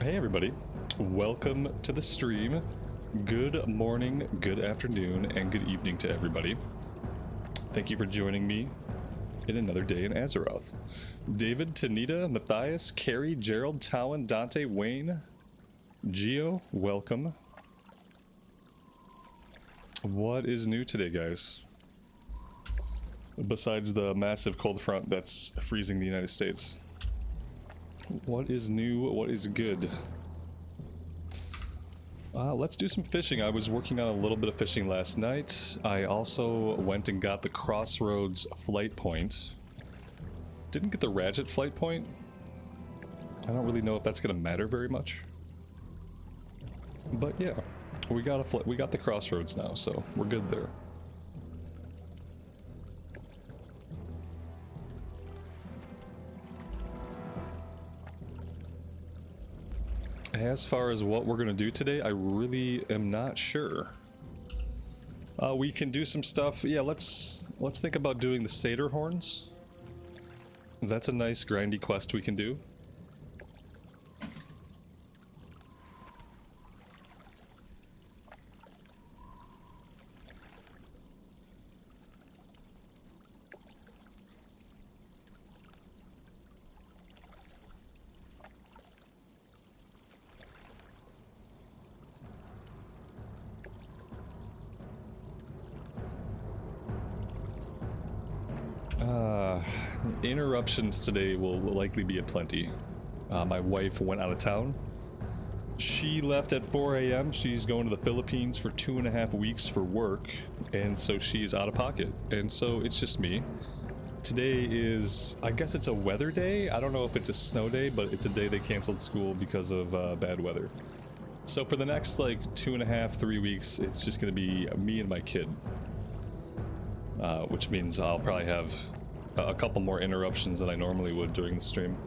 Hey everybody, welcome to the stream. Good morning, good afternoon, and good evening to everybody. Thank you for joining me in another day in Azeroth. David, Tanita, Matthias, Carrie, Gerald, Towan, Dante, Wayne, Geo, welcome. What is new today, guys? Besides the massive cold front that's freezing the United States. What is new? What is good? Let's do some fishing. I was working on a little bit of fishing last night. I also went and got the Crossroads flight point. Didn't get the Ratchet flight point. I don't really know if that's going to matter very much. But yeah, we got the Crossroads now, so we're good there. As far as what we're gonna do today, I really am not sure. We can do some stuff. Yeah, let's think about doing the Satyr Horns. That's a nice grindy quest we can do. Interruptions today will likely be aplenty. My wife went out of town. She left at 4 a.m. She's going to the Philippines for 2.5 weeks for work, and so she's out of pocket. And so it's just me. Today is, I guess it's a weather day. I don't know if it's a snow day, but it's a day they canceled school because of bad weather. So for the next like 2.5, 3 weeks, it's just going to be me and my kid. Which means I'll probably have a couple more interruptions than I normally would during the stream.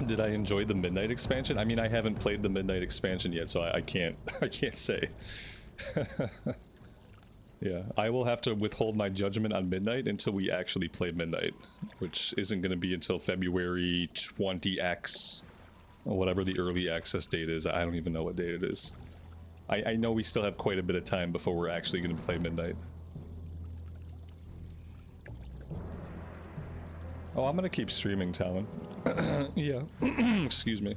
Did I enjoy the Midnight expansion? I mean, I haven't played the Midnight expansion yet, so I can't say. Yeah, I will have to withhold my judgment on Midnight until we actually play Midnight, which isn't going to be until February 20X, or whatever the early access date is. I don't even know what date it is. I know we still have quite a bit of time before we're actually going to play Midnight. Oh, I'm going to keep streaming, Talon. Yeah. Excuse me.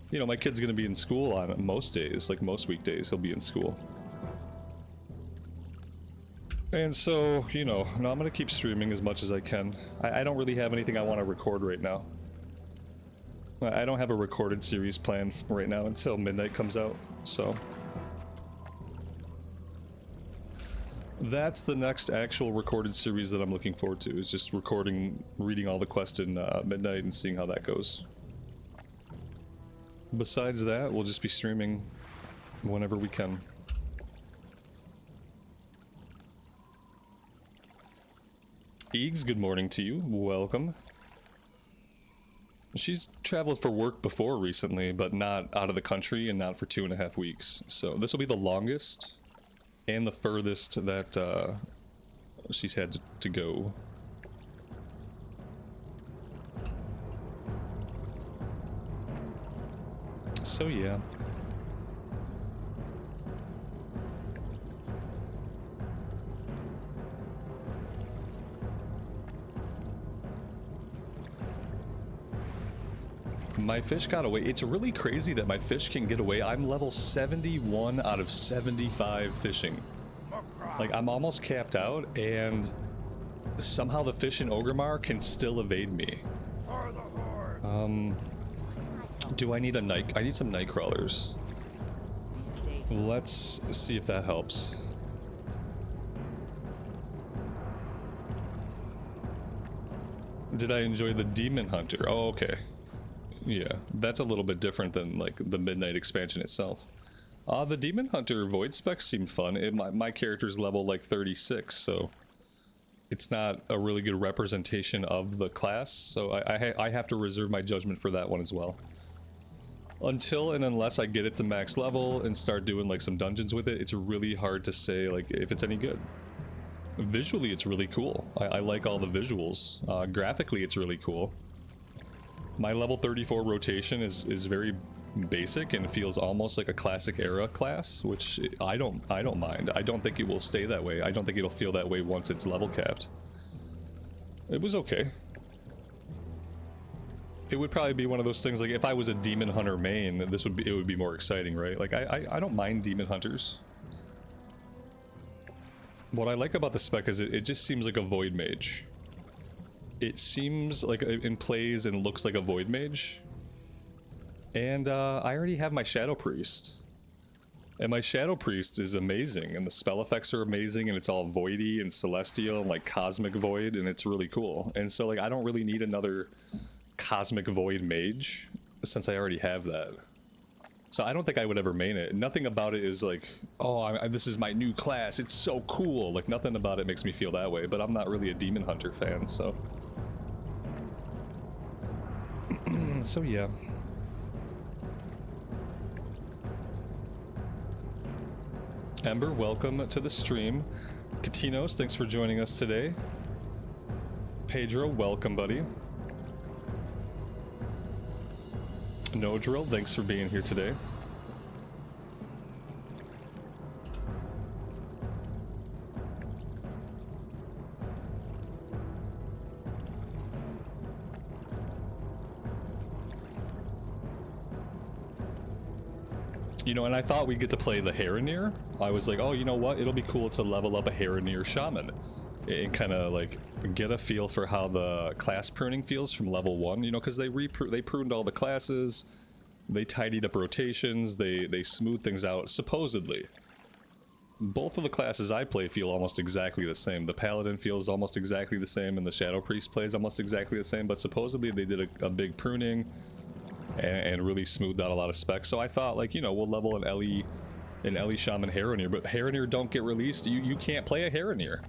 You know, my kid's going to be in school on most days, like most weekdays, he'll be in school. And so, you know, no, I'm going to keep streaming as much as I can. I don't really have anything I want to record right now. I don't have a recorded series planned right now until Midnight comes out, so... That's the next actual recorded series that I'm looking forward to, is just reading all the quests in Midnight and seeing how that goes. Besides that, we'll just be streaming whenever we can. Eags, good morning to you. Welcome. She's traveled for work before recently, but not out of the country and not for 2.5 weeks. So this will be the longest and the furthest that she's had to go. So yeah. My fish got away. It's really crazy that my fish can get away. I'm level 71 out of 75 fishing. Like, I'm almost capped out, and somehow the fish in Orgrimmar can still evade me. Do I need a night? I need some night crawlers. Let's see if that helps. Did I enjoy the Demon Hunter? Oh, okay. Yeah, that's a little bit different than, like, the Midnight expansion itself. The Demon Hunter Void specs seemed fun. My character's level, like, 36, so... It's not a really good representation of the class, so I have to reserve my judgment for that one as well. Until and unless I get it to max level and start doing, like, some dungeons with it, it's really hard to say, like, if it's any good. Visually, it's really cool. I like all the visuals. Graphically, it's really cool. My level 34 rotation is very basic and feels almost like a classic era class, which I don't mind. I don't think it will stay that way. I don't think it'll feel that way once it's level capped. It was okay. It would probably be one of those things like if I was a demon hunter main, it would be more exciting, right? Like I don't mind demon hunters. What I like about the spec is it just seems like a void mage. It seems like it plays and looks like a void mage. And I already have my Shadow Priest. And my Shadow Priest is amazing, and the spell effects are amazing, and it's all voidy and celestial and like cosmic void, and it's really cool. And so like I don't really need another cosmic void mage since I already have that. So I don't think I would ever main it. Nothing about it is like, oh, this is my new class, it's so cool. Like nothing about it makes me feel that way, but I'm not really a demon hunter fan, so. So yeah. Ember, welcome to the stream. Katinos, thanks for joining us today. Pedro, welcome, buddy. No Drill, thanks for being here today. You know, and I thought we'd get to play the Heronir. I was like, oh, you know what? It'll be cool to level up a Heronir Shaman and kind of like get a feel for how the class pruning feels from level 1, you know, because they pruned all the classes, they tidied up rotations, they smoothed things out, supposedly. Both of the classes I play feel almost exactly the same. The Paladin feels almost exactly the same, and the Shadow Priest plays almost exactly the same, but supposedly they did a big pruning and really smoothed out a lot of specs. So I thought, like, you know, we'll level an Ellie Shaman Heronir, but Heronir don't get released. You can't play a Heronir.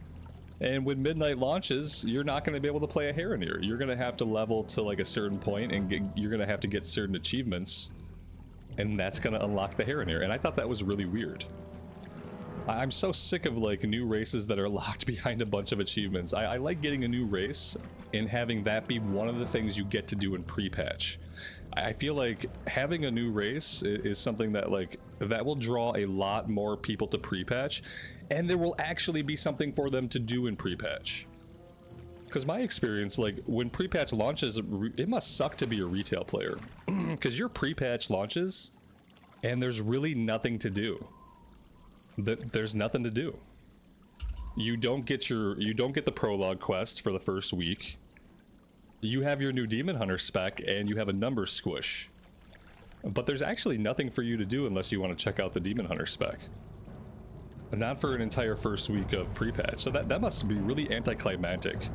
And when Midnight launches, you're not going to be able to play a Heronir. You're going to have to level to like a certain point, and you're going to have to get certain achievements, and that's going to unlock the Heronir. And I thought that was really weird. I'm so sick of like new races that are locked behind a bunch of achievements. I like getting a new race and having that be one of the things you get to do in pre-patch. I feel like having a new race is something that like that will draw a lot more people to pre-patch, and there will actually be something for them to do in pre-patch. Because my experience, like when pre-patch launches, it must suck to be a retail player because your pre-patch launches and there's really nothing to do. There's nothing to do. You don't get the prologue quest for the first week. You have your new Demon Hunter spec and you have a number squish. But there's actually nothing for you to do unless you want to check out the Demon Hunter spec. Not for an entire first week of pre-patch. So that must be really anticlimactic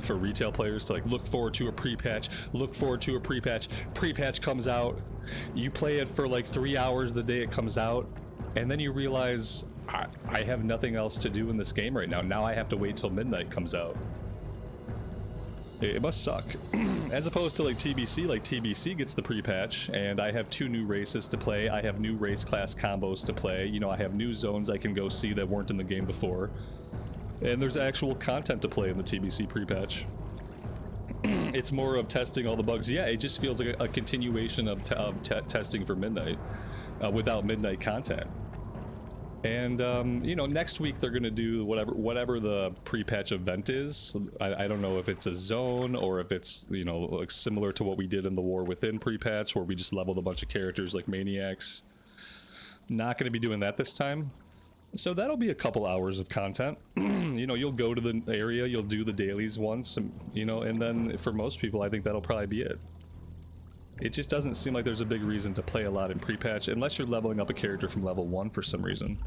for retail players to like look forward to a pre-patch, pre-patch comes out, you play it for like 3 hours the day it comes out, and then you realize I have nothing else to do in this game right now. Now I have to wait till midnight comes out. It must suck. As opposed to like TBC gets the pre-patch, and I have 2 new races to play. I have new race class combos to play. You know, I have new zones I can go see that weren't in the game before. And there's actual content to play in the TBC pre-patch. It's more of testing all the bugs. Yeah, it just feels like a continuation of testing for midnight without midnight content. And you know, next week they're gonna do whatever the pre-patch event is. I don't know if it's a zone or if it's, you know, like similar to what we did in the War Within pre-patch where we just leveled a bunch of characters like maniacs. Not gonna be doing that this time. So that'll be a couple hours of content. You know, you'll go to the area, you'll do the dailies once, and, you know, and then for most people I think that'll probably be it. It just doesn't seem like there's a big reason to play a lot in pre-patch unless you're leveling up a character from level 1 for some reason.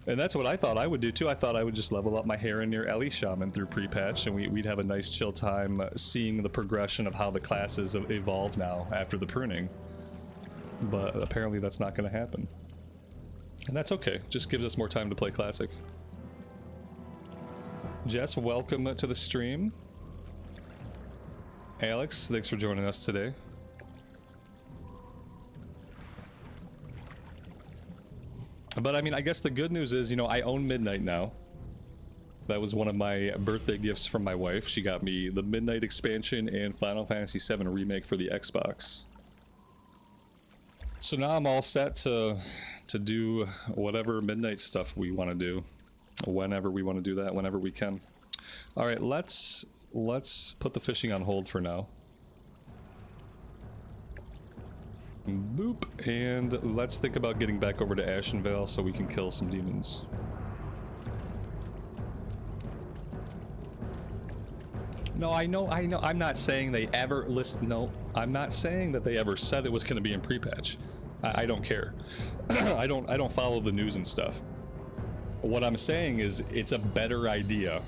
And that's what I thought I would do too. I thought I would just level up my Heronir Ellie Shaman through pre-patch, and we'd have a nice chill time seeing the progression of how the classes evolve now after the pruning. But apparently that's not going to happen. And that's okay. Just gives us more time to play Classic. Jess, welcome to the stream. Alex, thanks for joining us today. But I mean, I guess the good news is, you know, I own Midnight now. That was one of my birthday gifts from my wife. She got me the Midnight expansion and Final Fantasy VII Remake for the Xbox. So now I'm all set to do whatever Midnight stuff we want to do. Whenever we want to do that, whenever we can. Alright, let's put the fishing on hold for now. Boop. And let's think about getting back over to Ashenvale so we can kill some demons. No, I know. I'm not saying they ever list. No, I'm not saying that they ever said it was going to be in pre-patch. I don't care. I don't follow the news and stuff. What I'm saying is it's a better idea,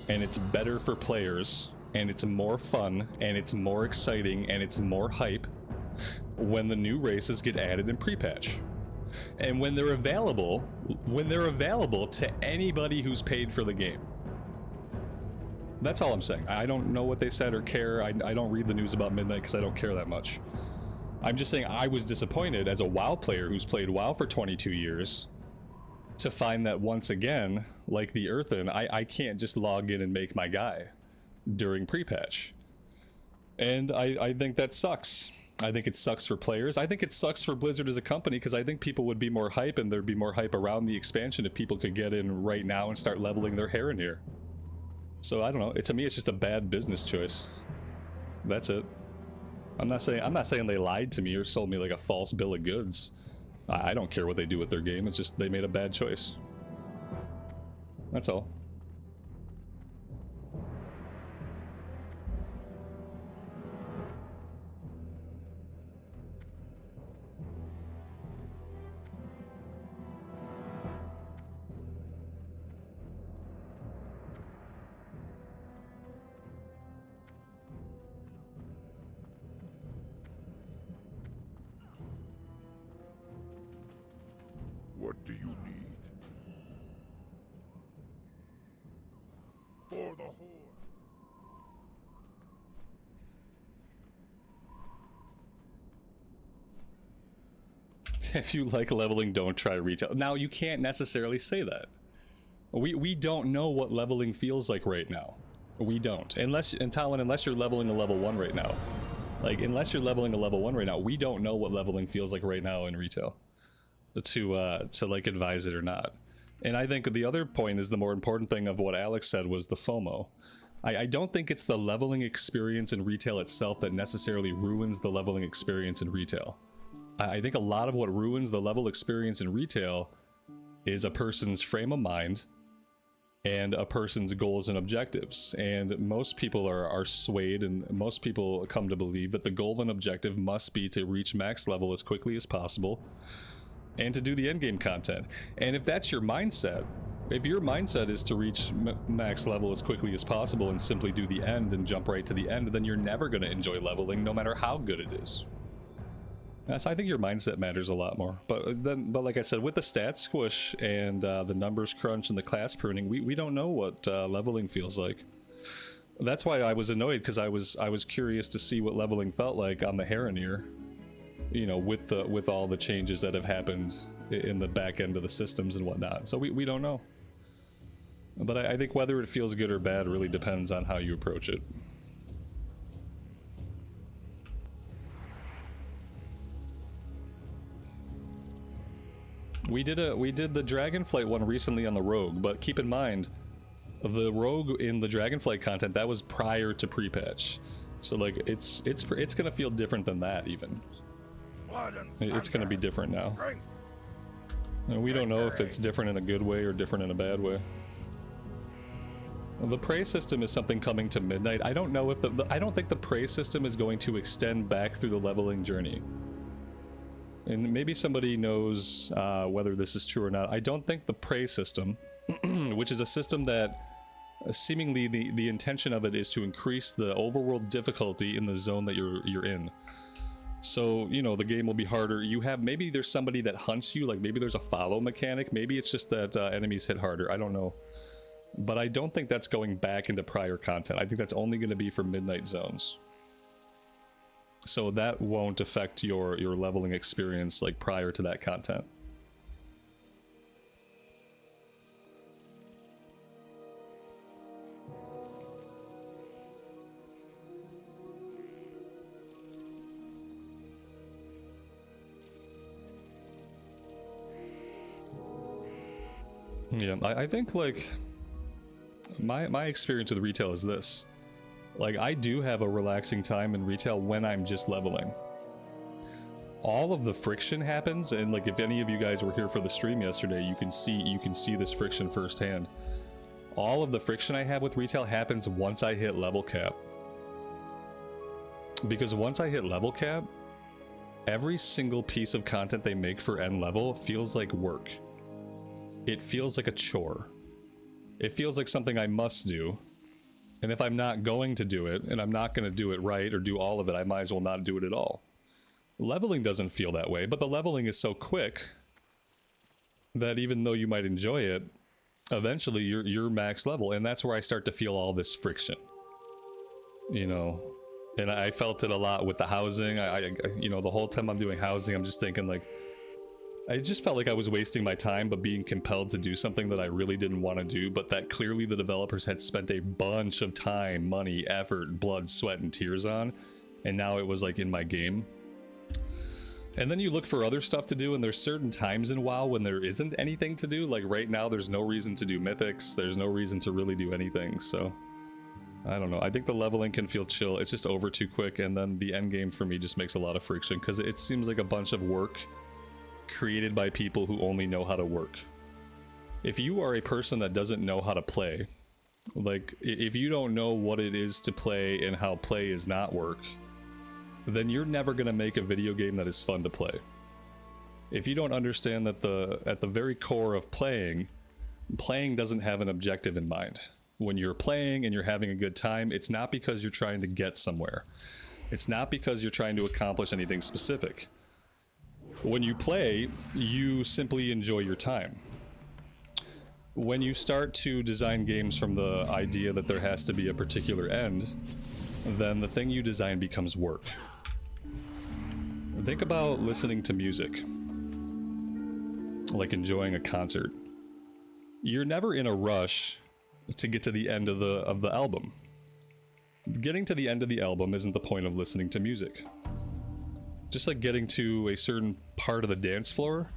and it's better for players, and it's more fun, and it's more exciting, and it's more hype when the new races get added in pre-patch. And when they're available to anybody who's paid for the game. That's all I'm saying. I don't know what they said or care. I don't read the news about Midnight because I don't care that much. I'm just saying I was disappointed as a WoW player who's played WoW for 22 years to find that once again, like the Earthen, I can't just log in and make my guy during pre-patch. And I think that sucks. I think it sucks for players. I think it sucks for Blizzard as a company because I think people would be more hype and there'd be more hype around the expansion if people could get in right now and start leveling their hair in here. So I don't know. To me, it's just a bad business choice. That's it. I'm not saying they lied to me or sold me like a false bill of goods. I don't care what they do with their game. It's just they made a bad choice. That's all. What do you need? For the Horde. If you like leveling, don't try retail. Now, you can't necessarily say that. We don't know what leveling feels like right now. We don't. Unless you're leveling a level 1 right now. Like, unless you're leveling a level 1 right now, we don't know what leveling feels like right now in retail. To like advise it or not. And I think the other point is the more important thing of what Alex said was the FOMO. I don't think it's the leveling experience in retail itself that necessarily ruins the leveling experience in retail. I think a lot of what ruins the level experience in retail is a person's frame of mind and a person's goals and objectives. And most people are swayed, and most people come to believe that the goal and objective must be to reach max level as quickly as possible and to do the endgame content. And if that's your mindset, if your mindset is to reach max level as quickly as possible and simply do the end and jump right to the end, then you're never going to enjoy leveling no matter how good it is. So I think your mindset matters a lot more. But like I said, with the stats squish and the numbers crunch and the class pruning, we don't know what leveling feels like. That's why I was annoyed, because I was curious to see what leveling felt like on the Harroneer. You know, with all the changes that have happened in the back end of the systems and whatnot. So we don't know. But I think whether it feels good or bad really depends on how you approach it. We did the Dragonflight one recently on the Rogue, but keep in mind, the Rogue in the Dragonflight content, that was prior to pre-patch. So like it's gonna feel different than that even. It's going to be different now. And we don't know if it's different in a good way or different in a bad way. The prey system is something coming to Midnight. I don't know if I don't think the prey system is going to extend back through the leveling journey. And maybe somebody knows whether this is true or not. I don't think the prey system, which is a system that seemingly the intention of it is to increase the overworld difficulty in the zone that you're in. So, you know, the game will be harder. Maybe there's somebody that hunts you, like maybe there's a follow mechanic. Maybe it's just that enemies hit harder. I don't know. But I don't think that's going back into prior content. I think that's only going to be for Midnight zones. So that won't affect your leveling experience like prior to that content. Yeah, I think like my experience with retail is this. Like, I do have a relaxing time in retail when I'm just leveling. All of the friction happens, and like if any of you guys were here for the stream yesterday, you can see this friction firsthand. All of the friction I have with retail happens once I hit level cap. Because once I hit level cap, every single piece of content they make for end level feels like work. It feels like a chore. It feels like something I must do. And if I'm not going to do it, and I'm not going to do it right or do all of it, I might as well not do it at all. Leveling doesn't feel that way, but the leveling is so quick that even though you might enjoy it, eventually you're max level, and that's where I start to feel all this friction. You know, and I felt it a lot with the housing. You know, the whole time I'm doing housing, I'm just thinking like, I just felt like I was wasting my time, but being compelled to do something that I really didn't want to do, but that clearly the developers had spent a bunch of time, money, effort, blood, sweat, and tears on, and now it was like in my game. And then you look for other stuff to do, and there's certain times in WoW when there isn't anything to do. Like right now, there's no reason to do mythics. There's no reason to really do anything, so I don't know. I think the leveling can feel chill. It's just over too quick, and then the end game for me just makes a lot of friction, because it seems like a bunch of work created by people who only know how to work. If you are a person that doesn't know how to play, like if you don't know what it is to play and how play is not work, then you're never going to make a video game that is fun to play. If you don't understand that at the very core of playing doesn't have an objective in mind. When you're playing and you're having a good time, it's not because you're trying to get somewhere. It's not because you're trying to accomplish anything specific. When you play, you simply enjoy your time. When you start to design games from the idea that there has to be a particular end, then the thing you design becomes work. Think about listening to music, like enjoying a concert. You're never in a rush to get to the end of the album. Getting to the end of the album isn't the point of listening to music. Just like getting to a certain part of the dance floor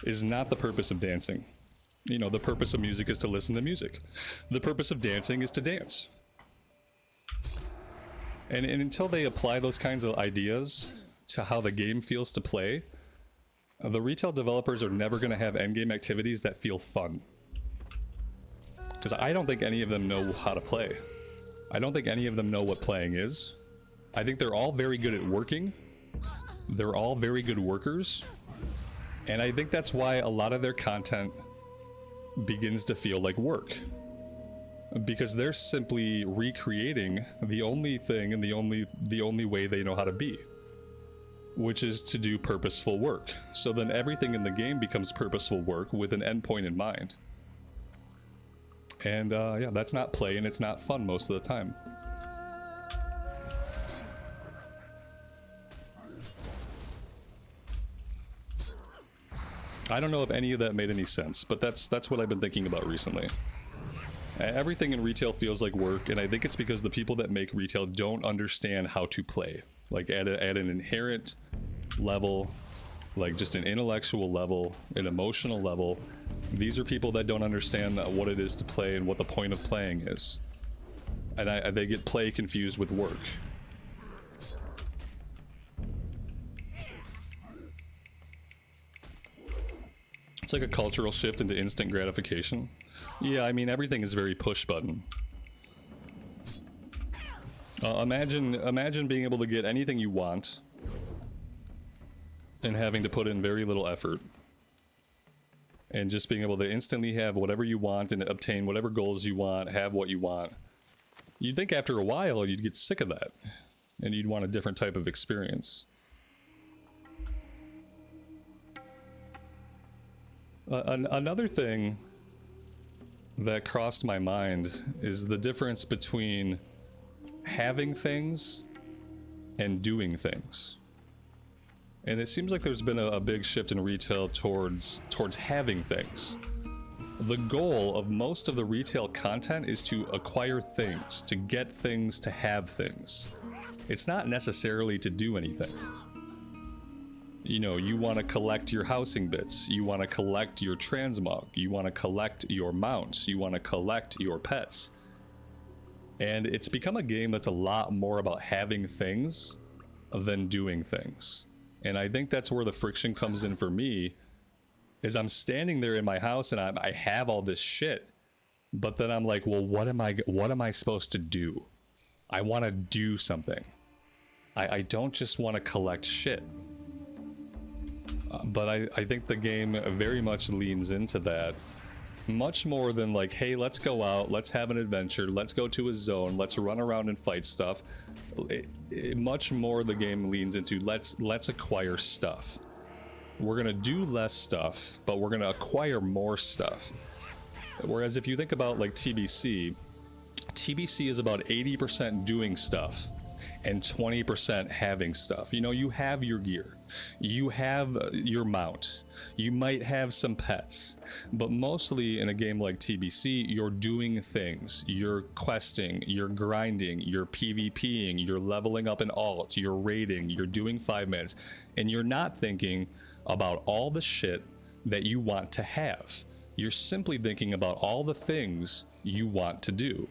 is not the purpose of dancing. You know, the purpose of music is to listen to music. The purpose of dancing is to dance. And until they apply those kinds of ideas to how the game feels to play, the retail developers are never going to have endgame activities that feel fun. Because I don't think any of them know how to play. I don't think any of them know what playing is. I think they're all very good at working. They're all very good workers. And I think that's why a lot of their content begins to feel like work. Because they're simply recreating the only thing and the only way they know how to be, which is to do purposeful work. So then everything in the game becomes purposeful work with an endpoint in mind. And yeah, that's not play, and it's not fun most of the time. I don't know if any of that made any sense, but that's what I've been thinking about recently. Everything in retail feels like work, and I think it's because the people that make retail don't understand how to play. Like at an inherent level, like just an intellectual level, an emotional level, these are people that don't understand what it is to play and what the point of playing is. And they get play confused with work. It's like a cultural shift into instant gratification. Yeah, I mean, everything is very push button. Imagine being able to get anything you want and having to put in very little effort. And just being able to instantly have whatever you want and obtain whatever goals you want, have what you want. You'd think after a while you'd get sick of that. And you'd want a different type of experience. Another thing that crossed my mind is the difference between having things and doing things. And it seems like there's been a big shift in retail towards having things. The goal of most of the retail content is to acquire things, to get things, to have things. It's not necessarily to do anything. You know, you want to collect your housing bits, you want to collect your transmog, you want to collect your mounts, you want to collect your pets. And it's become a game that's a lot more about having things than doing things. And I think that's where the friction comes in for me, is I'm standing there in my house and I have all this shit, but then I'm like, well, what am I supposed to do? I want to do something. I don't just want to collect shit. But I think the game very much leans into that, much more than like, hey, let's go out, let's have an adventure, let's go to a zone, let's run around and fight stuff. Much more the game leans into let's acquire stuff. We're gonna do less stuff, but we're gonna acquire more stuff. Whereas if you think about like TBC is about 80% doing stuff and 20% having stuff. You know, you have your gear, you have your mount, you might have some pets, but mostly in a game like TBC, you're doing things. You're questing, you're grinding, you're PvPing, you're leveling up an alt, you're raiding, you're doing 5 minutes, and you're not thinking about all the shit that you want to have. You're simply thinking about all the things you want to do.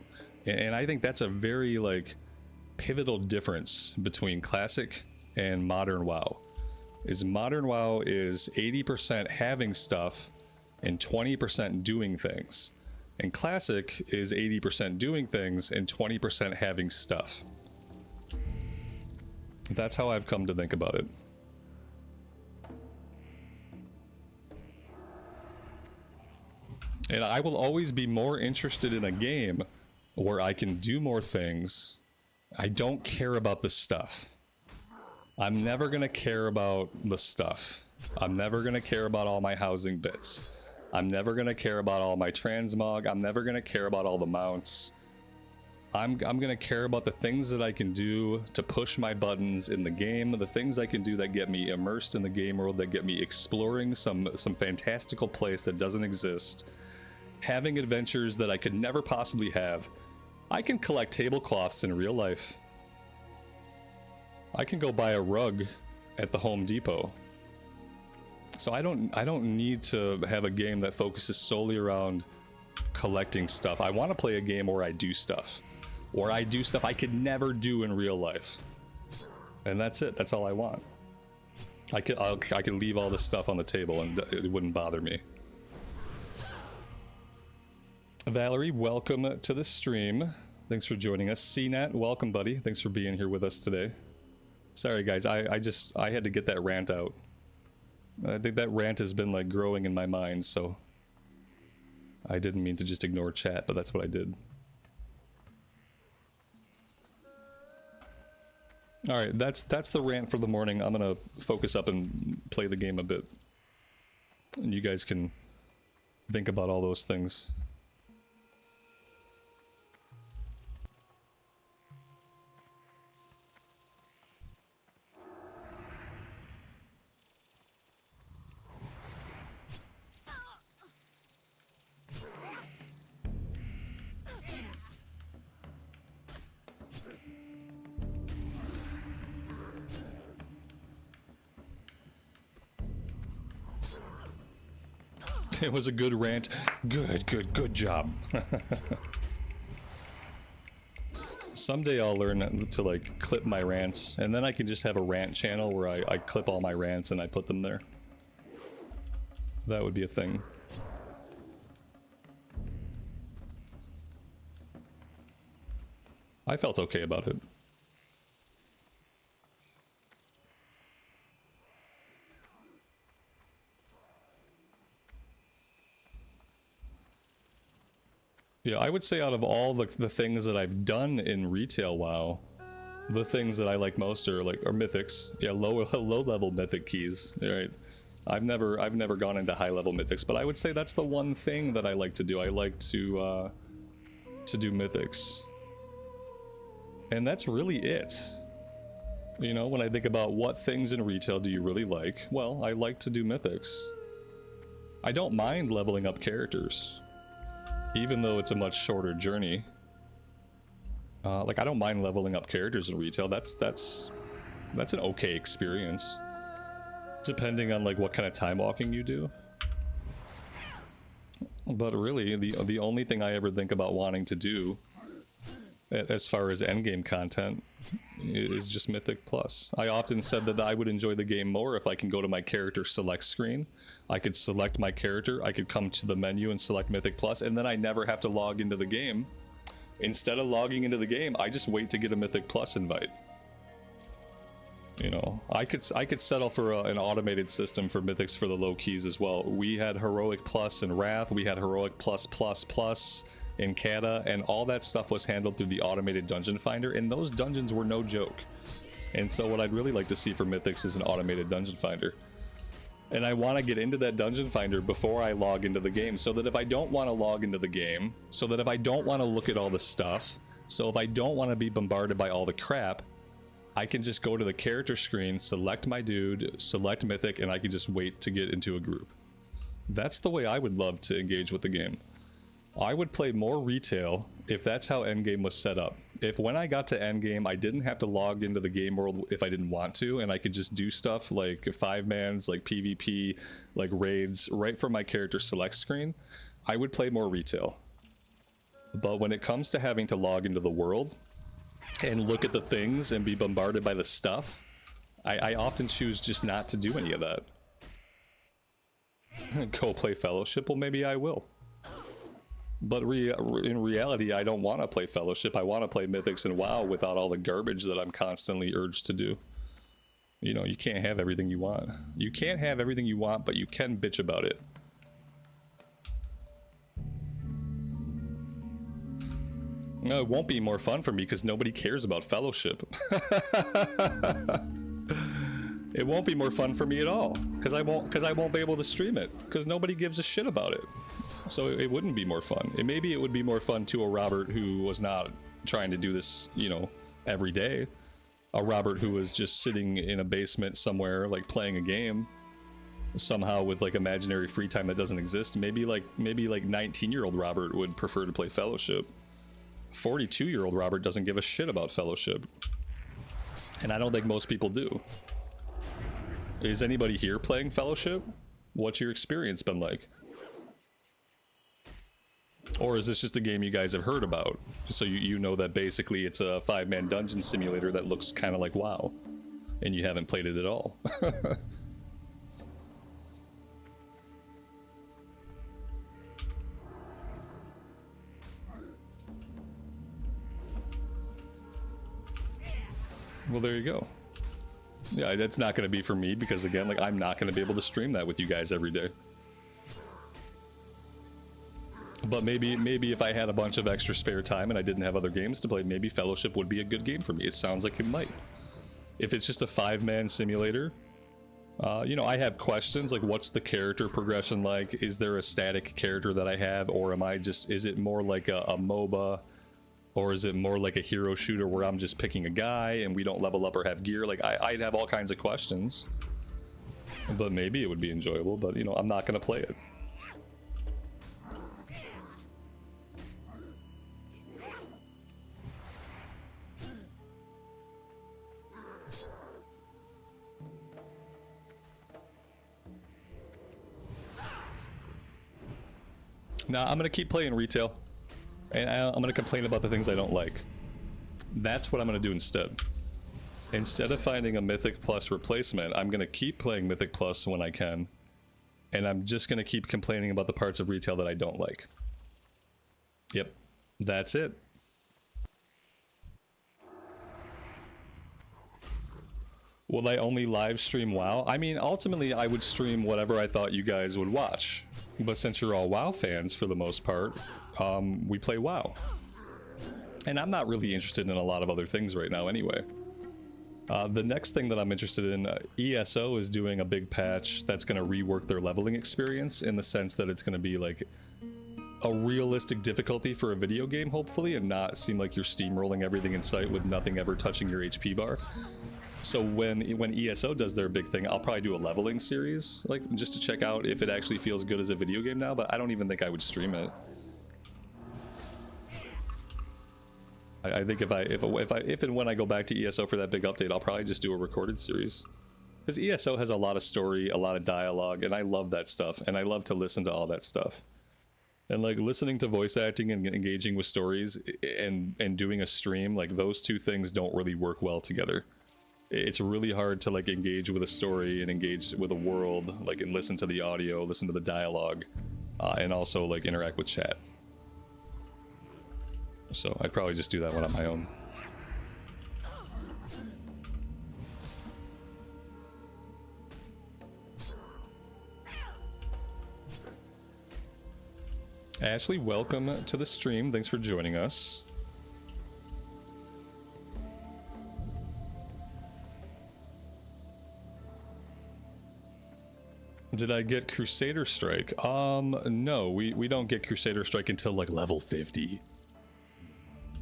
And I think that's a very like pivotal difference between classic and modern WoW. Is modern WoW is 80% having stuff and 20% doing things. And classic is 80% doing things and 20% having stuff. That's how I've come to think about it. And I will always be more interested in a game where I can do more things. I don't care about the stuff. I'm never gonna care about the stuff. I'm never gonna care about all my housing bits. I'm never gonna care about all my transmog. I'm never gonna care about all the mounts. I'm gonna care about the things that I can do to push my buttons in the game, the things I can do that get me immersed in the game world, that get me exploring some fantastical place that doesn't exist, having adventures that I could never possibly have. I can collect tablecloths in real life. I can go buy a rug at the Home Depot. So I don't need to have a game that focuses solely around collecting stuff. I want to play a game where I do stuff. Where I do stuff I could never do in real life. And that's it. That's all I want. I could leave all this stuff on the table and it wouldn't bother me. Valerie, welcome to the stream. Thanks for joining us. CNAT, welcome, buddy. Thanks for being here with us today. Sorry, guys. I had to get that rant out. I think that rant has been like growing in my mind, so I didn't mean to just ignore chat, but that's what I did. All right, that's the rant for the morning. I'm gonna focus up and play the game a bit, and you guys can think about all those things. It was a good rant. Good job. Someday I'll learn to like clip my rants, and then I can just have a rant channel where I clip all my rants and I put them there. That would be a thing. I felt okay about it. Yeah, I would say out of all the things that I've done in retail WoW, the things that I like most are mythics. Yeah, low level mythic keys. Right. I've never gone into high level mythics, but I would say that's the one thing that I like to do. I like to do mythics, and that's really it. You know, when I think about what things in retail do you really like, well, I like to do mythics. I don't mind leveling up characters. Even though it's a much shorter journey, like I don't mind leveling up characters in retail. That's an okay experience. depending on like what kind of time walking you do. But really, the only thing I ever think about wanting to do as far as endgame content is just Mythic Plus. I often said that I would enjoy the game more if I can go to my character select screen. I could select my character, I could come to the menu and select Mythic Plus, and then I never have to log into the game. Instead of logging into the game, I just wait to get a Mythic Plus invite. You know, I could settle for an automated system for Mythics for the low keys as well. We had Heroic Plus in Wrath, we had Heroic Plus Plus Plus in Kata, and all that stuff was handled through the automated dungeon finder, and those dungeons were no joke. And so what I'd really like to see for Mythics is an automated dungeon finder. And I want to get into that dungeon finder before I log into the game, so that if I don't want to log into the game, so that if I don't want to look at all the stuff, so if I don't want to be bombarded by all the crap, I can just go to the character screen, select my dude, select Mythic, and I can just wait to get into a group. That's the way I would love to engage with the game. I would play more retail if that's how endgame was set up. If when I got to endgame, I didn't have to log into the game world if I didn't want to, and I could just do stuff like 5-mans, like PvP, like raids, right from my character select screen, I would play more retail. But when it comes to having to log into the world and look at the things and be bombarded by the stuff, I often choose just not to do any of that. Go play Fellowship? Well, maybe I will. But in reality, I don't want to play Fellowship. I want to play Mythics and WoW without all the garbage that I'm constantly urged to do. You know, you can't have everything you want. You can't have everything you want, but you can bitch about it. No, it won't be more fun for me because nobody cares about Fellowship. It won't be more fun for me at all because I won't be able to stream it because nobody gives a shit about it. So it wouldn't be more fun. Maybe it would be more fun to a Robert who was not trying to do this, you know, every day. A Robert who was just sitting in a basement somewhere, like playing a game, somehow with like imaginary free time that doesn't exist. Maybe like 19-year-old Robert would prefer to play Fellowship. 42-year-old Robert doesn't give a shit about Fellowship, and I don't think most people do. Is anybody here playing Fellowship? What's your experience been like? Or is this just a game you guys have heard about? So you know that basically it's a 5-man dungeon simulator that looks kind of like WoW, and you haven't played it at all. Well, there you go. Yeah, that's not going to be for me because, again, like, I'm not going to be able to stream that with you guys every day. But maybe if I had a bunch of extra spare time and I didn't have other games to play, maybe Fellowship would be a good game for me. It sounds like it might. If it's just a 5-man simulator, you know, I have questions like, what's the character progression like? Is there a static character that I have, or is it more like a MOBA? Or is it more like a hero shooter where I'm just picking a guy and we don't level up or have gear? Like, I'd have all kinds of questions. But maybe it would be enjoyable, but, you know, I'm not going to play it. Nah, I'm going to keep playing retail. And I'm going to complain about the things I don't like. That's what I'm going to do instead. Instead of finding a Mythic Plus replacement, I'm going to keep playing Mythic Plus when I can. And I'm just going to keep complaining about the parts of retail that I don't like. Yep, that's it. Will I only live stream WoW? I mean, ultimately, I would stream whatever I thought you guys would watch. But since you're all WoW fans for the most part, we play WoW. And I'm not really interested in a lot of other things right now anyway. The next thing that I'm interested in, ESO is doing a big patch that's going to rework their leveling experience in the sense that it's going to be like a realistic difficulty for a video game, hopefully, and not seem like you're steamrolling everything in sight with nothing ever touching your HP bar. So when ESO does their big thing, I'll probably do a leveling series, like just to check out if it actually feels good as a video game now, but I don't even think I would stream it. I think if and when I go back to ESO for that big update, I'll probably just do a recorded series. Because ESO has a lot of story, a lot of dialogue, and I love that stuff, and I love to listen to all that stuff. And like listening to voice acting and engaging with stories and doing a stream, like those two things don't really work well together. It's really hard to like engage with a story and engage with a world, like, and listen to the audio, listen to the dialogue, and also like interact with chat. So I'd probably just do that one on my own. Ashley, welcome to the stream. Thanks for joining us. Did I get Crusader Strike? No, we don't get Crusader Strike until like level 50.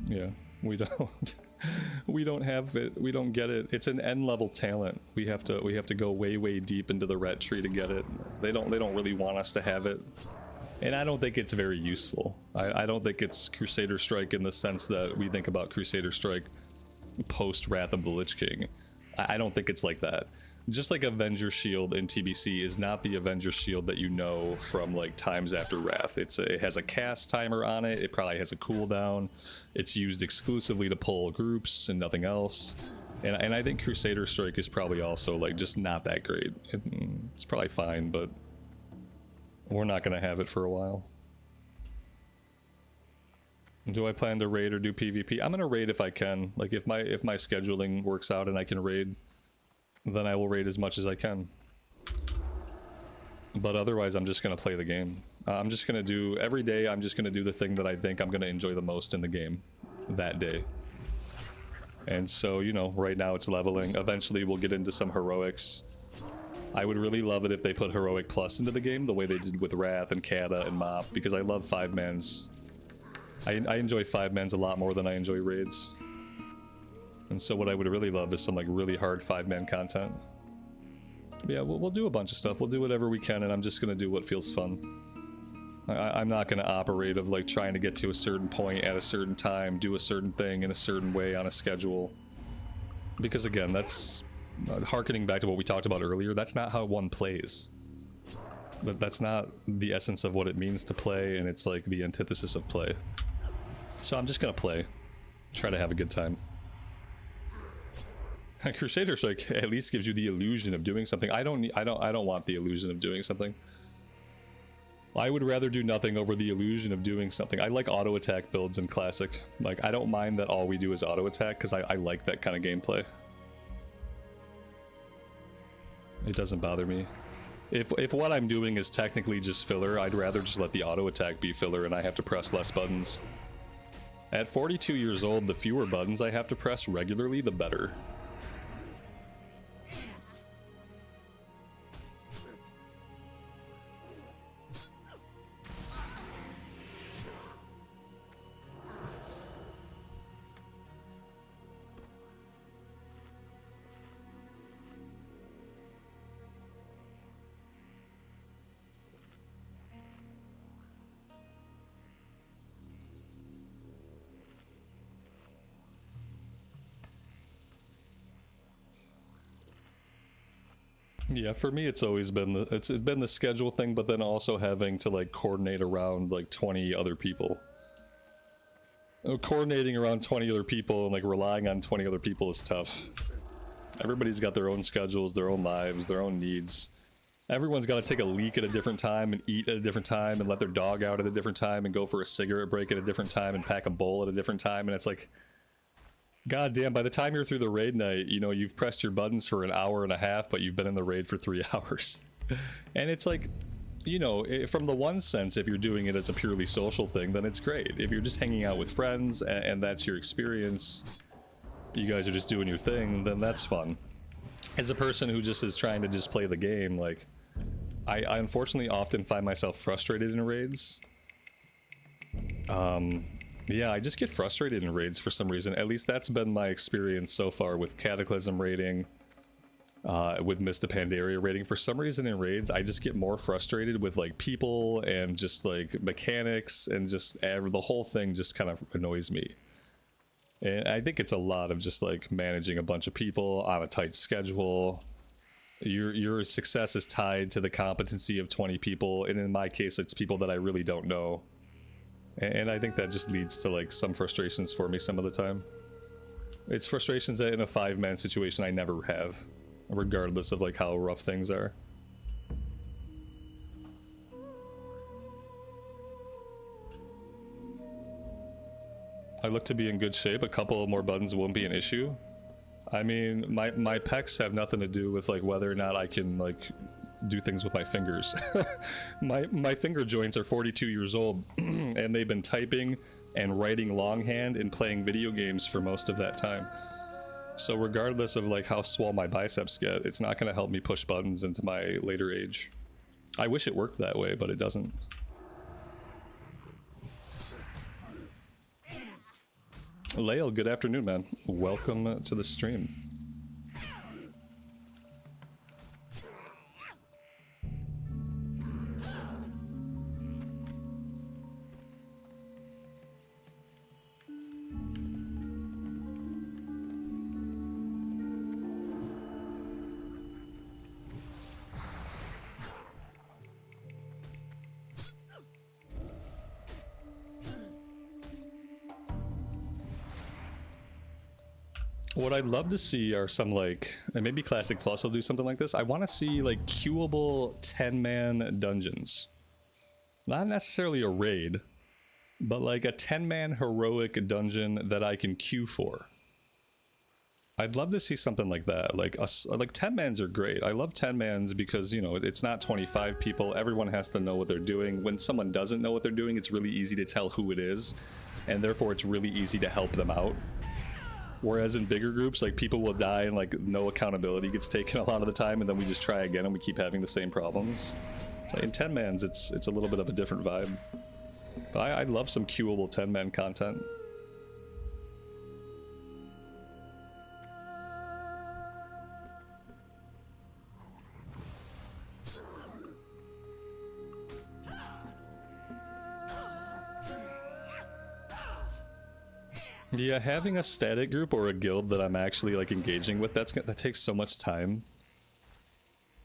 Yeah, we don't. We don't have it. We don't get it. It's an N level talent. We have to go way deep into the ret tree to get it. They don't really want us to have it. And I don't think it's very useful. I don't think it's Crusader Strike in the sense that we think about Crusader Strike post Wrath of the Lich King. I don't think it's like that. Just like Avenger Shield in TBC is not the Avenger Shield that you know from like times after Wrath. It has a cast timer on it. It probably has a cooldown. It's used exclusively to pull groups and nothing else. And I think Crusader Strike is probably also like just not that great. It's probably fine, but we're not going to have it for a while. Do I plan to raid or do PvP? I'm going to raid if I can. Like if my scheduling works out and I can raid, then I will raid as much as I can. But otherwise, I'm just going to play the game. I'm just going to do, every day, I'm just going to do the thing that I think I'm going to enjoy the most in the game that day. And so, you know, right now it's leveling. Eventually we'll get into some heroics. I would really love it if they put Heroic Plus into the game, the way they did with Wrath and Kata and Mop, because I love 5-mans. I enjoy 5-mans a lot more than I enjoy raids. And so what I would really love is some like really hard 5-man content. But yeah, we'll do a bunch of stuff. We'll do whatever we can, and I'm just going to do what feels fun. I'm not going to operate of like trying to get to a certain point at a certain time, do a certain thing in a certain way on a schedule. Because again, that's... harkening back to what we talked about earlier, that's not how one plays. That's not the essence of what it means to play, and it's like the antithesis of play. So I'm just gonna play, try to have a good time. Crusader Strike at least gives you the illusion of doing something. I don't want the illusion of doing something. I would rather do nothing over the illusion of doing something. I like auto attack builds in Classic. Like I don't mind that all we do is auto attack because I like that kind of gameplay. It doesn't bother me. If what I'm doing is technically just filler, I'd rather just let the auto attack be filler and I have to press less buttons. At 42 years old, the fewer buttons I have to press regularly, the better. Yeah, for me it's always been it's been the schedule thing, but then also having to like coordinate around like 20 other people. Coordinating around 20 other people and like relying on 20 other people is tough. Everybody's got their own schedules, their own lives, their own needs. Everyone's got to take a leak at a different time and eat at a different time and let their dog out at a different time and go for a cigarette break at a different time and pack a bowl at a different time, and it's like, god damn, by the time you're through the raid night, you know, you've pressed your buttons for an hour and a half, but you've been in the raid for 3 hours. And it's like, you know, from the one sense, if you're doing it as a purely social thing, then it's great. If you're just hanging out with friends and that's your experience, you guys are just doing your thing, then that's fun. As a person who just is trying to just play the game, like, I unfortunately often find myself frustrated in raids. Yeah, I just get frustrated in raids for some reason. At least that's been my experience so far with Cataclysm raiding, with Mist of Pandaria raiding. For some reason in raids, I just get more frustrated with like people and just like mechanics and just the whole thing just kind of annoys me. And I think it's a lot of just like managing a bunch of people on a tight schedule Your success is tied to the competency of 20 people, and in my case it's people that I really don't know. And I think that just leads to like some frustrations for me some of the time. It's frustrations that in a 5-man situation I never have, regardless of like how rough things are. I look to be in good shape. A couple more buttons won't be an issue. I mean, my pecs have nothing to do with like whether or not I can like do things with my fingers. my finger joints are 42 years old and they've been typing and writing longhand and playing video games for most of that time. So regardless of like how swole my biceps get, it's not going to help me push buttons into my later age. I wish it worked that way, but it doesn't. Lael, good afternoon, man. Welcome to the stream. What I'd love to see are some like, and maybe Classic Plus will do something like this. I want to see like queuable 10-man dungeons. Not necessarily a raid, but like a 10-man heroic dungeon that I can queue for. I'd love to see something like that. Like 10-mans are great. I love 10-mans because, you know, it's not 25 people. Everyone has to know what they're doing. When someone doesn't know what they're doing, it's really easy to tell who it is, and therefore it's really easy to help them out. Whereas in bigger groups, like people will die and like no accountability gets taken a lot of the time, and then we just try again and we keep having the same problems. So in 10-mans, it's a little bit of a different vibe. But I'd love some queuable 10-man content. Yeah, having a static group or a guild that I'm actually like engaging with, that takes so much time.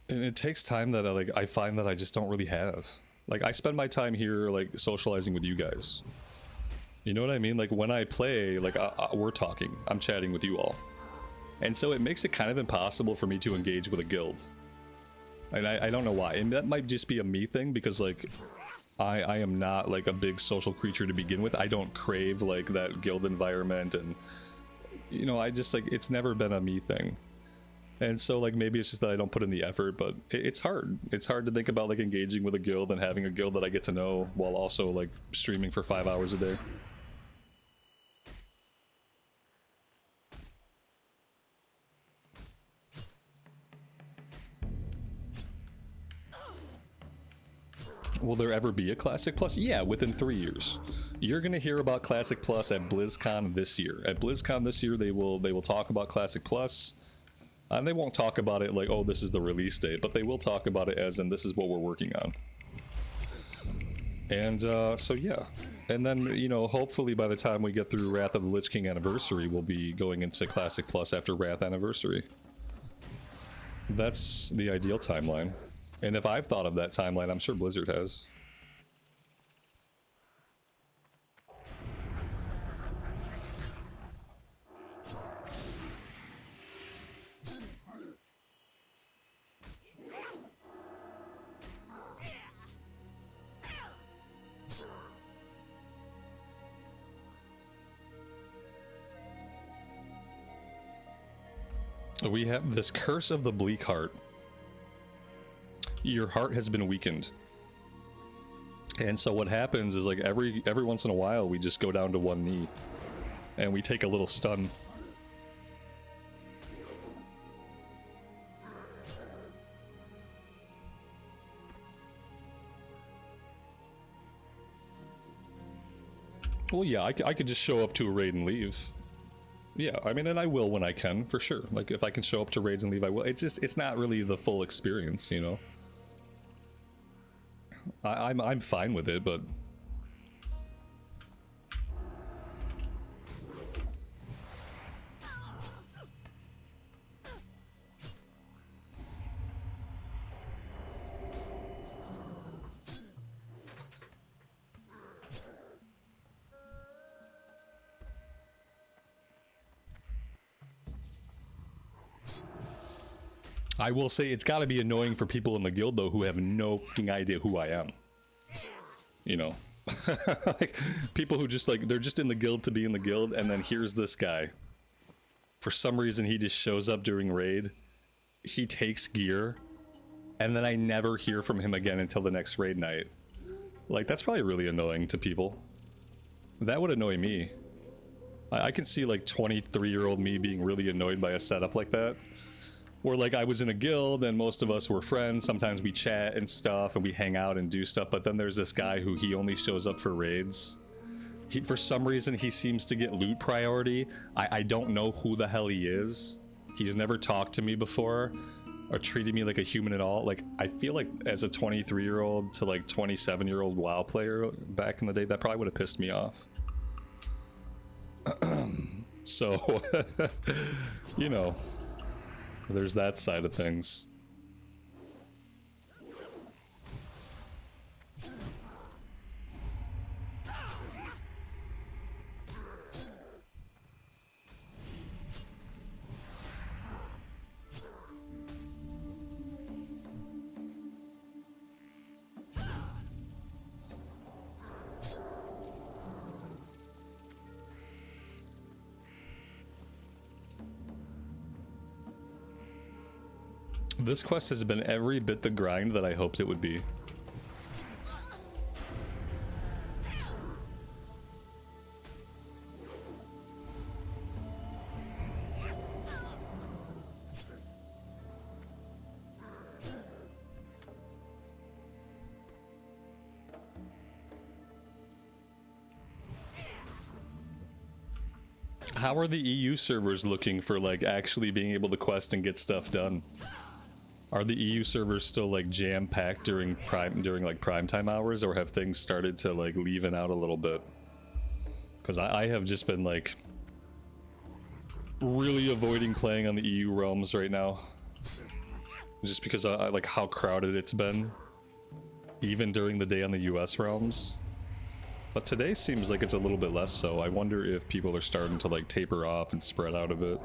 And it takes time that I find that I just don't really have. Like I spend my time here like socializing with you guys. You know what I mean? Like when I play, like we're talking, I'm chatting with you all. And so it makes it kind of impossible for me to engage with a guild. And I don't know why. And that might just be a me thing because like I am not like a big social creature to begin with. I don't crave like that guild environment, and you know, I just like, it's never been a me thing. And so like maybe it's just that I don't put in the effort, but it's hard. It's hard to think about like engaging with a guild and having a guild that I get to know while also like streaming for 5 hours a day. Will there ever be a Classic Plus? Yeah, within 3 years. You're gonna hear about Classic Plus at BlizzCon this year. At BlizzCon this year, they will talk about Classic Plus. And they won't talk about it like, oh, this is the release date, but they will talk about it as in this is what we're working on. And so yeah. And then, you know, hopefully by the time we get through Wrath of the Lich King Anniversary, we'll be going into Classic Plus after Wrath Anniversary. That's the ideal timeline. And if I've thought of that timeline, I'm sure Blizzard has. We have this Curse of the Bleak Heart. Your heart has been weakened. And so what happens is like every once in a while we just go down to one knee and we take a little stun. Well, yeah, I could just show up to a raid and leave. Yeah, I mean, and I will when I can, for sure. Like, if I can show up to raids and leave, I will. It's just, it's not really the full experience, you know? I'm fine with it, but... I will say it's got to be annoying for people in the guild though who have no fucking idea who I am. You know, like people who just like they're just in the guild to be in the guild, and then here's this guy. For some reason, he just shows up during raid. He takes gear, and then I never hear from him again until the next raid night. Like that's probably really annoying to people. That would annoy me. I can see like 23-year-old me being really annoyed by a setup like that. Where like I was in a guild and most of us were friends, sometimes we chat and stuff and we hang out and do stuff, but then there's this guy who he only shows up for raids. For some reason he seems to get loot priority. I don't know who the hell he is. He's never talked to me before or treated me like a human at all. Like I feel like as a 23-year-old to like 27-year-old WoW player back in the day, that probably would have pissed me off. So, you know, there's that side of things. This quest has been every bit the grind that I hoped it would be. How are the EU servers looking for like actually being able to quest and get stuff done? Are the EU servers still like jam-packed during like prime time hours, or have things started to like leaven out a little bit? Because I have just been like really avoiding playing on the EU realms right now, just because I like how crowded it's been, even during the day on the US realms. But today seems like it's a little bit less so. I wonder if people are starting to like taper off and spread out a bit.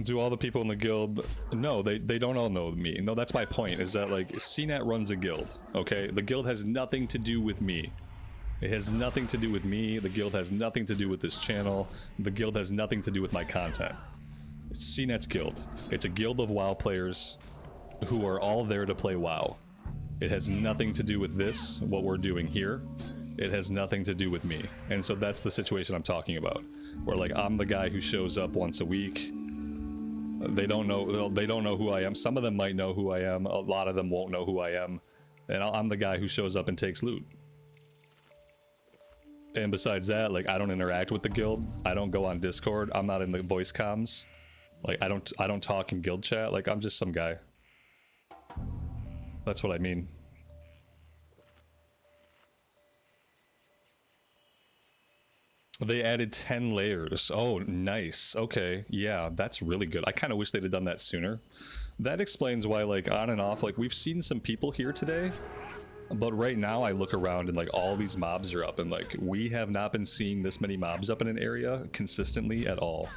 Do all the people in the guild... No, they don't all know me. No, that's my point, is that, like, CNET runs a guild, okay? The guild has nothing to do with me. It has nothing to do with me. The guild has nothing to do with this channel. The guild has nothing to do with my content. It's CNET's guild. It's a guild of WoW players who are all there to play WoW. It has nothing to do with this, what we're doing here. It has nothing to do with me. And so that's the situation I'm talking about. Where, like, I'm the guy who shows up once a week. They don't know who I am. Some of them might know who I am. A lot of them won't know who I am. And I'm the guy who shows up and takes loot. And besides that, like, I don't interact with the guild. I don't go on Discord. I'm not in the voice comms. Like, I don't talk in guild chat. Like, I'm just some guy. That's what I mean. They added 10 layers. Oh, nice. Okay, yeah, that's really good. I kind of wish they'd have done that sooner. That explains why, like, on and off, like, we've seen some people here today, but right now I look around and, like, all these mobs are up, and, like, we have not been seeing this many mobs up in an area consistently at all.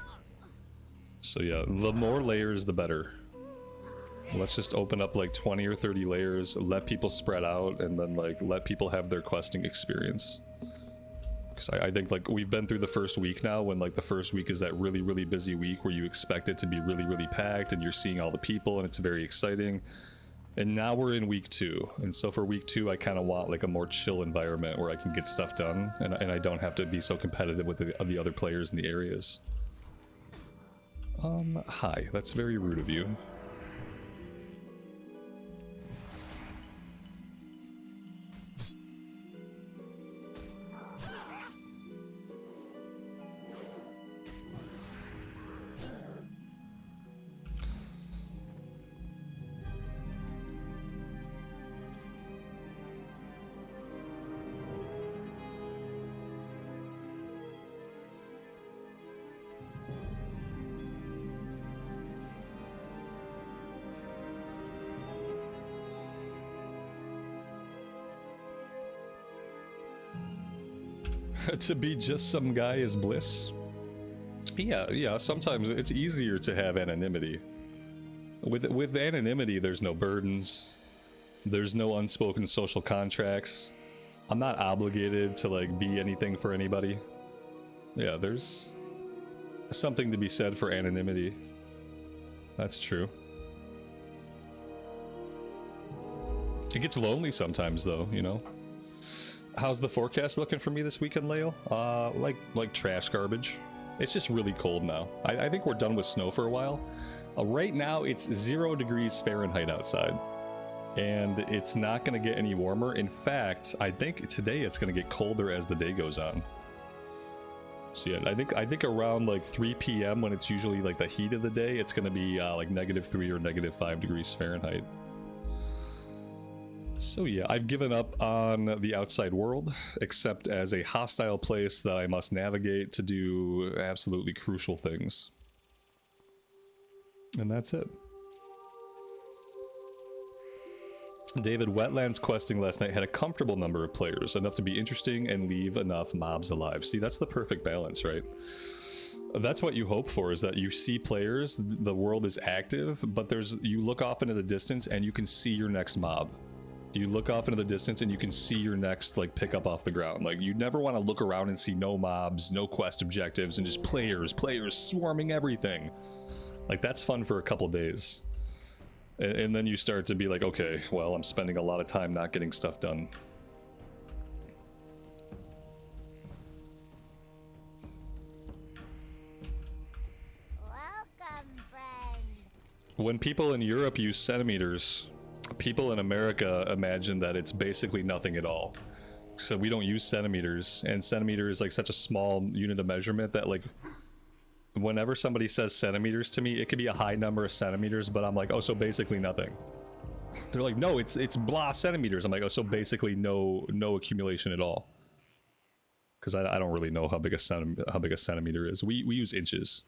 So, yeah, the more layers, the better. Let's just open up, like, 20 or 30 layers, let people spread out, and then, like, let people have their questing experience. I think, like, we've been through the first week now, when, like, the first week is that really, really busy week where you expect it to be really, really packed and you're seeing all the people and it's very exciting. And now we're in week 2. And so for week 2, I kind of want, like, a more chill environment where I can get stuff done and I don't have to be so competitive with the other players in the areas. Hi. That's very rude of you. To be just some guy is bliss. Yeah, sometimes it's easier to have anonymity. With anonymity, there's no burdens. There's no unspoken social contracts. I'm not obligated to, like, be anything for anybody. Yeah, there's something to be said for anonymity. That's true. It gets lonely sometimes, though, you know? How's the forecast looking for me this weekend, Leo? Like trash garbage. It's just really cold now. I think we're done with snow for a while. Right now, it's 0 degrees Fahrenheit outside. And it's not going to get any warmer. In fact, I think today it's going to get colder as the day goes on. So yeah, I think around like 3 p.m. when it's usually like the heat of the day, it's going to be like -3 or -5 degrees Fahrenheit. So yeah, I've given up on the outside world, except as a hostile place that I must navigate to do absolutely crucial things. And that's it. David, Wetlands questing last night had a comfortable number of players, enough to be interesting and leave enough mobs alive. See, that's the perfect balance, right? That's what you hope for, is that you see players, the world is active, but you look off into the distance and you can see your next mob. You look off into the distance and you can see your next, like, pickup off the ground. Like, you never want to look around and see no mobs, no quest objectives, and just players swarming everything. Like, that's fun for a couple days. And then you start to be like, okay, well, I'm spending a lot of time not getting stuff done. Welcome, friend. When people in Europe use centimeters, people in America imagine that it's basically nothing at all. So we don't use centimeters, and centimeter is like such a small unit of measurement that, like, whenever somebody says centimeters to me, it could be a high number of centimeters, but I'm like, oh, so basically nothing. They're like, no, it's blah centimeters. I'm like, oh, so basically no accumulation at all. Because I don't really know how big a centimeter is. We use inches.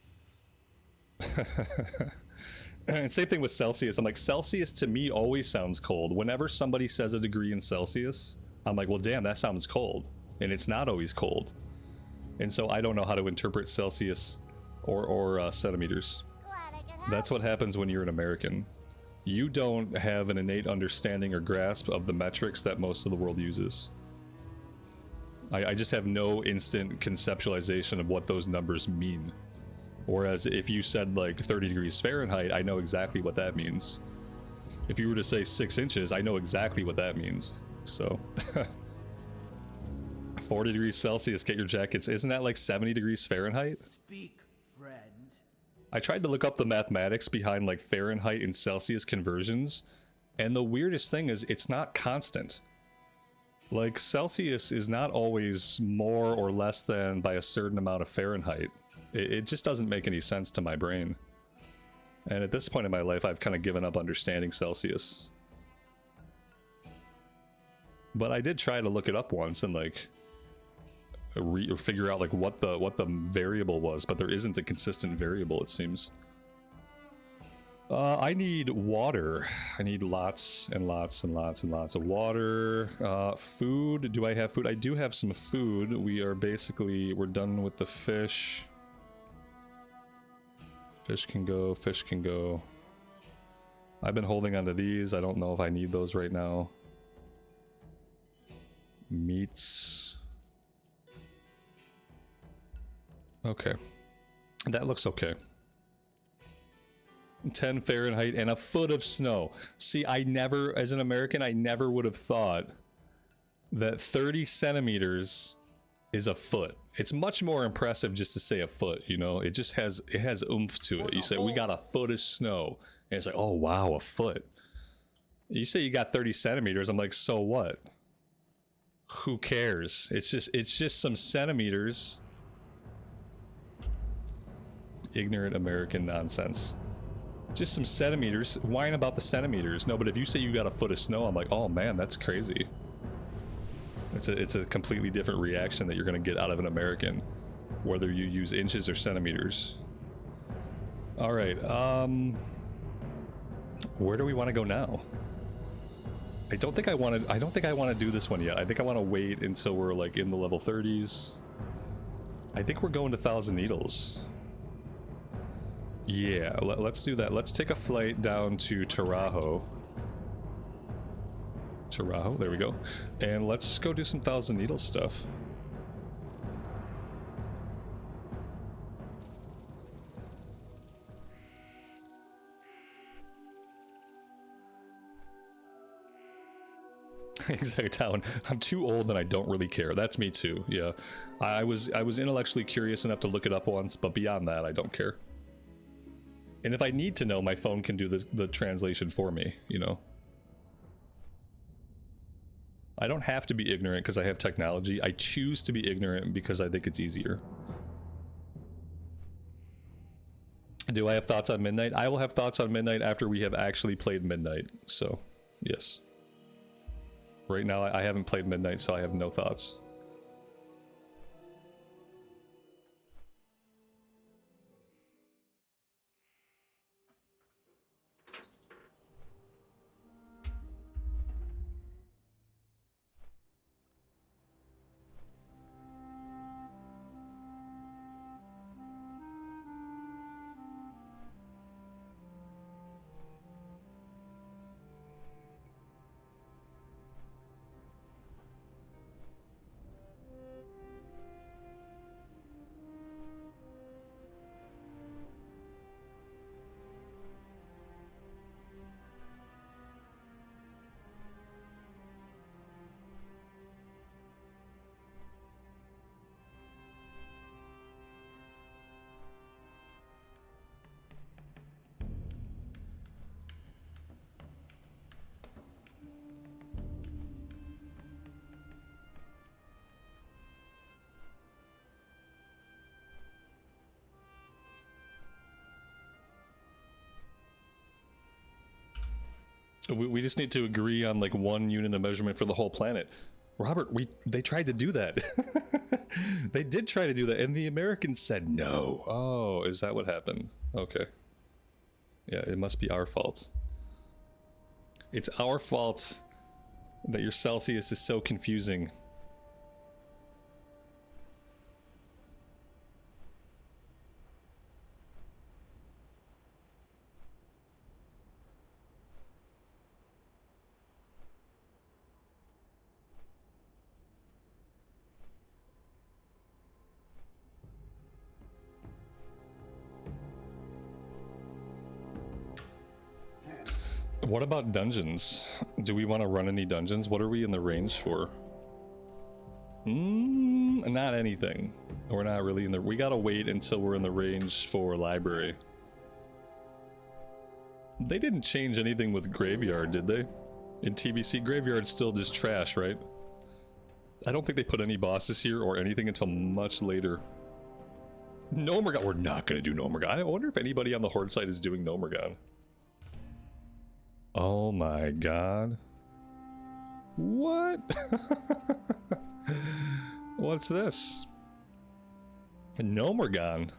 And same thing with Celsius. I'm like, Celsius to me always sounds cold. Whenever somebody says a degree in Celsius, I'm like, well, damn, that sounds cold. And it's not always cold. And so I don't know how to interpret Celsius or centimeters. That's what happens when you're an American. You don't have an innate understanding or grasp of the metrics that most of the world uses. I just have no instant conceptualization of what those numbers mean. Whereas if you said like 30 degrees Fahrenheit, I know exactly what that means. If you were to say 6 inches, I know exactly what that means. So 40 degrees Celsius, get your jackets. Isn't that like 70 degrees Fahrenheit? Speak, friend. I tried to look up the mathematics behind like Fahrenheit and Celsius conversions, and the weirdest thing is it's not constant. Like, Celsius is not always more or less than by a certain amount of Fahrenheit. It just doesn't make any sense to my brain. And at this point in my life, I've kind of given up understanding Celsius. But I did try to look it up once and like figure out like what the variable was, but there isn't a consistent variable, it seems. I need water. I need lots and lots and lots and lots of water. Food. Do I have food? I do have some food. We're done with the fish. Fish can go, fish can go. I've been holding onto these. I don't know if I need those right now. Meats. Okay. That looks okay. 10 Fahrenheit and a foot of snow. See, as an American, I never would have thought that 30 centimeters is a foot. It's much more impressive just to say a foot, you know? It just has oomph to it. You say, we got a foot of snow. And it's like, oh, wow, a foot. You say you got 30 centimeters. I'm like, so what? Who cares? It's just some centimeters. Ignorant American nonsense. Just some centimeters. Whine about the centimeters. No, but if you say you got a foot of snow, I'm like, oh man, that's crazy. It's a completely different reaction that you're gonna get out of an American, whether you use inches or centimeters. All right. Where do we want to go now? I don't think I want to do this one yet. I think I want to wait until we're like in the level 30s. I think we're going to Thousand Needles. Yeah, let's do that. Let's take a flight down to Taurajo. Taurajo, there we go. And let's go do some Thousand Needles stuff. Exactly, Talon. I'm too old and I don't really care. That's me too. Yeah, I was intellectually curious enough to look it up once, but beyond that, I don't care. And if I need to know, my phone can do the translation for me. You know, I don't have to be ignorant because I have technology. I choose to be ignorant because I think it's easier. Do I have thoughts on Midnight? I will have thoughts on Midnight after we have actually played Midnight. So, yes. Right now, I haven't played Midnight, so I have no thoughts. We just need to agree on like one unit of measurement for the whole planet. Robert, they tried to do that. They did try to do that, and the Americans said no. Oh, is that what happened? Okay. Yeah, it must be our fault. It's our fault that your Celsius is so confusing. What about dungeons? Do we want to run any dungeons? What are we in the range for? Not anything. We're not really in the... We gotta wait until we're in the range for library. They didn't change anything with Graveyard, did they? In TBC, Graveyard's still just trash, right? I don't think they put any bosses here or anything until much later. Nomergon. We're not gonna do Nomergon. I wonder if anybody on the Horde side is doing Nomergon. Oh my god. What? What's this? Nomergon.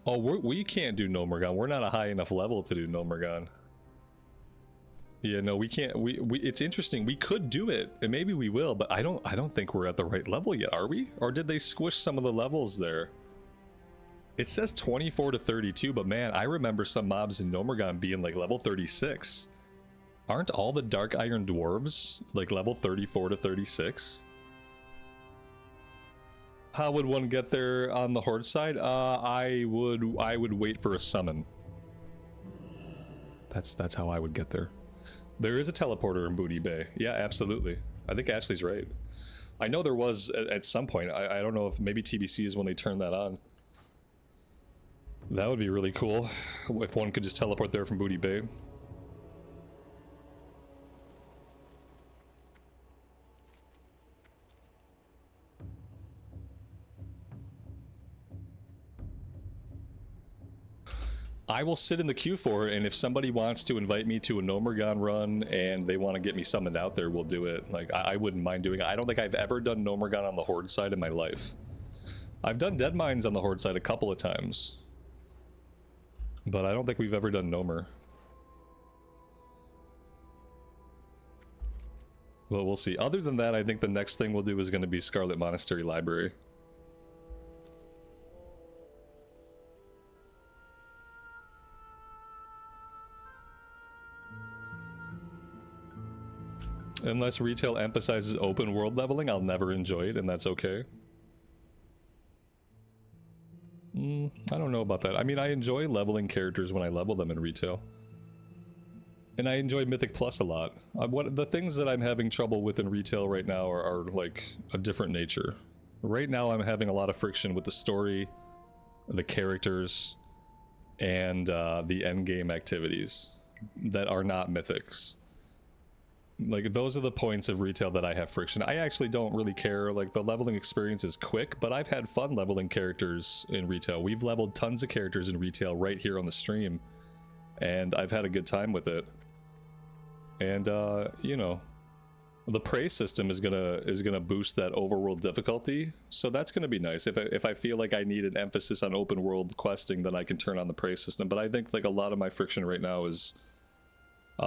Oh, we can't do Nomergon. We're not a high enough level to do Nomergon. Yeah, no, we can't. It's interesting. We could do it, and maybe we will, but I don't think we're at the right level yet, are we? Or did they squish some of the levels there? It says 24 to 32, but man, I remember some mobs in Nomergon being like level 36. Aren't all the Dark Iron Dwarves like level 34 to 36? How would one get there on the Horde side? I would wait for a summon. That's how I would get there. There is a teleporter in Booty Bay. Yeah, absolutely. I think Ashley's right. I know there was at some point. I don't know if maybe TBC is when they turned that on. That would be really cool if one could just teleport there from Booty Bay. I will sit in the queue for it, and if somebody wants to invite me to a Nomergon run and they want to get me summoned out there, we'll do it. Like, I wouldn't mind doing it. I don't think I've ever done Nomergon on the Horde side in my life. I've done Dead Mines on the Horde side a couple of times, but I don't think we've ever done Nomer. Well, we'll see. Other than that, I think the next thing we'll do is going to be Scarlet Monastery Library. Unless retail emphasizes open world leveling, I'll never enjoy it, and that's okay. I don't know about that. I mean, I enjoy leveling characters when I level them in retail. And I enjoy Mythic Plus a lot. The things that I'm having trouble with in retail right now are like a different nature. Right now I'm having a lot of friction with the story, the characters, and the endgame activities that are not mythics. Like, those are the points of retail that I have friction. I actually don't really care. Like, the leveling experience is quick, but I've had fun leveling characters in retail. We've leveled tons of characters in retail right here on the stream, and I've had a good time with it. And you know, the praise system is gonna boost that overworld difficulty, so that's gonna be nice. If I feel like I need an emphasis on open world questing, then I can turn on the praise system. But I think like a lot of my friction right now is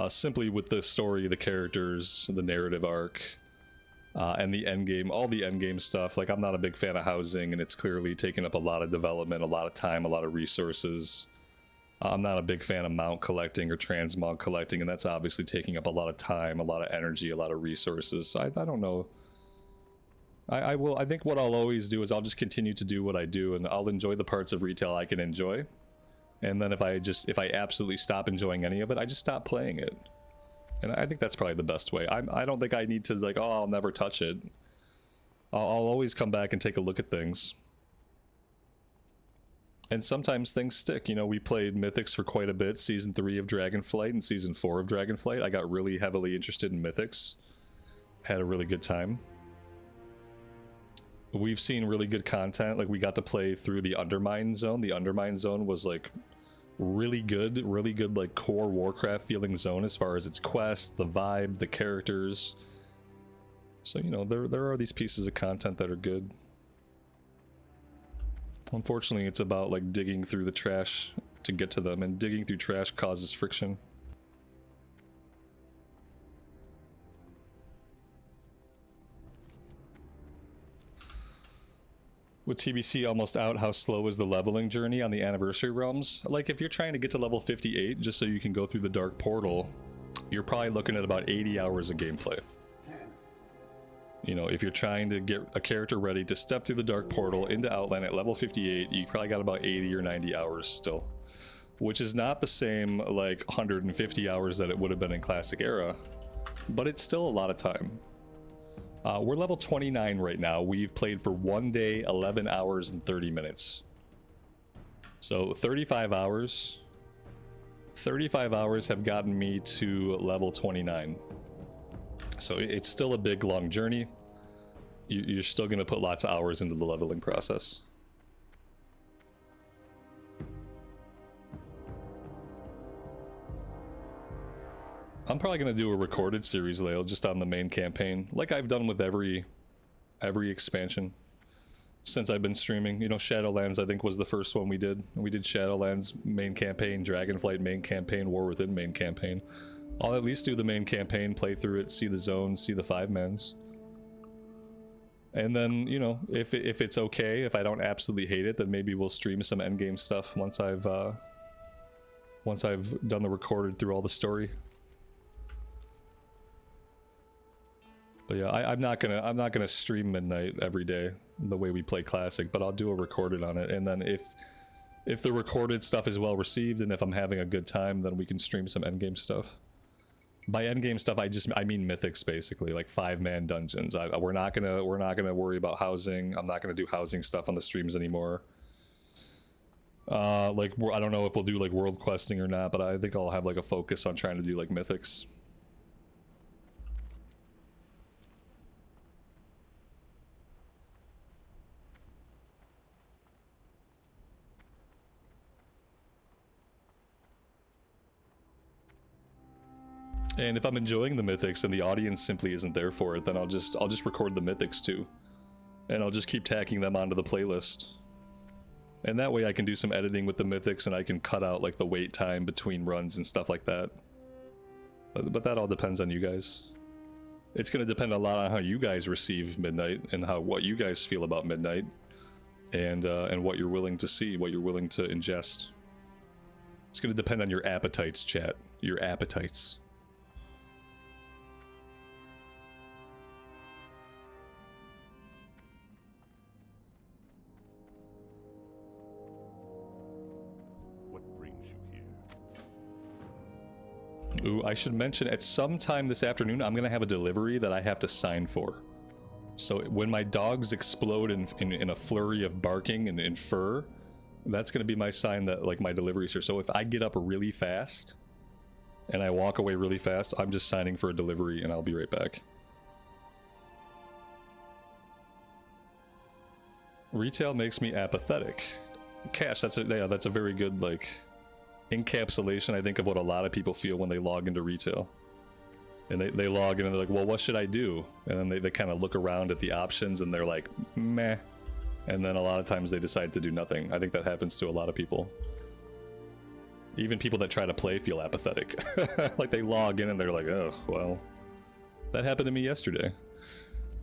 simply with the story, the characters, the narrative arc, and the endgame, all the endgame stuff. Like, I'm not a big fan of housing, and it's clearly taking up a lot of development, a lot of time, a lot of resources. I'm not a big fan of mount collecting or transmog collecting, and that's obviously taking up a lot of time, a lot of energy, a lot of resources. So I don't know. I think what I'll always do is I'll just continue to do what I do, and I'll enjoy the parts of retail I can enjoy. And then if I absolutely stop enjoying any of it, I just stop playing it. And I think that's probably the best way. I don't think I need to, like, oh, I'll never touch it. I'll always come back and take a look at things. And sometimes things stick. You know, we played Mythics for quite a bit, Season 3 of Dragonflight and Season 4 of Dragonflight. I got really heavily interested in Mythics. Had a really good time. We've seen really good content. Like, we got to play through the Undermine Zone. The Undermine Zone was, like, really good, like, core Warcraft feeling zone as far as its quest, the vibe, the characters. So, you know, there are these pieces of content that are good. Unfortunately, it's about, like, digging through the trash to get to them, and digging through trash causes friction. With TBC almost out, how slow is the leveling journey on the Anniversary Realms? Like, if you're trying to get to level 58 just so you can go through the Dark Portal, you're probably looking at about 80 hours of gameplay. You know, if you're trying to get a character ready to step through the Dark Portal into Outland at level 58, you probably got about 80 or 90 hours still. Which is not the same, like, 150 hours that it would have been in Classic Era, but it's still a lot of time. We're level 29 right now. We've played for 1 day, 11 hours, and 30 minutes. So 35 hours. 35 hours have gotten me to level 29. So it's still a big, long journey. You're still going to put lots of hours into the leveling process. I'm probably going to do a recorded series, Lael, just on the main campaign, like I've done with every expansion since I've been streaming. You know, Shadowlands, I think, was the first one we did. We did Shadowlands main campaign, Dragonflight main campaign, War Within main campaign. I'll at least do the main campaign, play through it, see the zones, see the 5-mans. And then, you know, if it's okay, if I don't absolutely hate it, then maybe we'll stream some endgame stuff once I've done the recorded through all the story. But yeah, I'm not gonna stream Midnight every day the way we play Classic, but I'll do a recorded on it. And then if the recorded stuff is well received and if I'm having a good time, then we can stream some endgame stuff. By endgame stuff, I mean mythics, basically, like 5-man dungeons. We're not gonna worry about housing. I'm not gonna do housing stuff on the streams anymore. Like, I don't know if we'll do like world questing or not, but I think I'll have like a focus on trying to do like mythics. And if I'm enjoying the mythics and the audience simply isn't there for it, then I'll just record the mythics too. And I'll just keep tacking them onto the playlist. And that way I can do some editing with the mythics and I can cut out like the wait time between runs and stuff like that. But that all depends on you guys. It's going to depend a lot on how you guys receive Midnight and what you guys feel about Midnight. And what you're willing to see, what you're willing to ingest. It's going to depend on your appetites, chat. Your appetites. Ooh, I should mention at some time this afternoon, I'm gonna have a delivery that I have to sign for. So when my dogs explode in a flurry of barking and in fur, that's gonna be my sign that like my delivery's here. So if I get up really fast and I walk away really fast, I'm just signing for a delivery and I'll be right back. Retail makes me apathetic. Cash, that's a very good like encapsulation, I think, of what a lot of people feel when they log into retail. And they log in and they're like, well, what should I do? And then they kind of look around at the options and they're like, meh. And then a lot of times they decide to do nothing. I think that happens to a lot of people. Even people that try to play feel apathetic. Like they log in and they're like, oh, well, that happened to me yesterday.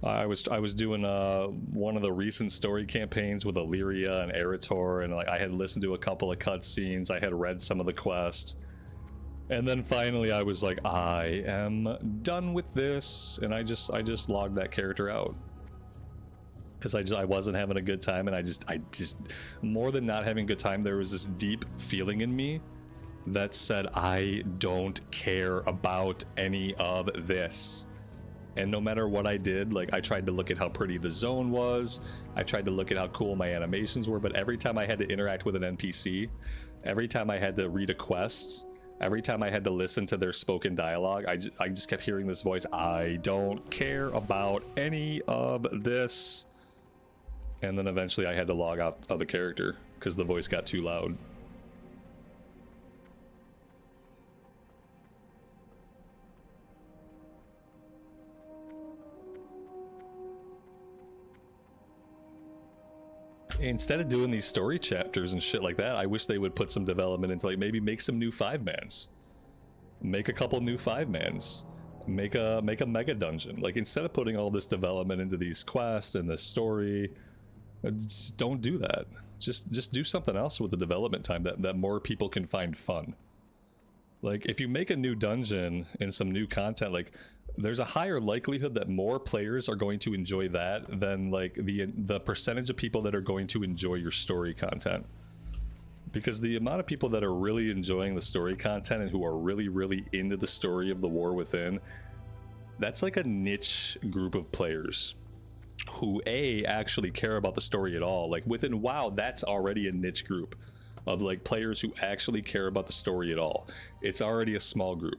I was doing one of the recent story campaigns with Illyria and Eretor, and like I had listened to a couple of cutscenes, I had read some of the quest, and then finally I was like, I am done with this, and I just logged that character out because I wasn't having a good time, and I just more than not having a good time, there was this deep feeling in me that said I don't care about any of this. And no matter what I did, like I tried to look at how pretty the zone was, I tried to look at how cool my animations were, but every time I had to interact with an NPC, every time I had to read a quest, every time I had to listen to their spoken dialogue, I just kept hearing this voice, I don't care about any of this. And then eventually I had to log out of the character because the voice got too loud. Instead of doing these story chapters and shit like that, I wish they would put some development into like maybe make some new 5-mans. Make a couple new 5-mans. Make a mega dungeon. Like instead of putting all this development into these quests and this story, just don't do that. Just do something else with the development time that more people can find fun. Like if you make a new dungeon and some new content, like there's a higher likelihood that more players are going to enjoy that than like the percentage of people that are going to enjoy your story content. Because the amount of people that are really enjoying the story content and who are really into the story of the War Within, that's like a niche group of players who actually care about the story at all. Like within WoW, that's already a niche group of like players who actually care about the story at all. It's already a small group.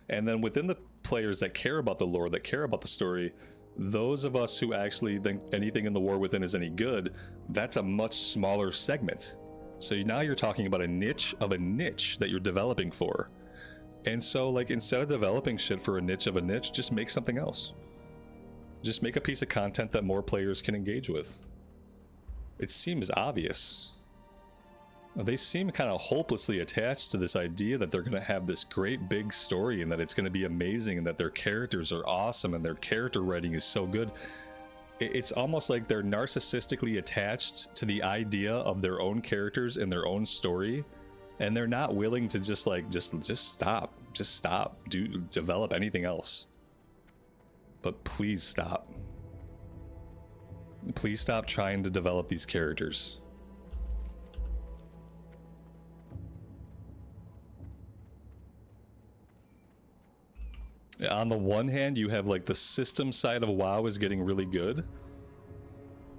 And then within the players that care about the lore, that care about the story, those of us who actually think anything in the War Within is any good, that's a much smaller segment. So now you're talking about a niche of a niche that you're developing for. And so like instead of developing shit for a niche of a niche, just make something else. Just make a piece of content that more players can engage with. It seems obvious. They seem kind of hopelessly attached to this idea that they're going to have this great big story and that it's going to be amazing and that their characters are awesome and their character writing is so good. It's almost like they're narcissistically attached to the idea of their own characters and their own story, and they're not willing to just stop. Develop anything else. But please stop. Please stop trying to develop these characters. On the one hand, you have like the system side of WoW is getting really good.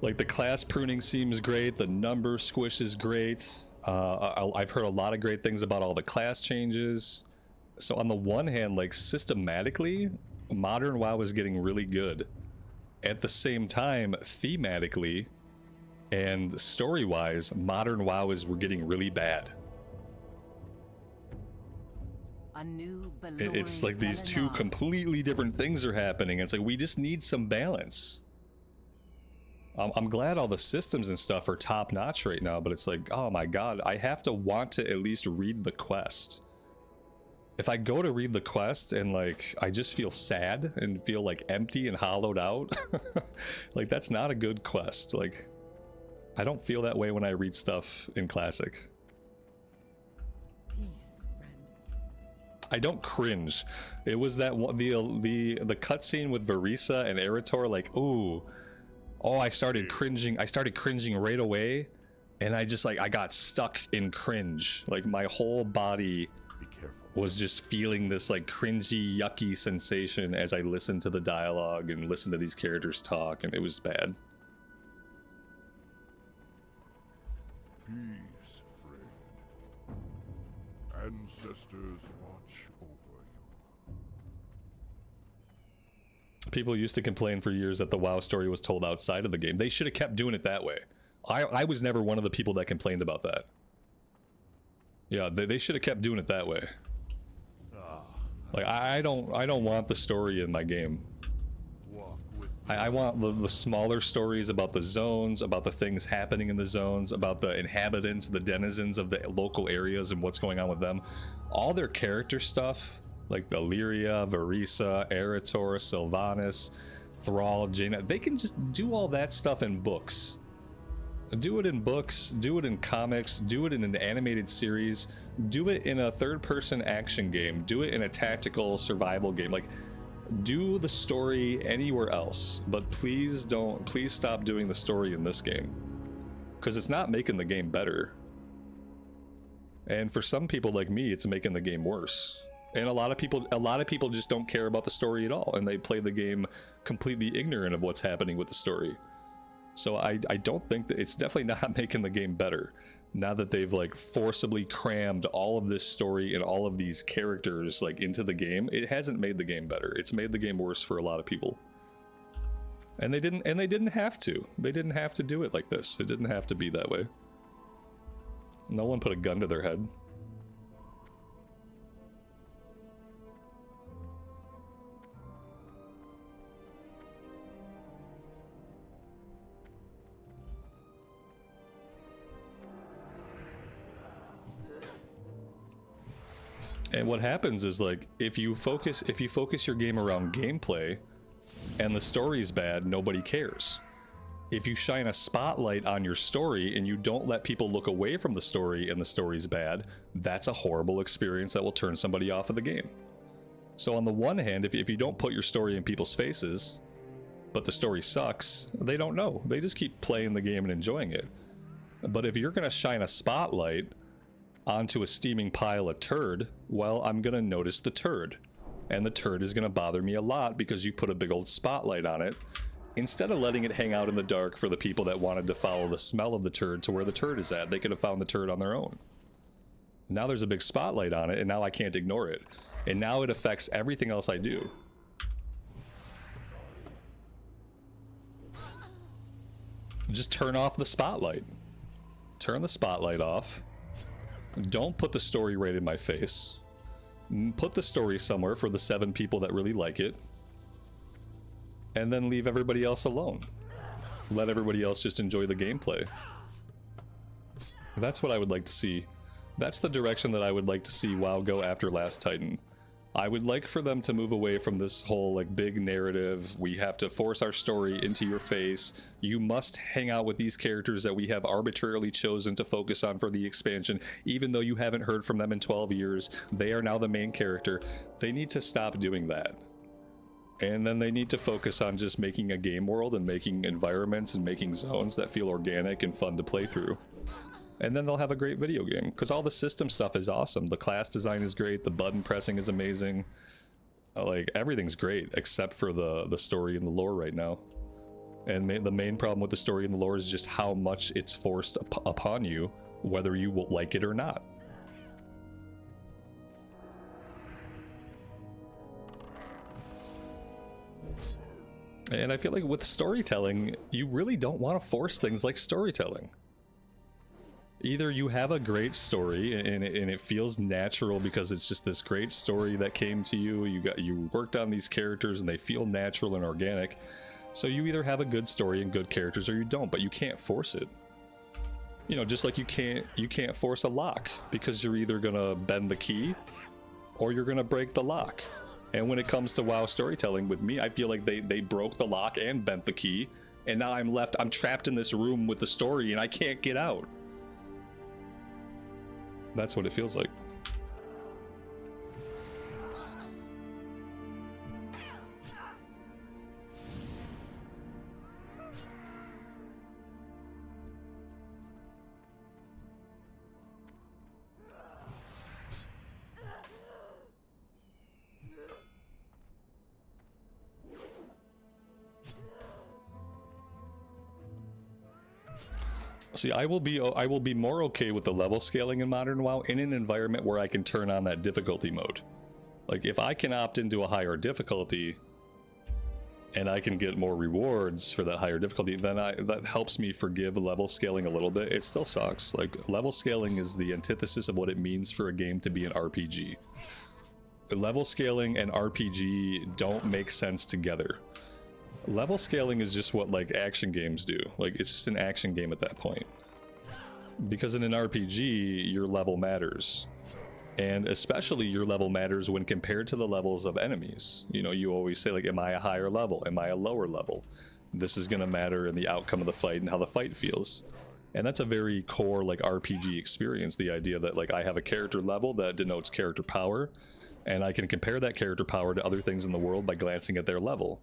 Like the class pruning seems great, the number squish is great. I've heard a lot of great things about all the class changes. So on the one hand, like systematically, modern WoW is getting really good. At the same time, thematically and story-wise, modern WoW we're getting really bad. It's like these two completely different things are happening. It's like we just need some balance. I'm glad all the systems and stuff are top notch right now, but it's like, oh my god, I have to want to at least read the quest. If I go to read the quest and like I just feel sad and feel like empty and hollowed out, like that's not a good quest. Like I don't feel that way when I read stuff in Classic. I don't cringe. It was that one, the cutscene with Verisa and Eretor, like, ooh, oh, I started cringing right away, and I just like I got stuck in cringe. Like my whole body Be careful. was just feeling this like cringy, yucky sensation as I listened to the dialogue and listened to these characters talk, and it was bad. Peace, friend. Ancestors watch over you. People used to complain for years that the WoW story was told outside of the game. They should have kept doing it that way. I was never one of the people that complained about that. Yeah, they should have kept doing it that way. Like, I don't want the story in my game. I want the smaller stories about the zones, about the things happening in the zones, about the inhabitants, the denizens of the local areas and what's going on with them. All their character stuff, like Illyria, Varisa, Eretor, Sylvanas, Thrall, Jaina, they can just do all that stuff in books. Do it in books, do it in comics, do it in an animated series, do it in a third-person action game, do it in a tactical survival game. Like, do the story anywhere else, but please stop doing the story in this game, because it's not making the game better. And for some people like me, it's making the game worse. And a lot of people just don't care about the story at all, and they play the game completely ignorant of what's happening with the story. So I don't think that it's definitely not making the game better now that they've like forcibly crammed all of this story and all of these characters like into the game. It hasn't made the game better. It's made the game worse for a lot of people. And they didn't have to. They didn't have to do it like this. It didn't have to be that way. No one put a gun to their head. And what happens is, like, if you focus your game around gameplay and the story's bad, nobody cares. If you shine a spotlight on your story and you don't let people look away from the story and the story's bad, that's a horrible experience that will turn somebody off of the game. So on the one hand, if you don't put your story in people's faces, but the story sucks, they don't know. They just keep playing the game and enjoying it. But if you're going to shine a spotlight onto a steaming pile of turd, well, I'm gonna notice the turd. And the turd is gonna bother me a lot because you put a big old spotlight on it, instead of letting it hang out in the dark for the people that wanted to follow the smell of the turd to where the turd is at. They could have found the turd on their own. Now there's a big spotlight on it, and now I can't ignore it. And now it affects everything else I do. Just turn off the spotlight. Turn the spotlight off. Don't put the story right in my face. Put the story somewhere for the 7 people that really like it. And then leave everybody else alone. Let everybody else just enjoy the gameplay. That's what I would like to see. That's the direction that I would like to see WoW go after Last Titan. I would like for them to move away from this whole like big narrative, we have to force our story into your face, you must hang out with these characters that we have arbitrarily chosen to focus on for the expansion, even though you haven't heard from them in 12 years, they are now the main character. They need to stop doing that. And then they need to focus on just making a game world and making environments and making zones that feel organic and fun to play through. And then they'll have a great video game, because all the system stuff is awesome. The class design is great, the button pressing is amazing. Like, everything's great, except for the story and the lore right now. And the main problem with the story and the lore is just how much it's forced upon you, whether you will like it or not. And I feel like with storytelling, you really don't want to force things like storytelling. Either you have a great story and it feels natural because it's just this great story that came to you, you worked on these characters and they feel natural and organic. So you either have a good story and good characters or you don't, but you can't force it. You know, just like you can't force a lock, because you're either gonna bend the key or you're gonna break the lock. And when it comes to WoW storytelling with me, I feel like they broke the lock and bent the key, and now I'm trapped in this room with the story and I can't get out. That's what it feels like. See, I will be more okay with the level scaling in Modern WoW in an environment where I can turn on that difficulty mode. Like, if I can opt into a higher difficulty and I can get more rewards for that higher difficulty, then that helps me forgive level scaling a little bit. It still sucks. Like, level scaling is the antithesis of what it means for a game to be an RPG. Level scaling and RPG don't make sense together. Level scaling is just what, like, action games do. Like, it's just an action game at that point. Because in an RPG, your level matters. And especially your level matters when compared to the levels of enemies. You know, you always say, like, am I a higher level? Am I a lower level? This is going to matter in the outcome of the fight and how the fight feels. And that's a very core, like, RPG experience. The idea that, like, I have a character level that denotes character power. And I can compare that character power to other things in the world by glancing at their level.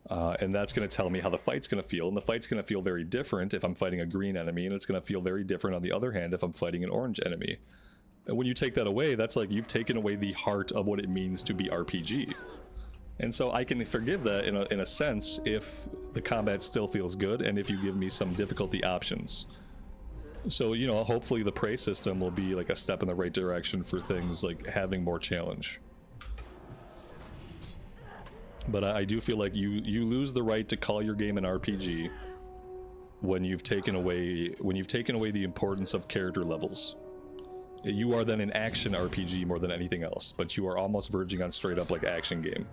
And that's going to tell me how the fight's going to feel. And the fight's going to feel very different if I'm fighting a green enemy. And it's going to feel very different, on the other hand, if I'm fighting an orange enemy. And when you take that away, that's like you've taken away the heart of what it means to be RPG. And so I can forgive that in a sense if the combat still feels good and if you give me some difficulty options. So, you know, hopefully the prey system will be like a step in the right direction for things like having more challenge. But I do feel like you lose the right to call your game an RPG when you've taken away the importance of character levels. You are then an action RPG more than anything else, but you are almost verging on straight up like action game.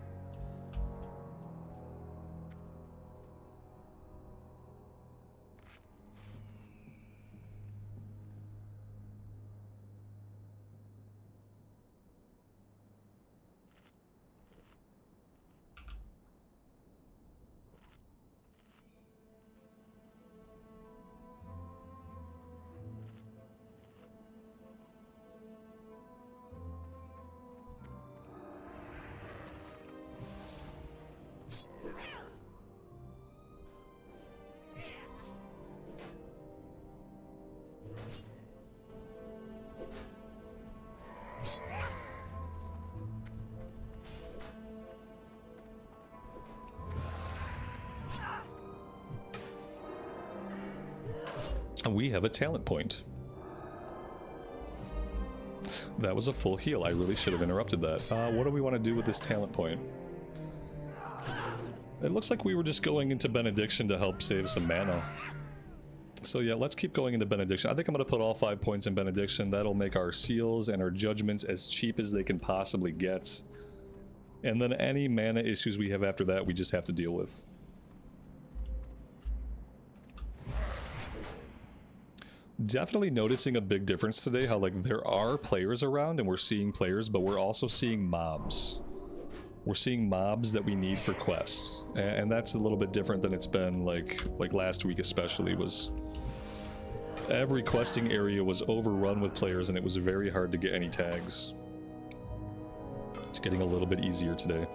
We have a talent point. That was a full heal. I really should have interrupted that. What do we want to do with this talent point? It looks like we were just going into Benediction to help save some mana. So yeah, let's keep going into Benediction. I think I'm going to put all 5 points in Benediction. That'll make our seals and our judgments as cheap as they can possibly get. And then any mana issues we have after that, we just have to deal with. Definitely noticing a big difference today, how like there are players around and we're seeing players, but we're also seeing mobs. We're seeing mobs that we need for quests, and that's a little bit different than it's been like last week especially. Was every questing area was overrun with players and it was very hard to get any tags. It's getting a little bit easier today.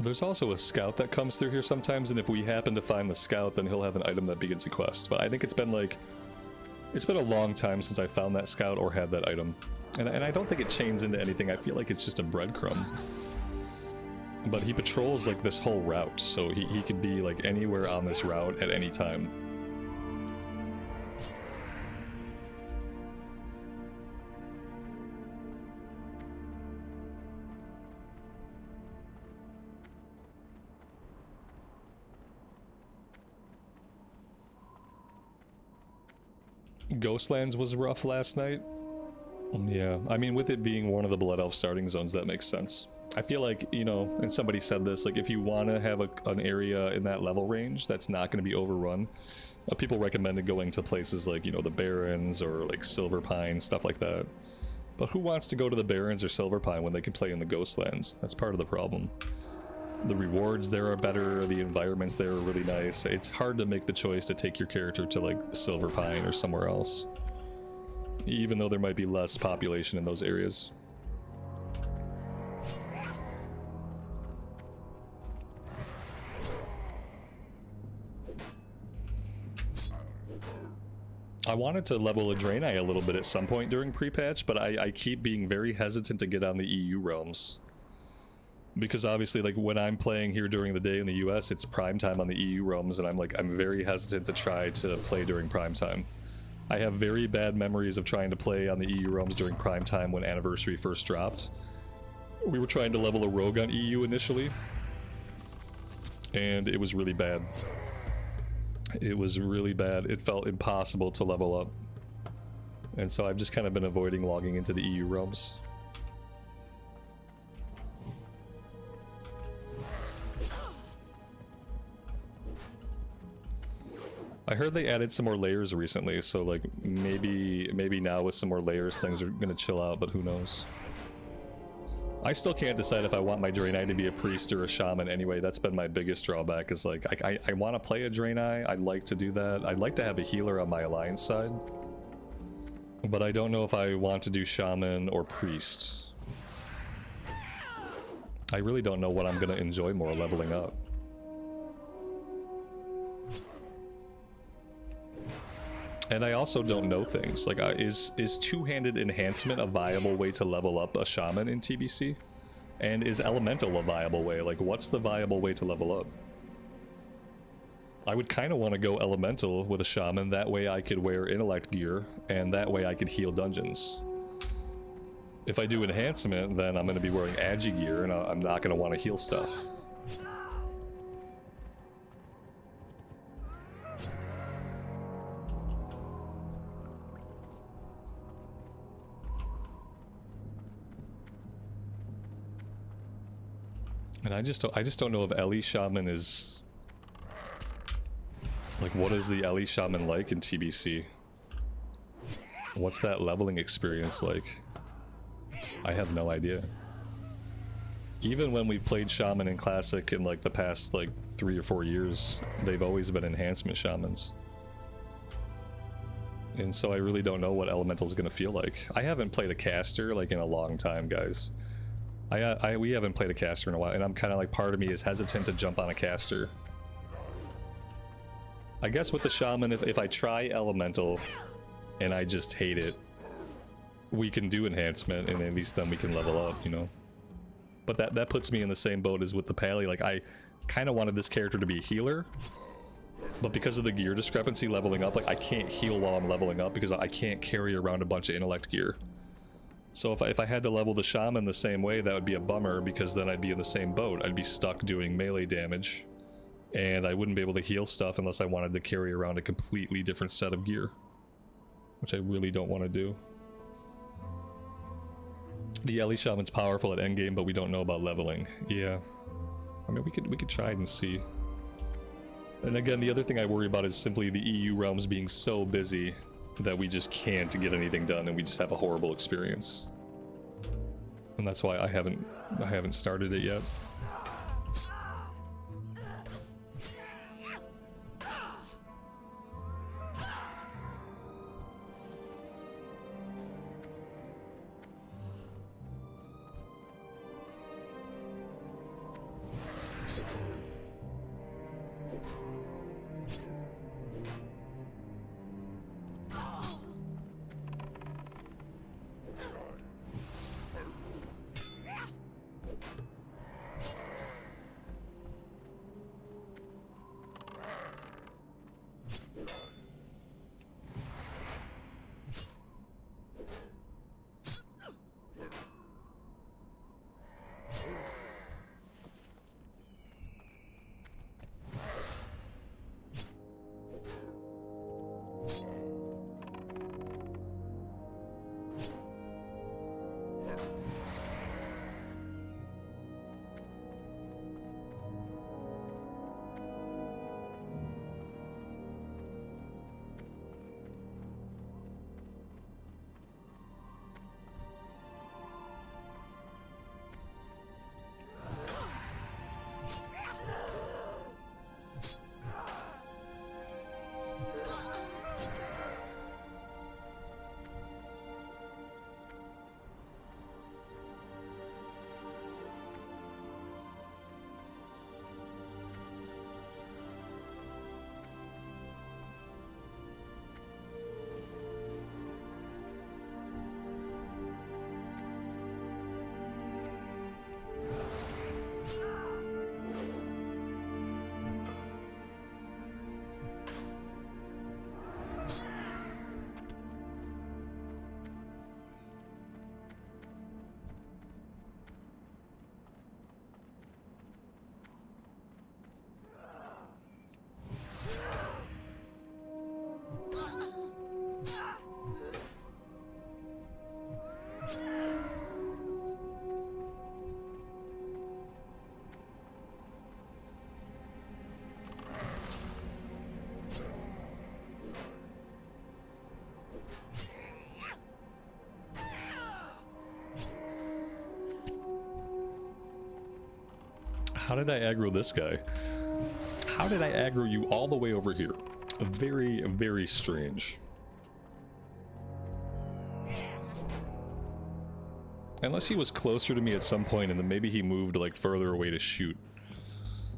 There's also a scout that comes through here sometimes, and if we happen to find the scout, then he'll have an item that begins a quest. But I think it's been a long time since I found that scout or had that item. And I don't think it chains into anything. I feel like it's just a breadcrumb. But he patrols like this whole route, so he could be like anywhere on this route at any time. Ghostlands was rough last night. Yeah, I mean, with it being one of the Blood Elf starting zones, that makes sense. I feel like, you know, and somebody said this, like if you want to have an area in that level range that's not going to be overrun, people recommended going to places like, you know, the Barrens or like Silverpine, stuff like that. But who wants to go to the Barrens or Silverpine when they can play in the Ghostlands? That's part of the problem. The rewards there are better, the environments there are really nice. It's hard to make the choice to take your character to like Silverpine or somewhere else, even though there might be less population in those areas. I wanted to level a Draenei a little bit at some point during pre-patch, but I keep being very hesitant to get on the EU realms. Because obviously, like, when I'm playing here during the day in the US, it's prime time on the EU realms, and I'm very hesitant to try to play during prime time. I have very bad memories of trying to play on the EU realms during prime time when Anniversary first dropped. We were trying to level a rogue on EU initially, and it was really bad. It was really bad. It felt impossible to level up. And so I've just kind of been avoiding logging into the EU realms. I heard they added some more layers recently, so like maybe now with some more layers things are gonna chill out, but who knows. I still can't decide if I want my Draenei to be a priest or a shaman anyway. That's been my biggest drawback, is like, I want to play a Draenei. I'd like to do that. I'd like to have a healer on my alliance side. But I don't know if I want to do shaman or priest. I really don't know what I'm going to enjoy more leveling up. And I also don't know things. Like, is two-handed enhancement a viable way to level up a shaman in TBC? And is elemental a viable way? Like, what's the viable way to level up? I would kind of want to go elemental with a shaman. That way I could wear intellect gear, and that way I could heal dungeons. If I do enhancement, then I'm going to be wearing agi gear, and I'm not going to want to heal stuff. And I just don't know if Ellie Shaman is... Like, what is the Ellie Shaman like in TBC? What's that leveling experience like? I have no idea. Even when we've played Shaman in Classic in like the past like 3 or 4 years, they've always been enhancement Shamans. And so I really don't know what Elemental's gonna feel like. I haven't played a caster like in a long time, guys. We haven't played a caster in a while, and I'm kind of like, part of me is hesitant to jump on a caster. I guess with the shaman, if I try elemental and I just hate it, we can do enhancement, and at least then we can level up, you know. But that puts me in the same boat as with the Pally. Like, I kind of wanted this character to be a healer, but because of the gear discrepancy leveling up, like, I can't heal while I'm leveling up because I can't carry around a bunch of intellect gear. So if I had to level the shaman the same way, that would be a bummer, because then I'd be in the same boat. I'd be stuck doing melee damage, and I wouldn't be able to heal stuff unless I wanted to carry around a completely different set of gear, which I really don't want to do. The Ellie Shaman's powerful at endgame, but we don't know about leveling. Yeah, I mean, we could try and see. And again, the other thing I worry about is simply the EU realms being so busy that we just can't get anything done, and we just have a horrible experience. And that's why I haven't started it yet. How did I aggro this guy? How did I aggro you all the way over here? Very, very strange. Unless he was closer to me at some point and then maybe he moved like further away to shoot.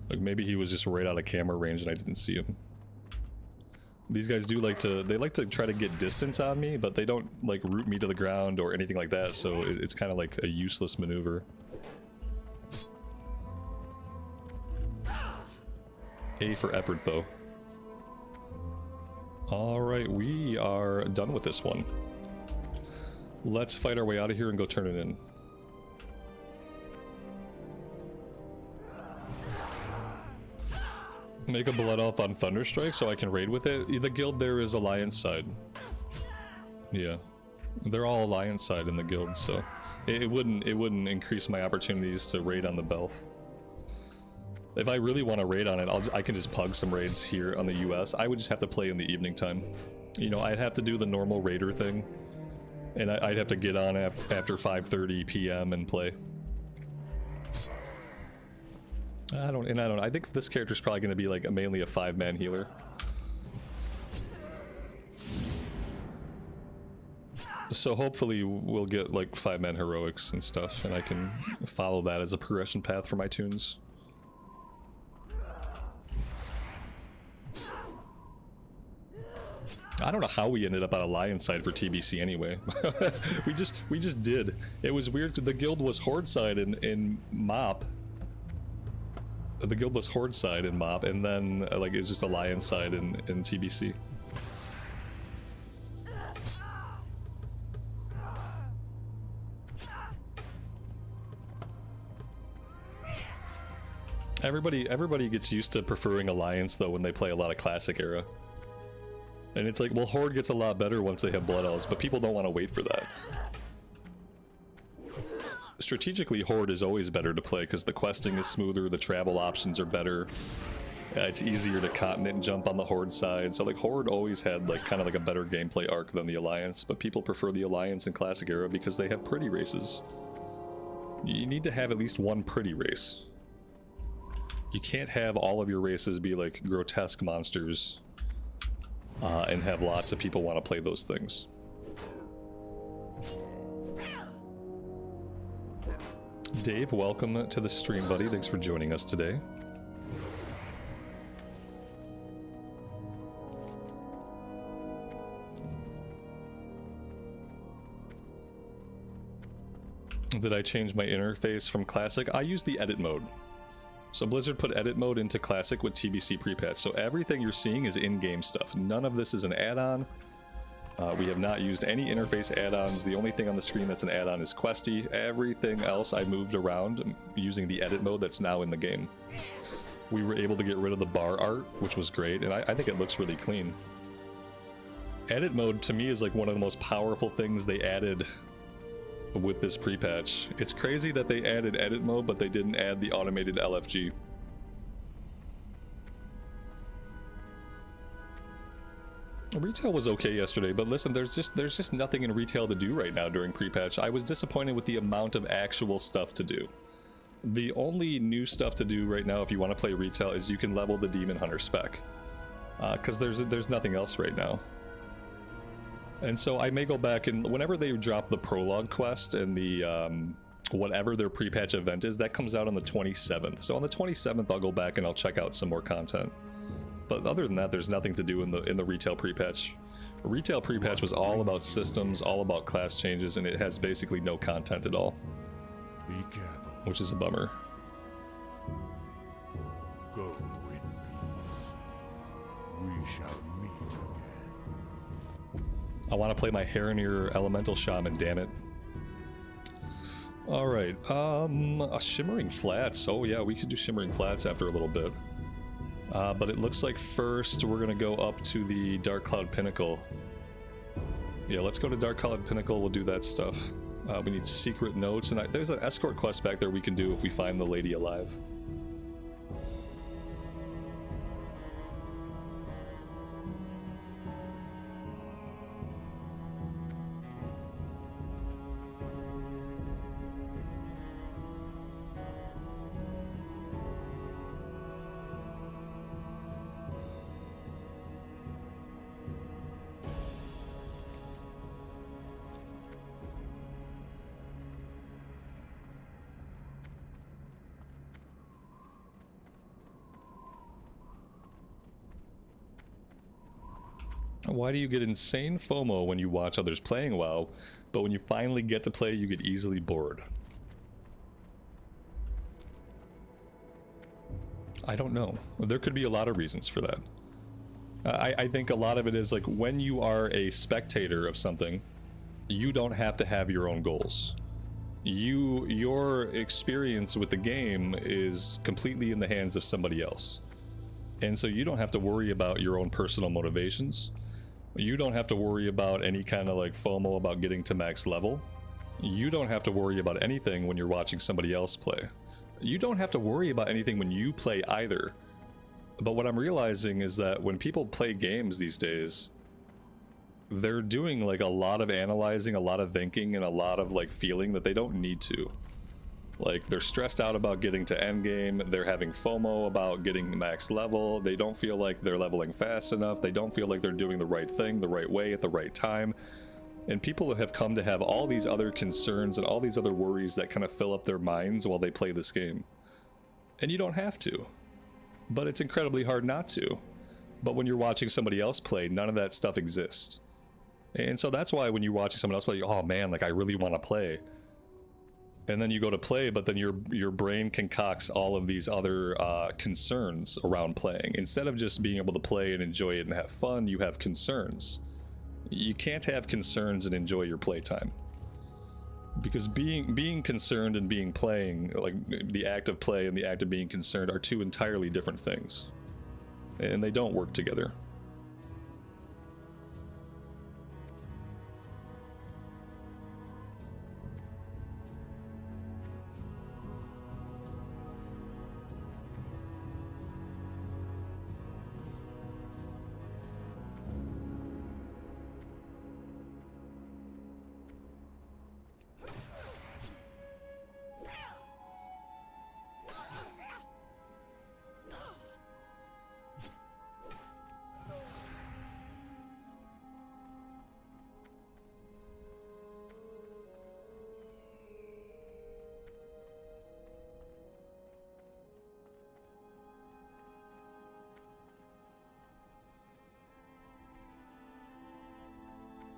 Like maybe he was just right out of camera range and I didn't see him. These guys do like to, they like to try to get distance on me, but they don't like root me to the ground or anything like that, so it's kind of like a useless maneuver. A for effort though. Alright, we are done with this one. Let's fight our way out of here and go turn it in. Make a blood elf on Thunderstrike so I can raid with it. The guild there is Alliance side. Yeah. They're all Alliance side in the guild, so it wouldn't increase my opportunities to raid on the Belf. If I really want to raid on it, I can just pug some raids here on the US. I would just have to play in the evening time. You know, I'd have to do the normal raider thing. And I'd have to get on after 5:30 p.m. and play. I think this character's probably going to be like mainly a 5-man healer. So hopefully we'll get like 5-man heroics and stuff, and I can follow that as a progression path for my tunes. I don't know how we ended up on Alliance side for TBC anyway. we just did. It was weird. The guild was Horde side in MOP. The guild was Horde side in MOP, and then like it was just Alliance side in TBC. Everybody gets used to preferring Alliance though when they play a lot of Classic era. And it's like, well, Horde gets a lot better once they have Blood Elves, but people don't want to wait for that. Strategically, Horde is always better to play because the questing is smoother, the travel options are better. It's easier to continent jump on the Horde side. So like Horde always had like kind of like a better gameplay arc than the Alliance, but people prefer the Alliance in Classic era because they have pretty races. You need to have at least one pretty race. You can't have all of your races be like grotesque monsters. And have lots of people want to play those things. Dave, welcome to the stream, buddy. Thanks for joining us today. Did I change my interface from Classic? I use the edit mode. So Blizzard put edit mode into Classic with TBC pre-patch, so everything you're seeing is in-game stuff. None of this is an add-on. We have not used any interface add-ons. The only thing on the screen that's an add-on is Questie. Everything else I moved around using the edit mode that's now in the game. We were able to get rid of the bar art, which was great, and I think it looks really clean. Edit mode to me is like one of the most powerful things they added with this pre-patch. It's crazy that they added edit mode, but they didn't add the automated LFG. Retail was okay yesterday, but listen, there's just nothing in retail to do right now during pre-patch. I was disappointed with the amount of actual stuff to do. The only new stuff to do right now if you want to play retail is you can level the Demon Hunter spec. Because there's nothing else right now. And so I may go back and whenever they drop the prologue quest and the whatever their pre-patch event is, that comes out on the 27th. So on the 27th I'll go back and I'll check out some more content. But other than that, there's nothing to do in the retail pre-patch. Retail pre-patch was all about systems, all about class changes, and it has basically no content at all. Be careful. Which is a bummer. Go in peace. We shall meet again. I want to play my Heronir Elemental Shaman, damn it. Alright, Shimmering Flats. Oh yeah, we could do Shimmering Flats after a little bit. But it looks like first we're gonna go up to the Dark Cloud Pinnacle. Yeah, let's go to Dark Cloud Pinnacle, we'll do that stuff. We need secret notes, and there's an escort quest back there we can do if we find the lady alive. Why do you get insane FOMO when you watch others playing WoW, but when you finally get to play, you get easily bored? I don't know. There could be a lot of reasons for that. I think a lot of it is like when you are a spectator of something, you don't have to have your own goals. Your experience with the game is completely in the hands of somebody else. And so you don't have to worry about your own personal motivations. You don't have to worry about any kind of like FOMO about getting to max level. You don't have to worry about anything when you're watching somebody else play. You don't have to worry about anything when you play either. But what I'm realizing is that when people play games these days, they're doing like a lot of analyzing, a lot of thinking, and a lot of like feeling that they don't need to. Like they're stressed out about getting to endgame, they're having FOMO about getting max level, they don't feel like they're leveling fast enough, they don't feel like they're doing the right thing the right way at the right time. And people have come to have all these other concerns and all these other worries that kind of fill up their minds while they play this game. And you don't have to. But it's incredibly hard not to. But when you're watching somebody else play, none of that stuff exists. And so that's why when you're watching someone else play, oh man, like I really want to play. And then you go to play, but then your brain concocts all of these other concerns around playing. Instead of just being able to play and enjoy it and have fun, you have concerns. You can't have concerns and enjoy your playtime. Because being concerned and being playing, like the act of play and the act of being concerned are two entirely different things. And they don't work together.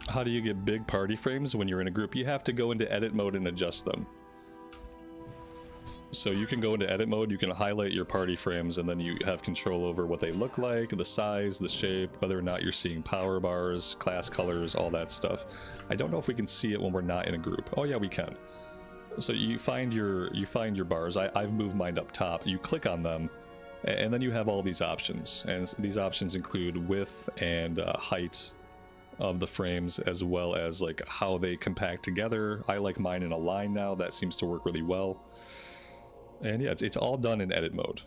How do you get big party frames when you're in a group? You have to go into edit mode and adjust them. So you can go into edit mode, you can highlight your party frames, and then you have control over what they look like, the size, the shape, whether or not you're seeing power bars, class colors, all that stuff. I don't know if we can see it when we're not in a group. Oh yeah, we can. So you find your bars. I've moved mine up top. You click on them, and then you have all these options. And these options include width and height of the frames, as well as like how they compact together. I like mine in a line now. That seems to work really well. And yeah, it's all done in edit mode.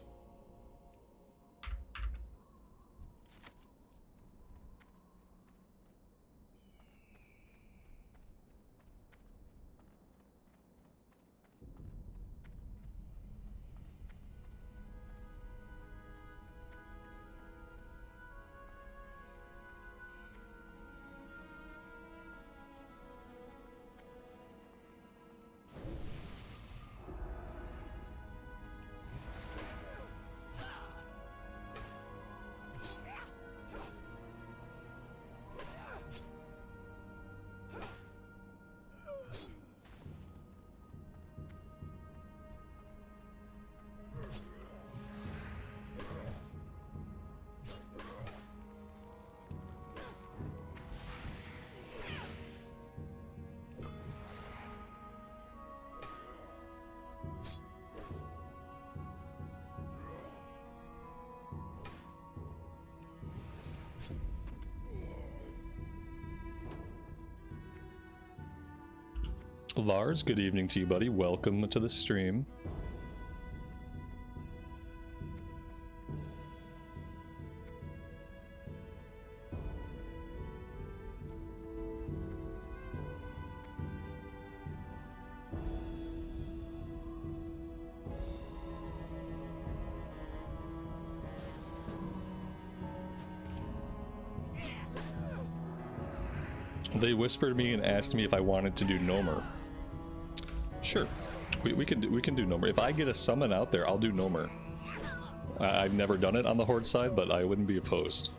Lars, good evening to you, buddy. Welcome to the stream. They whispered me and asked me if I wanted to do Nomer. Sure, we can do Nomer. If I get a summon out there, I'll do Nomer. I've never done it on the Horde side, but I wouldn't be opposed.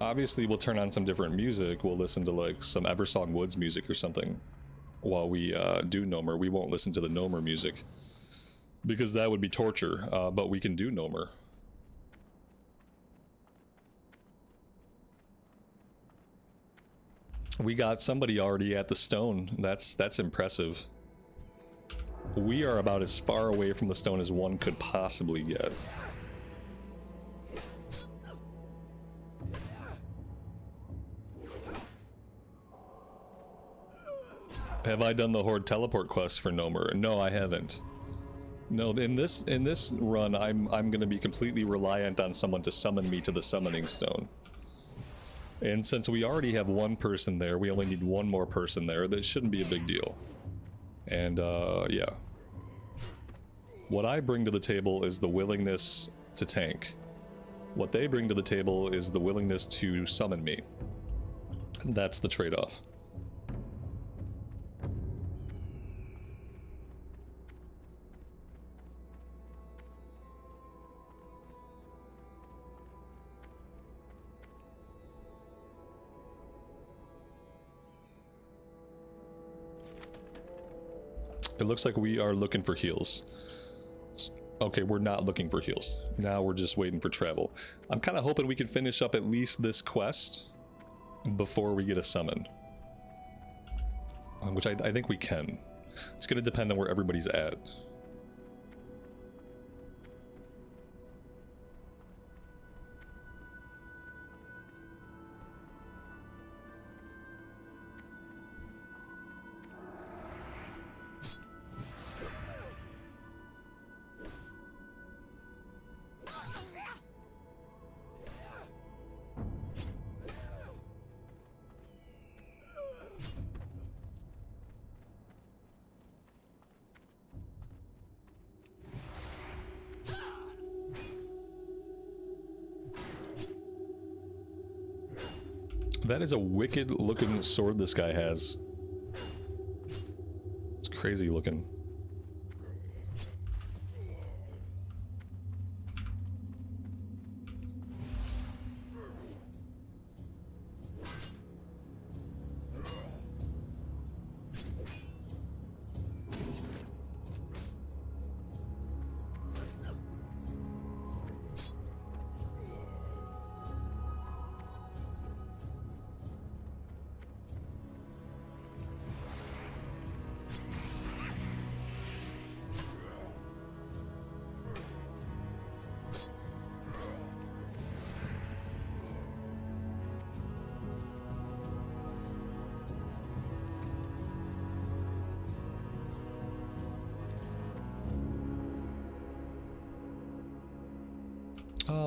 Obviously, we'll turn on some different music. We'll listen to like some Eversong Woods music or something while we do Nomer. We won't listen to the Nomer music because that would be torture, but we can do Nomer. We got somebody already at the stone. That's impressive. We are about as far away from the stone as one could possibly get. Have I done the Horde teleport quest for Nomer? No, I haven't. No, in this run, I'm going to be completely reliant on someone to summon me to the summoning stone. And since we already have one person there, we only need one more person there. That shouldn't be a big deal. And yeah. What I bring to the table is the willingness to tank. What they bring to the table is the willingness to summon me. That's the trade-off. It looks like we are looking for heals. Okay, we're not looking for heals. Now we're just waiting for travel. I'm kind of hoping we can finish up at least this quest before we get a summon. Which I think we can. It's going to depend on where everybody's at. That is a wicked looking sword this guy has. It's crazy looking.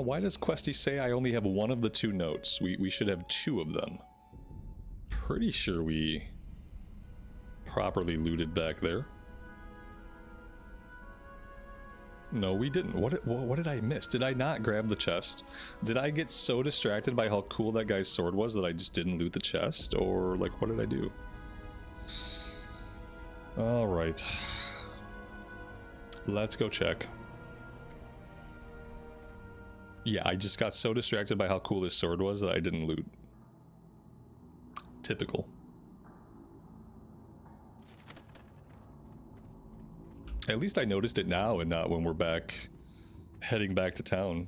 Why does Questie say I only have one of the two notes? We should have two of them. Pretty sure we properly looted back there. No, we didn't. What did I miss? Did I not grab the chest? Did I get so distracted by how cool that guy's sword was that I just didn't loot the chest? Or, like, what did I do? Alright. Let's go check. Yeah, I just got so distracted by how cool this sword was that I didn't loot. Typical. At least I noticed it now and not when we're heading back to town.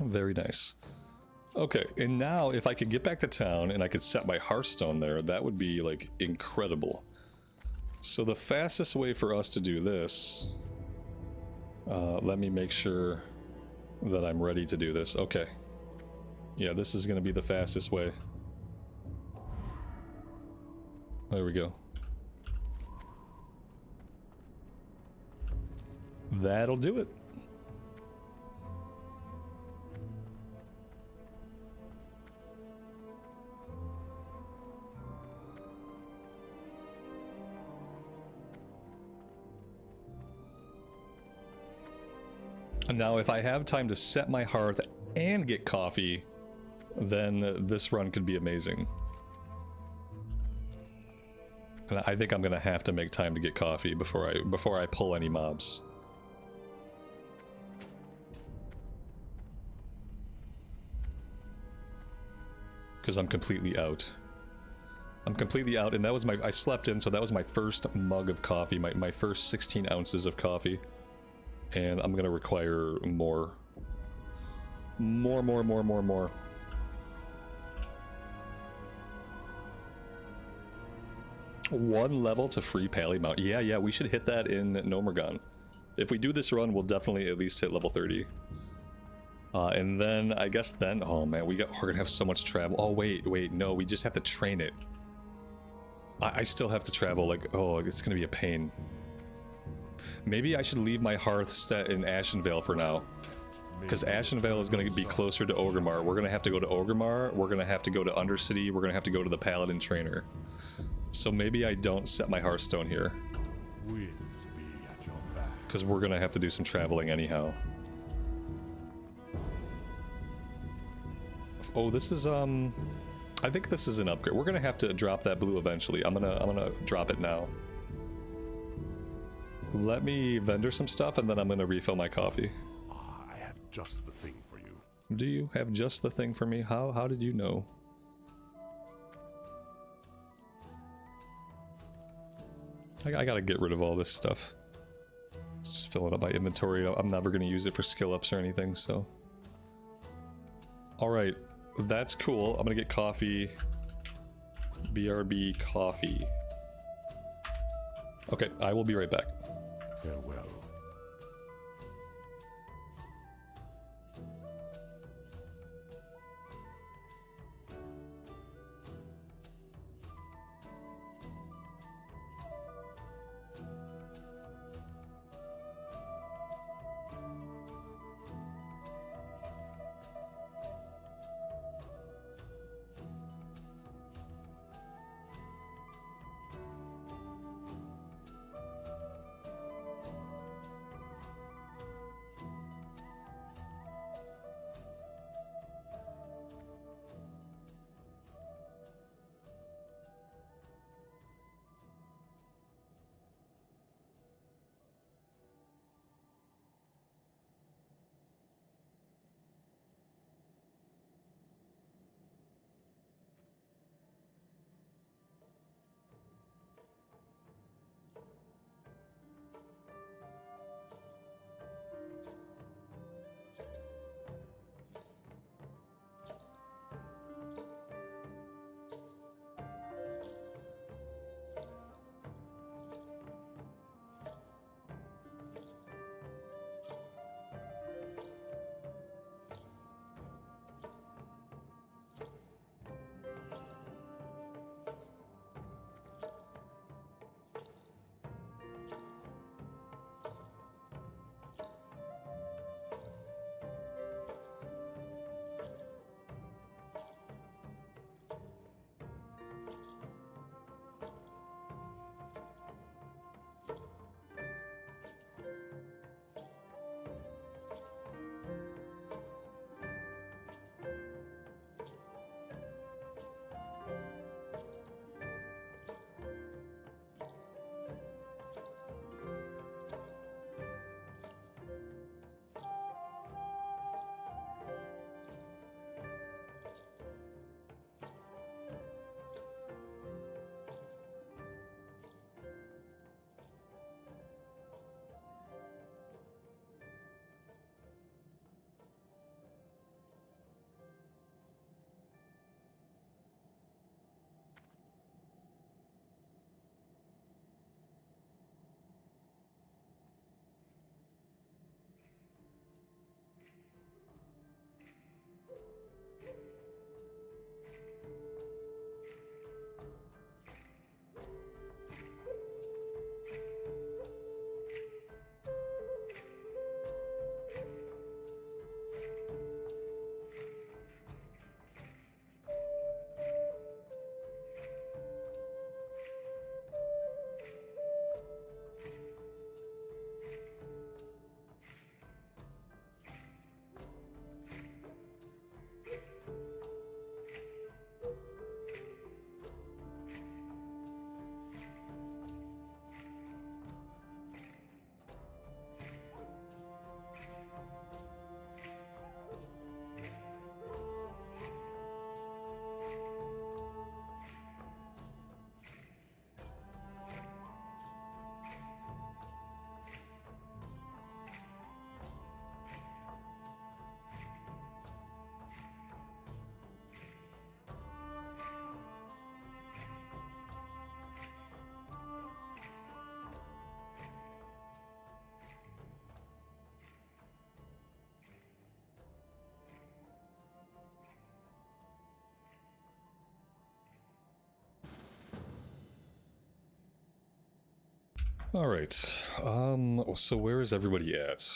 Very nice. Okay, and now if I could get back to town and I could set my Hearthstone there, that would be, like, incredible. So the fastest way for us to do this... let me make sure that I'm ready to do this. Okay. Yeah, this is going to be the fastest way. There we go. That'll do it. Now, if I have time to set my hearth and get coffee, then this run could be amazing. And I think I'm gonna have to make time to get coffee before I pull any mobs. Because I'm completely out. I'm completely out, and that was I slept in, so that was my first mug of coffee, my first 16 ounces of coffee. And I'm gonna require more. More. One level to free Pally Mount. Yeah, we should hit that in Nomergon. If we do this run, we'll definitely at least hit level 30. And then, I guess then, oh man, we're gonna have so much travel. Oh, wait, no, we just have to train it. I still have to travel, like, oh, it's gonna be a pain. Maybe I should leave my hearth set in Ashenvale for now. Because Ashenvale is going to be closer to Orgrimmar. We're going to have to go to Orgrimmar, we're going to have to go to Undercity, we're going to have to go to the Paladin Trainer. So maybe I don't set my Hearthstone here. Because we're going to have to do some traveling anyhow. Oh, this is, I think this is an upgrade. We're going to have to drop that blue eventually. I'm gonna drop it now. Let me vendor some stuff, and then I'm gonna refill my coffee. I have just the thing for you. Do you have just the thing for me? How did you know? I gotta get rid of all this stuff. It's just filling up my inventory. I'm never gonna use it for skill ups or anything, so. Alright, that's cool. I'm gonna get coffee. BRB coffee. Okay, I will be right back. Farewell. All right. So where is everybody at?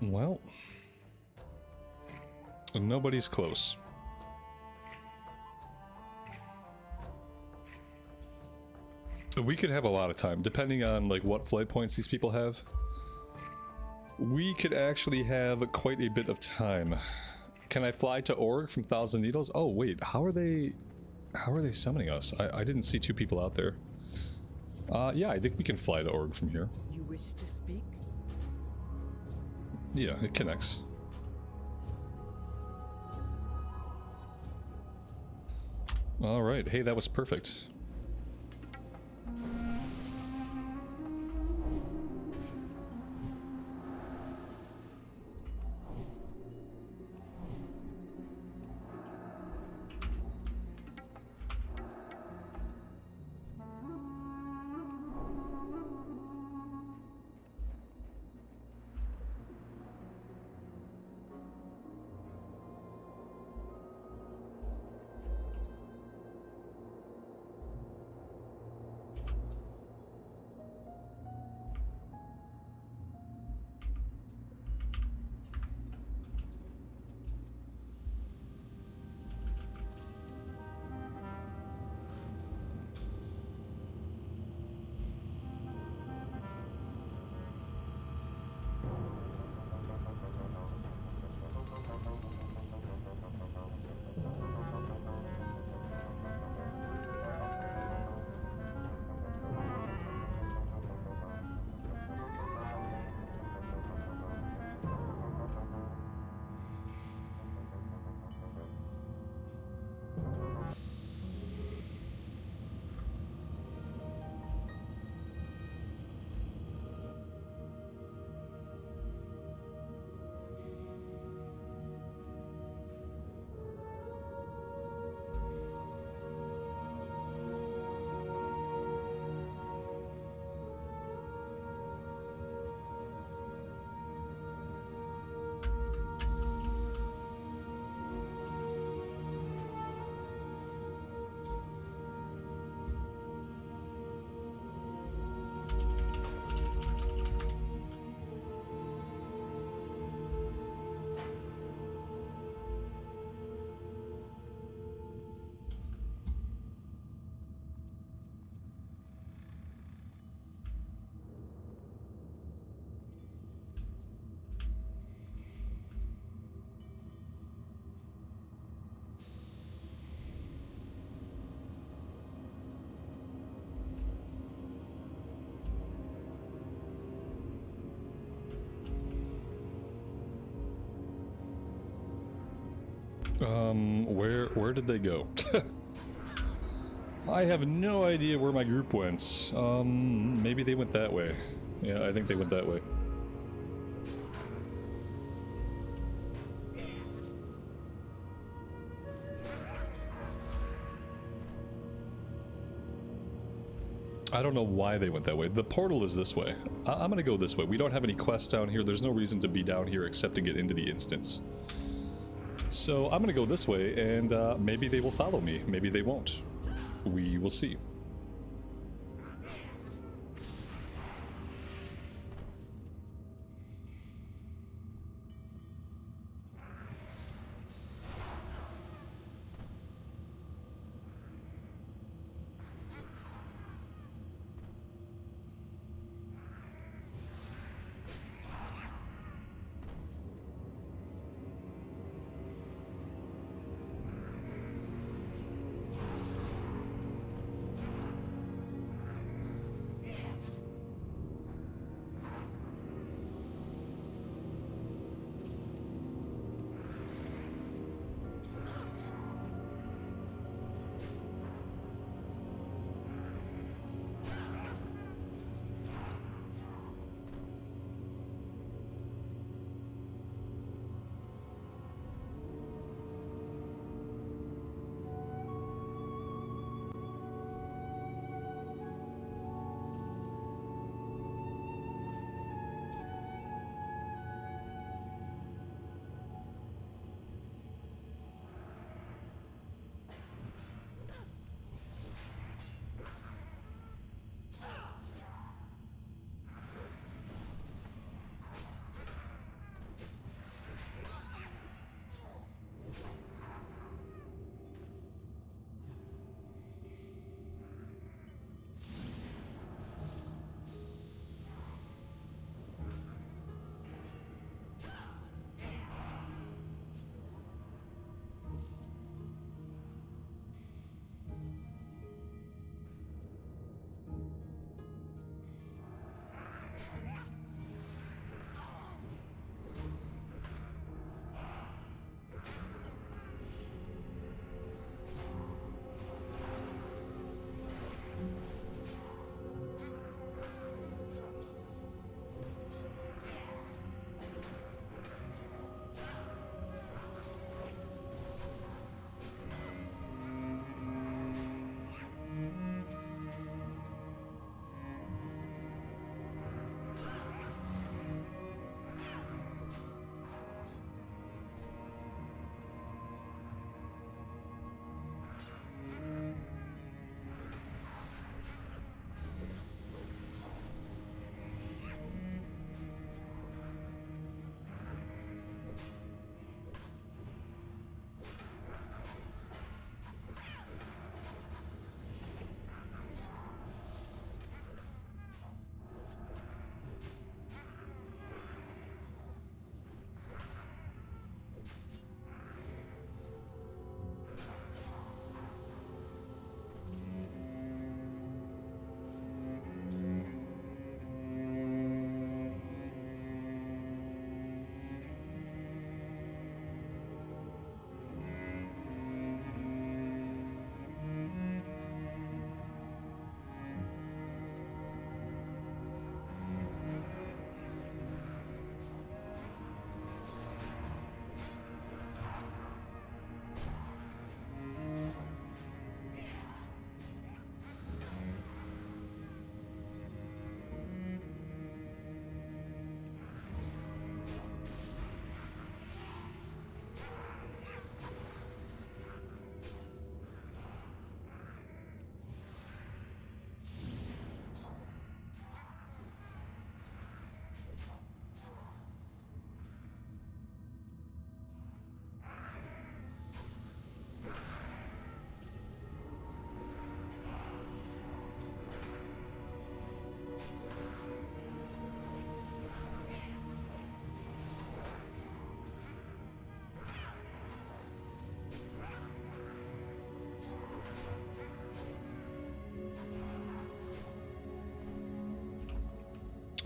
Well, nobody's close. We could have a lot of time, depending on like what flight points these people have. We could actually have quite a bit of time. Can I fly to Org from Thousand Needles? Oh wait, how are they summoning us? I didn't see two people out there. Yeah, I think we can fly to Org from here. You wish to speak? Yeah, it connects. All right, hey, that was perfect. Where did they go? I have no idea where my group went. Maybe they went that way. Yeah, I think they went that way. I don't know why they went that way. The portal is this way. I'm gonna go this way. We don't have any quests down here. There's no reason to be down here except to get into the instance. So I'm gonna go this way, and maybe they will follow me. Maybe they won't. We will see.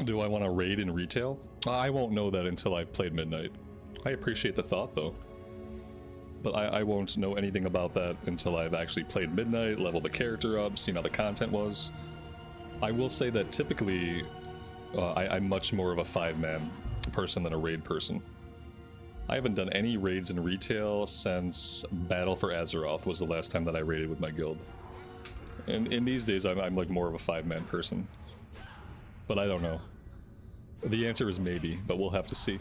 Do I want to raid in retail? I won't know that until I've played Midnight. I appreciate the thought, though. But I won't know anything about that until I've actually played Midnight, leveled the character up, seen how the content was. I will say that typically, I'm much more of a 5-man person than a raid person. I haven't done any raids in retail since Battle for Azeroth was the last time that I raided with my guild. And in these days, I'm like more of a 5-man person. But I don't know. The answer is maybe, but we'll have to see.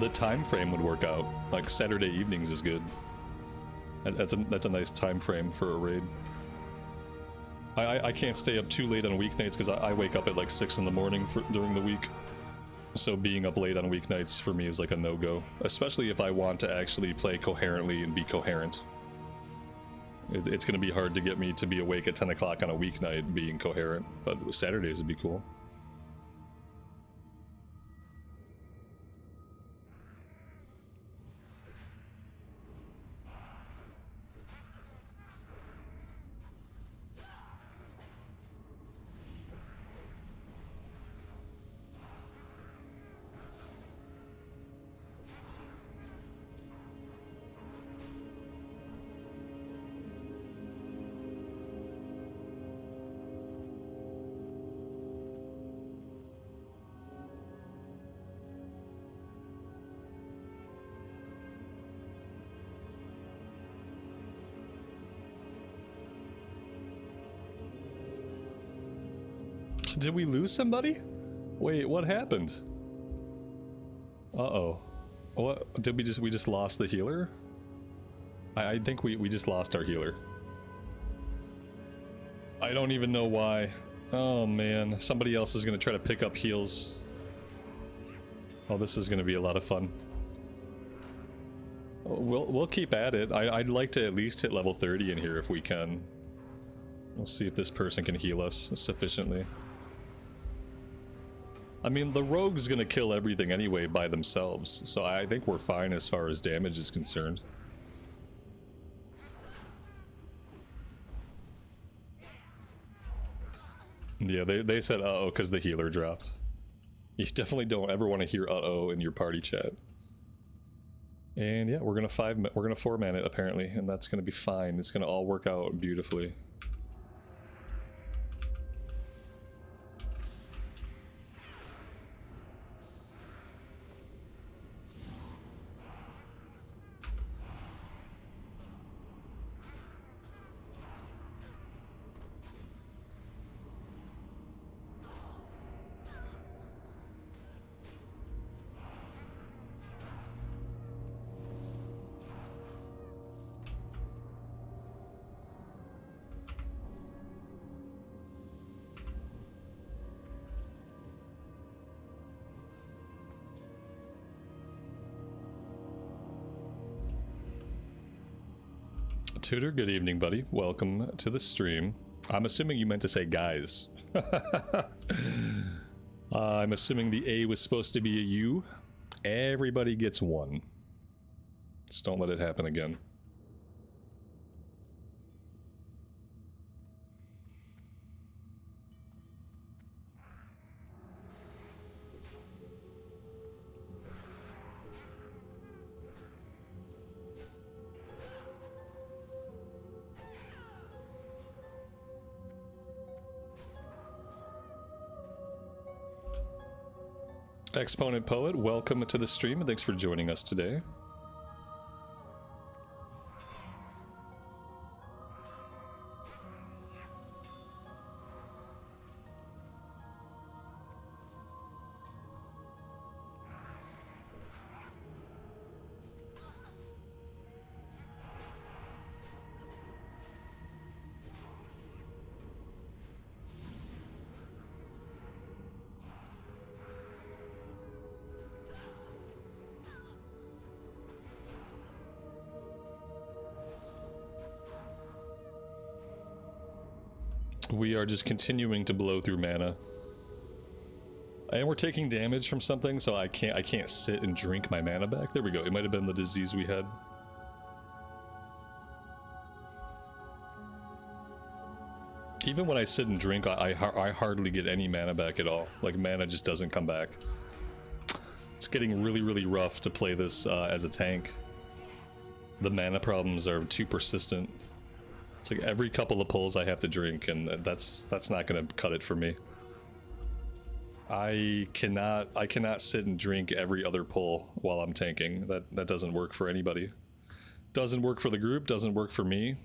The time frame would work out. Like Saturday evenings is good. That's a nice time frame for a raid. I can't stay up too late on weeknights because I wake up at like 6 in the morning during the week. So being up late on weeknights for me is like a no-go, especially if I want to actually play coherently and be coherent. It's going to be hard to get me to be awake at 10 o'clock on a weeknight being coherent, but Saturdays would be cool. Did we lose somebody? Wait, what happened? Uh-oh. What? Did we just lost the healer? I think we just lost our healer. I don't even know why. Oh man, somebody else is gonna try to pick up heals. Oh, this is gonna be a lot of fun. We'll keep at it. I'd like to at least hit level 30 in here if we can. We'll see if this person can heal us sufficiently. I mean, the rogue's gonna kill everything anyway by themselves, so I think we're fine as far as damage is concerned. Yeah, they said uh-oh because the healer dropped. You definitely don't ever want to hear uh-oh in your party chat. And yeah, we're gonna 4-man it apparently, and that's gonna be fine. It's gonna all work out beautifully. Tudor, good evening, buddy. Welcome to the stream. I'm assuming you meant to say guys. I'm assuming the A was supposed to be a U. Everybody gets one. Just don't let it happen again. Exponent Poet, welcome to the stream and thanks for joining us today. We are just continuing to blow through mana. And we're taking damage from something, so I can't sit and drink my mana back. There we go. It might have been the disease we had. Even when I sit and drink, I hardly get any mana back at all. Like, mana just doesn't come back. It's getting really, really rough to play this as a tank. The mana problems are too persistent. It's like every couple of pulls I have to drink, and that's not gonna cut it for me. I cannot sit and drink every other pull while I'm tanking. That doesn't work for anybody. Doesn't work for the group, doesn't work for me.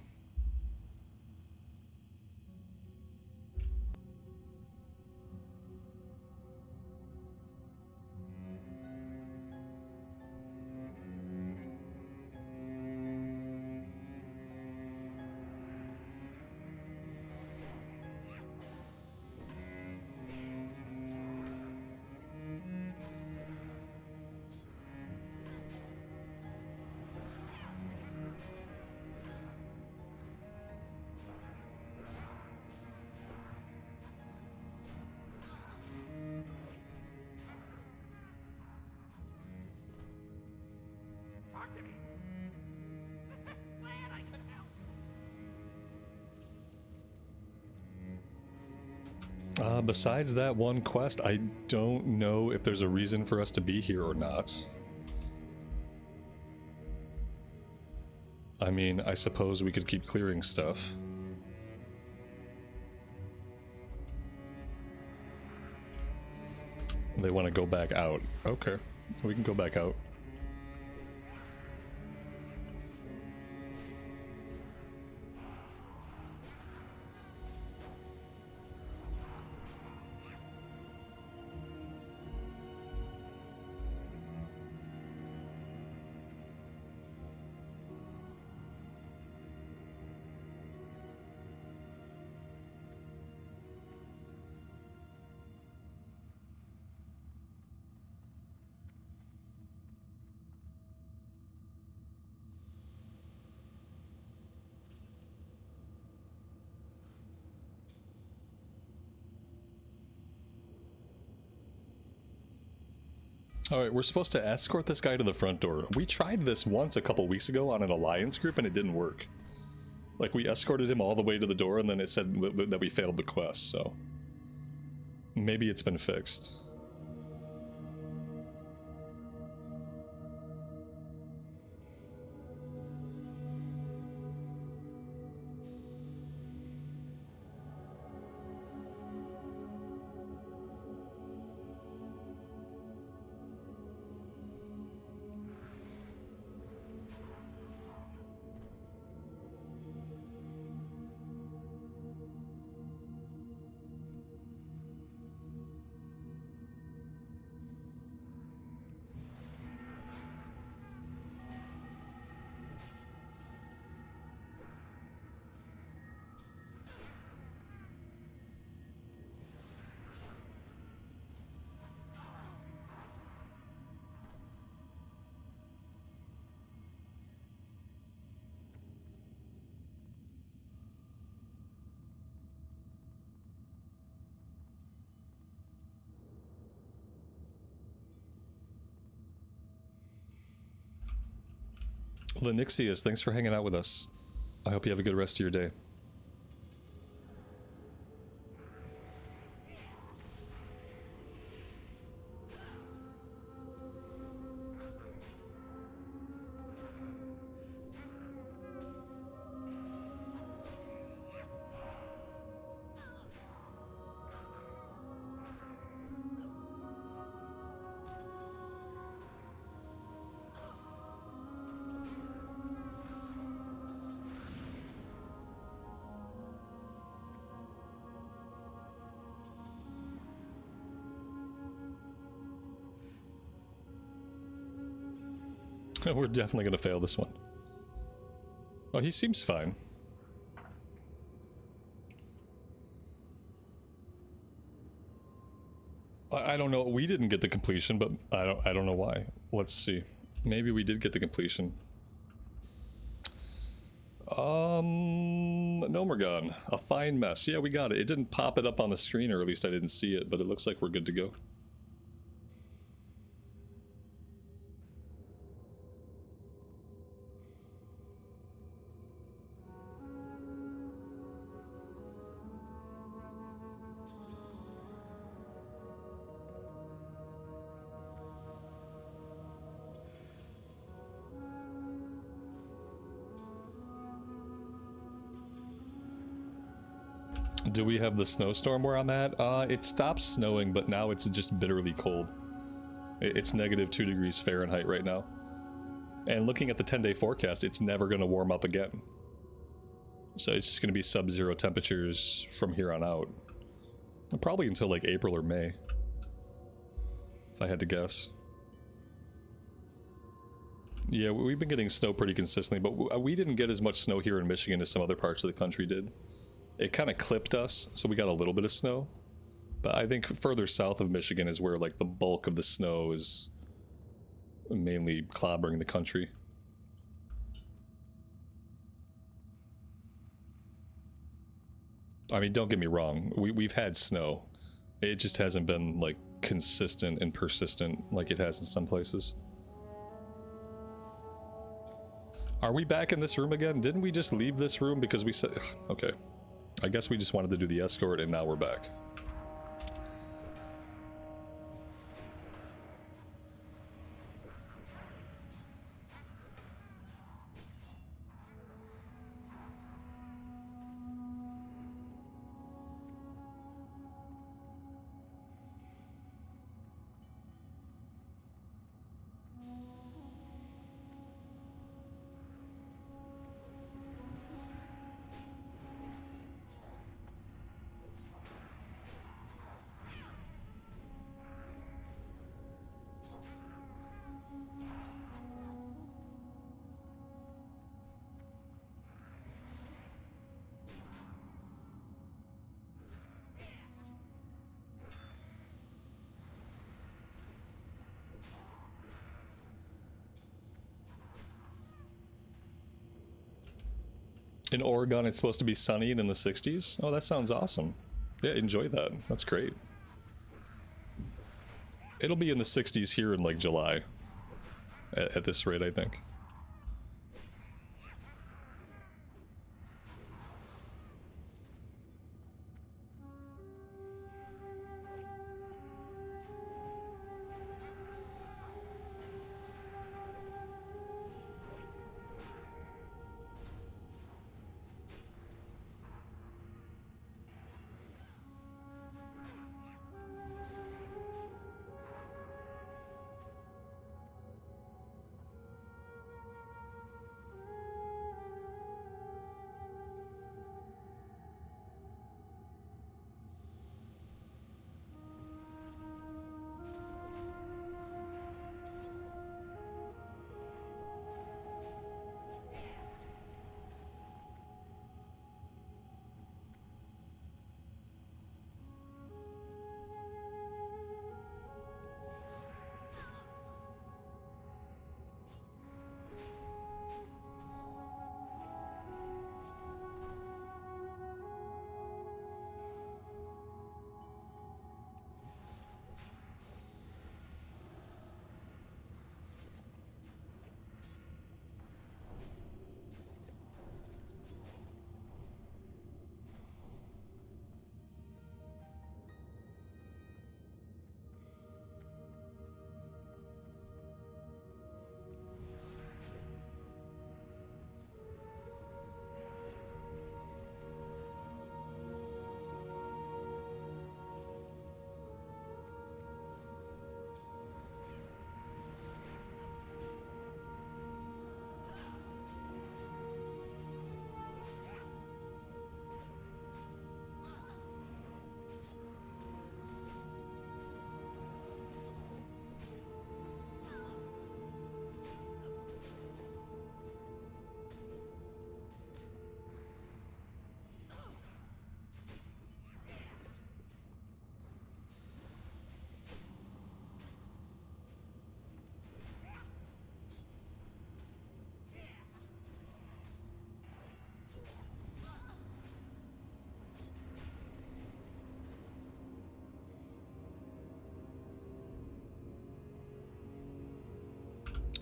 Besides that one quest, I don't know if there's a reason for us to be here or not. I mean, I suppose we could keep clearing stuff. They want to go back out. Okay, we can go back out. Alright, we're supposed to escort this guy to the front door. We tried this once a couple weeks ago on an alliance group and it didn't work. Like, we escorted him all the way to the door and then it said that we failed the quest, so... maybe it's been fixed. Lenixius, thanks for hanging out with us. I hope you have a good rest of your day. We're definitely gonna fail this one. Oh, he seems fine. I don't know. We didn't get the completion, but I don't know why. Let's see. Maybe we did get the completion. Nomergon. A fine mess. Yeah, we got it. It didn't pop it up on the screen, or at least I didn't see it, but it looks like we're good to go. Do we have the snowstorm where I'm at? It stopped snowing, but now it's just bitterly cold. It's -2 degrees Fahrenheit right now. And looking at the 10-day forecast, it's never going to warm up again. So it's just going to be sub-zero temperatures from here on out. Probably until like April or May, if I had to guess. Yeah, we've been getting snow pretty consistently, but we didn't get as much snow here in Michigan as some other parts of the country did. It kind of clipped us, so we got a little bit of snow. But I think further south of Michigan is where like the bulk of the snow is mainly clobbering the country. I mean, don't get me wrong, we've had snow. It just hasn't been like consistent and persistent like it has in some places. Are we back in this room again? Didn't we just leave this room because we said... Okay. I guess we just wanted to do the escort and now we're back. In Oregon, it's supposed to be sunny and in the 60s? Oh, that sounds awesome. Yeah, enjoy that. That's great. It'll be in the 60s here in like July. At this rate, I think.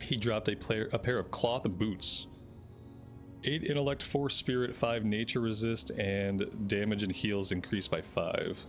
He dropped a pair of cloth boots. 8 intellect, 4 spirit, 5 nature resist, and damage and heals increased by 5.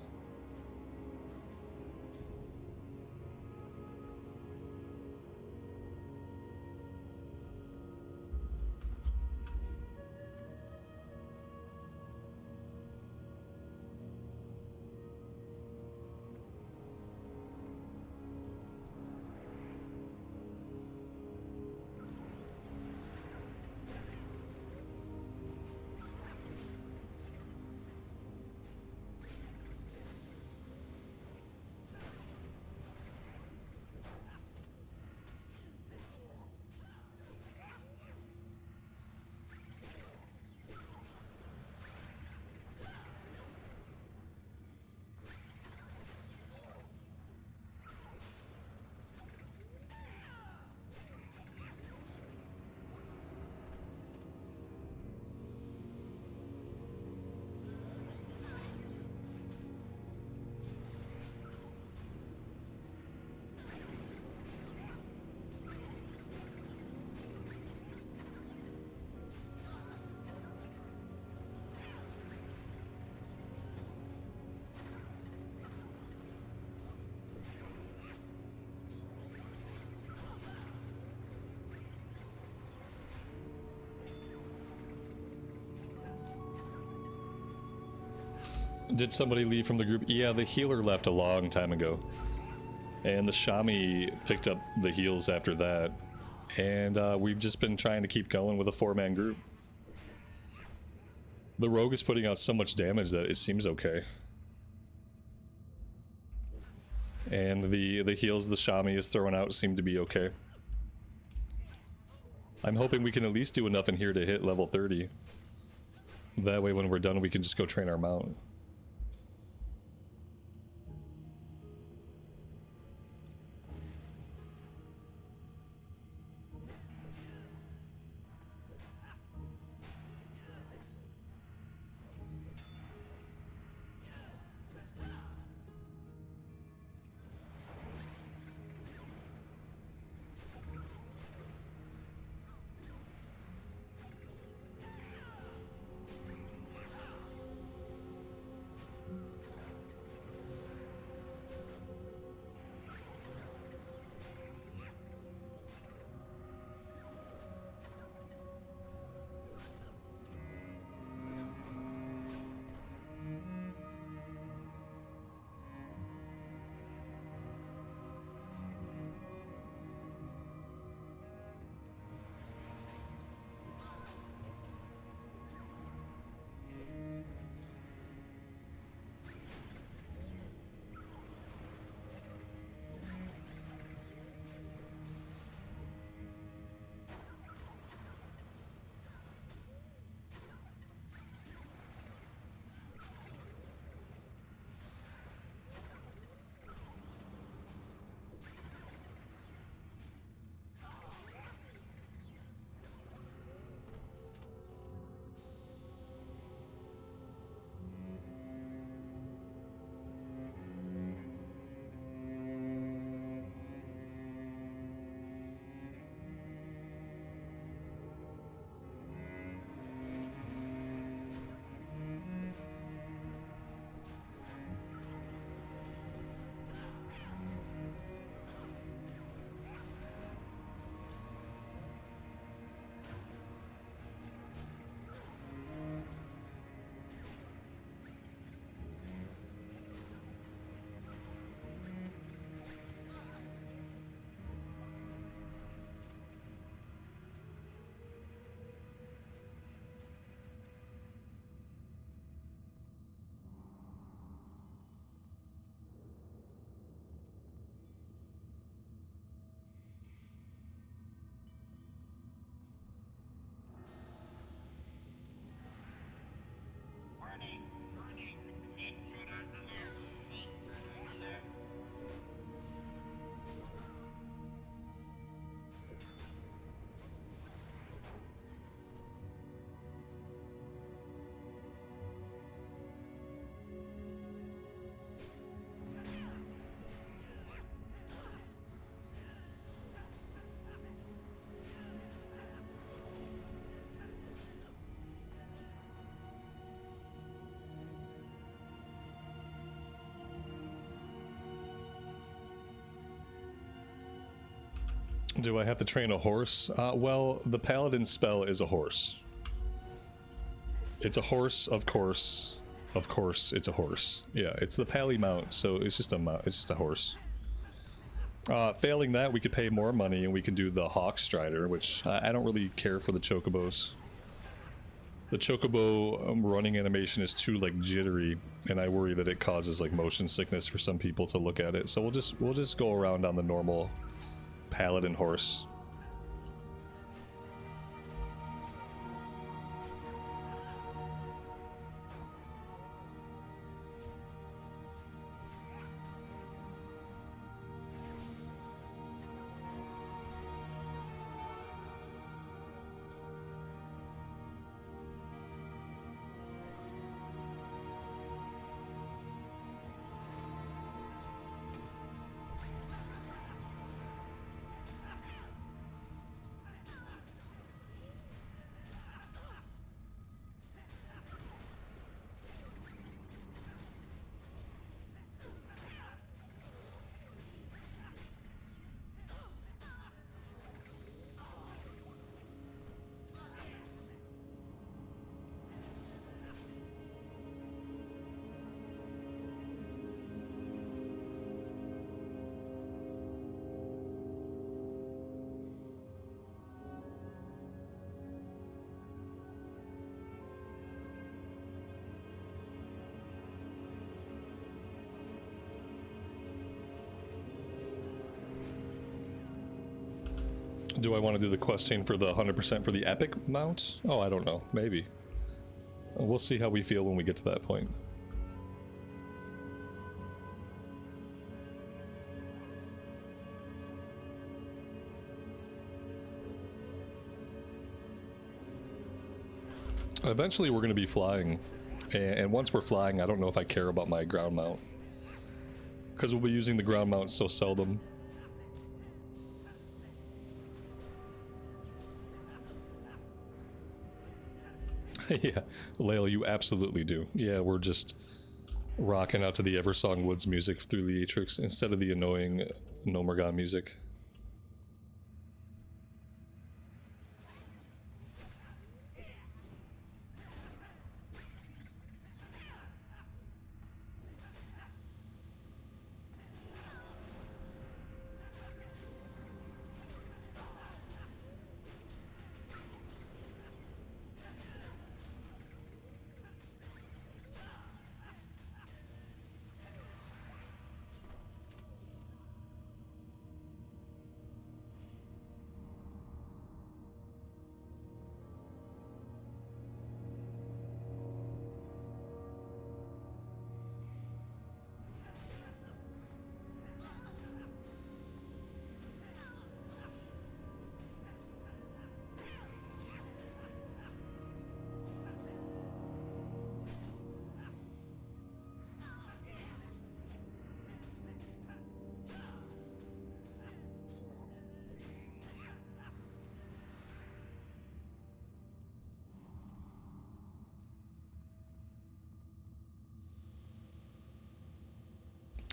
Did somebody leave from the group? Yeah, the healer left a long time ago. And the Shami picked up the heals after that. And we've just been trying to keep going with a 4-man group. The rogue is putting out so much damage that it seems okay. And the heals the Shami is throwing out seem to be okay. I'm hoping we can at least do enough in here to hit level 30. That way when we're done we can just go train our mount. Do I have to train a horse? Well, the Paladin spell is a horse. It's a horse, of course. Of course, it's a horse. Yeah, it's the Pally mount, so it's just a mount. It's just a horse. Failing that, we could pay more money and we can do the Hawk Strider, which I don't really care for the Chocobos. The Chocobo running animation is too like jittery, and I worry that it causes like motion sickness for some people to look at it. So we'll just go around on the normal Paladin horse. Do I want to do the questing for the 100% for the epic mount? Oh, I don't know. Maybe. We'll see how we feel when we get to that point. Eventually we're going to be flying. And once we're flying, I don't know if I care about my ground mount. Because we'll be using the ground mount so seldom. Yeah, Lael, you absolutely do. Yeah, we're just rocking out to the Eversong Woods music through Leatrix instead of the annoying Nomergon music.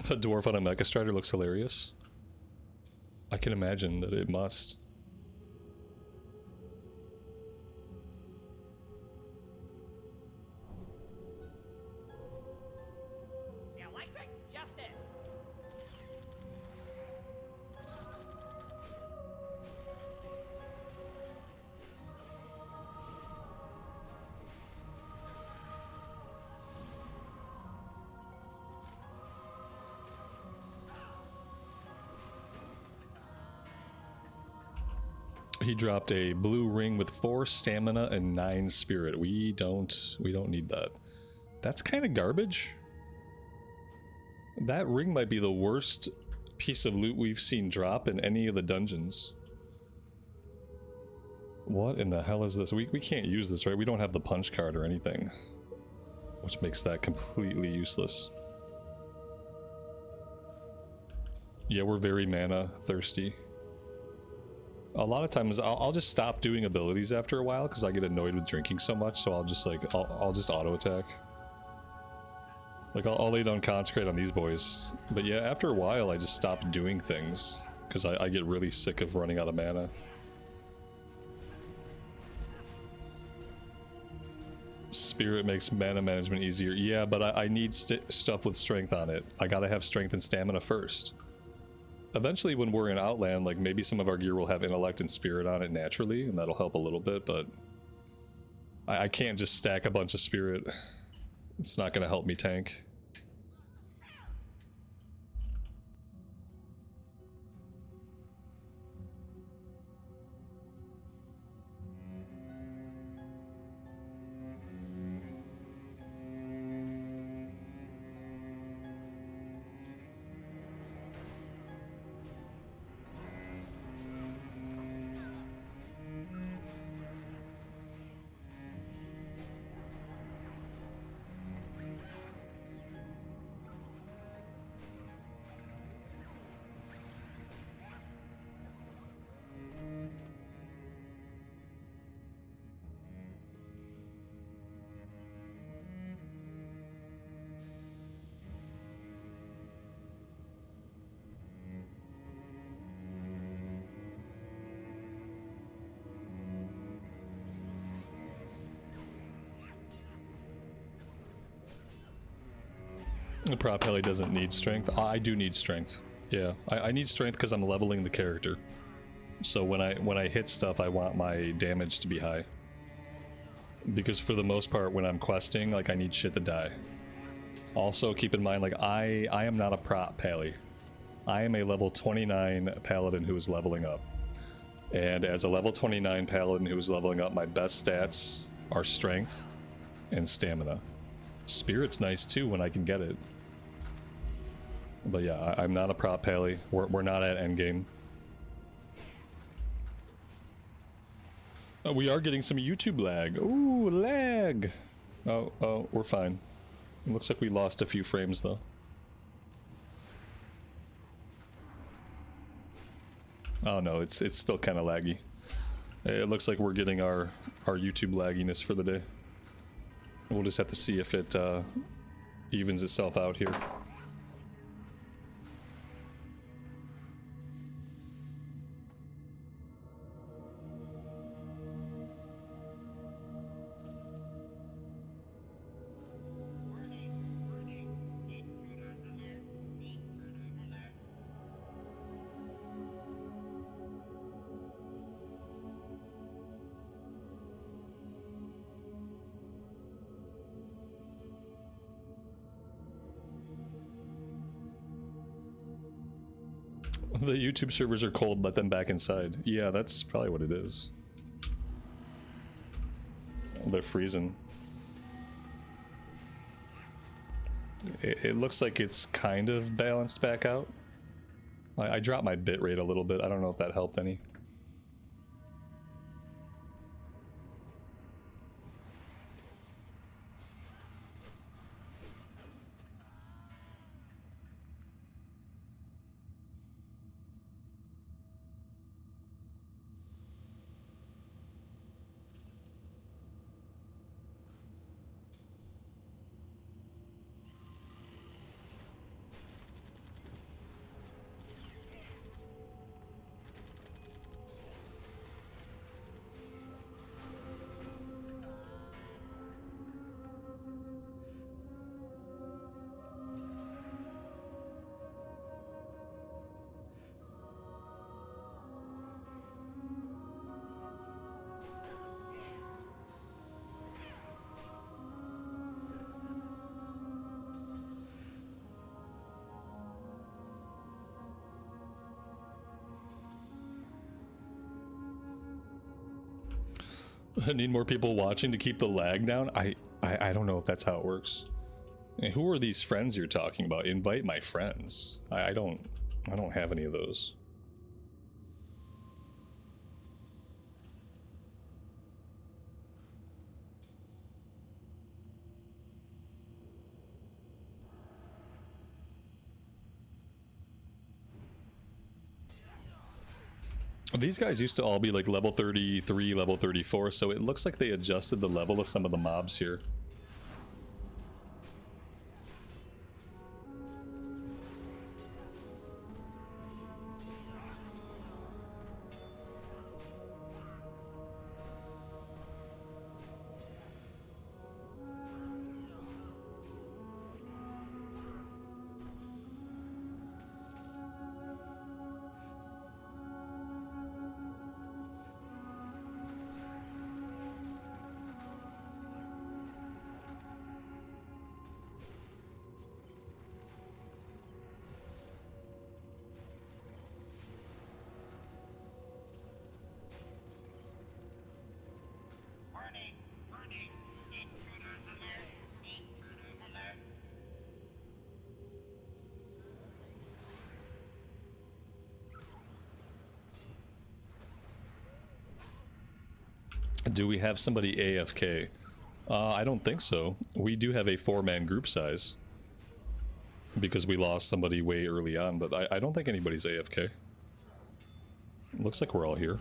A dwarf on a Mecha Strider looks hilarious. I can imagine that it must. Electric justice. He dropped a blue ring with 4 stamina and 9 spirit. We don't need that. That's kind of garbage. That ring might be the worst piece of loot we've seen drop in any of the dungeons. What in the hell is this? We can't use this, right? We don't have the punch card or anything, which makes that completely useless. Yeah, we're very mana thirsty. A lot of times I'll just stop doing abilities after a while because I get annoyed with drinking so much, so I'll just like I'll just auto attack. Like I'll lay down consecrate on these boys. But yeah, after a while I just stop doing things. because I get really sick of running out of mana. Spirit makes mana management easier. Yeah, but I need stuff with strength on it. I gotta have strength and stamina first. Eventually, when we're in Outland, like, maybe some of our gear will have intellect and spirit on it naturally, and that'll help a little bit, but I can't just stack a bunch of spirit. It's not gonna help me tank. The prop heli doesn't need strength. I do need strength. Yeah, I need strength because I'm leveling the character. So when I hit stuff, I want my damage to be high. Because for the most part, when I'm questing, like, I need shit to die. Also, keep in mind, like, I am not a prop pally. I am a level 29 paladin who is leveling up. And as a level 29 paladin who is leveling up, my best stats are strength and stamina. Spirit's nice too when I can get it. But yeah, I'm not a prop pally. We're not at endgame. We are getting some YouTube lag. Ooh, lag! Oh, we're fine. It looks like we lost a few frames though. Oh no, it's still kind of laggy. It looks like we're getting our YouTube lagginess for the day. We'll just have to see if it evens itself out here. The YouTube servers are cold, let them back inside. Yeah, that's probably what it is. They're freezing. It looks like it's kind of balanced back out. I dropped my bitrate a little bit. I don't know if that helped any. I need more people watching to keep the lag down. I don't know if that's how it works. And who are these friends you're talking about? Invite my friends. I don't have any of those. These guys used to all be like level 33, level 34, so it looks like they adjusted the level of some of the mobs here. Do we have somebody AFK? I don't think so. We do have a 4-man group size. Because we lost somebody way early on, but I don't think anybody's AFK. Looks like we're all here.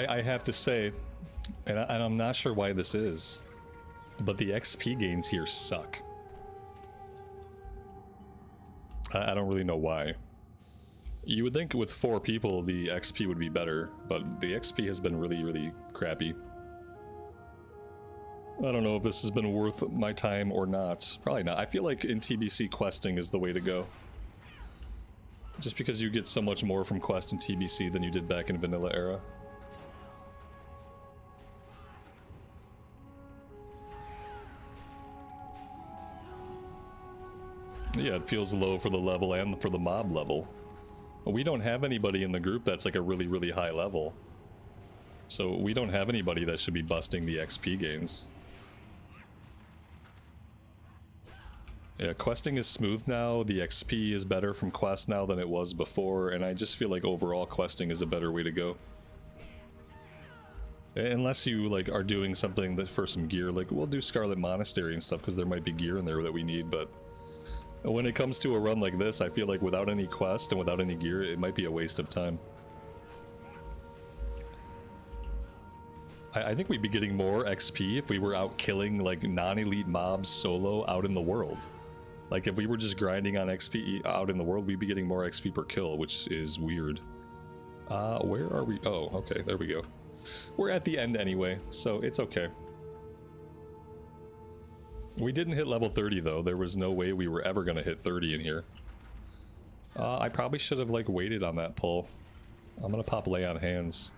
I have to say, and I'm not sure why this is, but the XP gains here suck. I don't really know why. You would think with 4 people the XP would be better, but the XP has been really, really crappy. I don't know if this has been worth my time or not. Probably not. I feel like in TBC questing is the way to go. Just because you get so much more from quest in TBC than you did back in vanilla era. Yeah, it feels low for the level and for the mob level. We don't have anybody in the group that's like a really, really high level. So we don't have anybody that should be busting the XP gains. Yeah, questing is smooth now, the XP is better from quest now than it was before, and I just feel like overall questing is a better way to go. Unless you like are doing something that for some gear, like we'll do Scarlet Monastery and stuff because there might be gear in there that we need, but when it comes to a run like this, I feel like without any quest and without any gear, it might be a waste of time. I think we'd be getting more XP if we were out killing like non-elite mobs solo out in the world. Like if we were just grinding on XP out in the world, we'd be getting more XP per kill, which is weird. Where are we? Oh, okay, there we go. We're at the end anyway, so it's okay. We didn't hit level 30 though. There was no way we were ever going to hit 30 in here. I probably should have like waited on that pull. I'm going to pop lay on hands.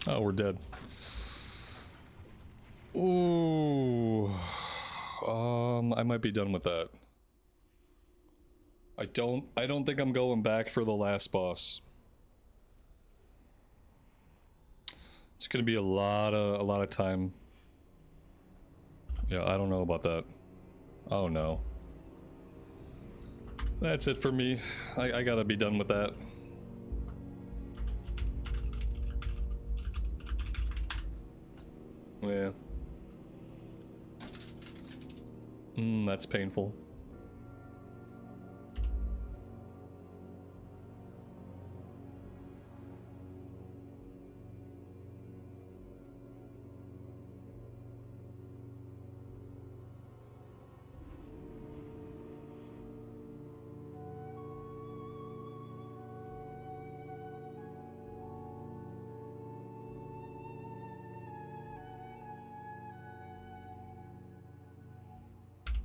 Oh, we're dead. Ooh. I might be done with that. I don't think I'm going back for the last boss. It's gonna be a lot of time Yeah, I don't know about that. Oh no. That's it for me. I gotta be done with that. Yeah. That's painful.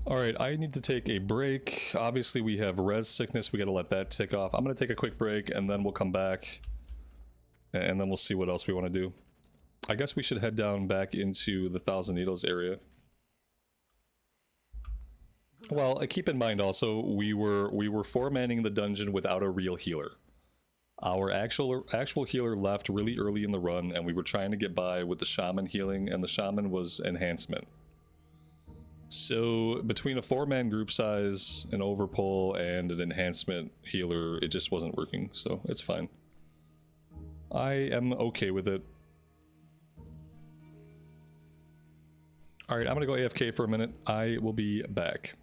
Alright, I need to take a break. Obviously, we have res sickness. We gotta let that tick off. I'm gonna take a quick break, and then we'll come back. And then we'll see what else we want to do. I guess we should head down back into the Thousand Needles area. Well, keep in mind also, we were four-manning the dungeon without a real healer. Our actual healer left really early in the run, and we were trying to get by with the shaman healing, and the shaman was enhancement. So, between a four-man group size, an overpull, and an enhancement healer, it just wasn't working, so it's fine. I am okay with it. Alright, I'm gonna go AFK for a minute. I will be back.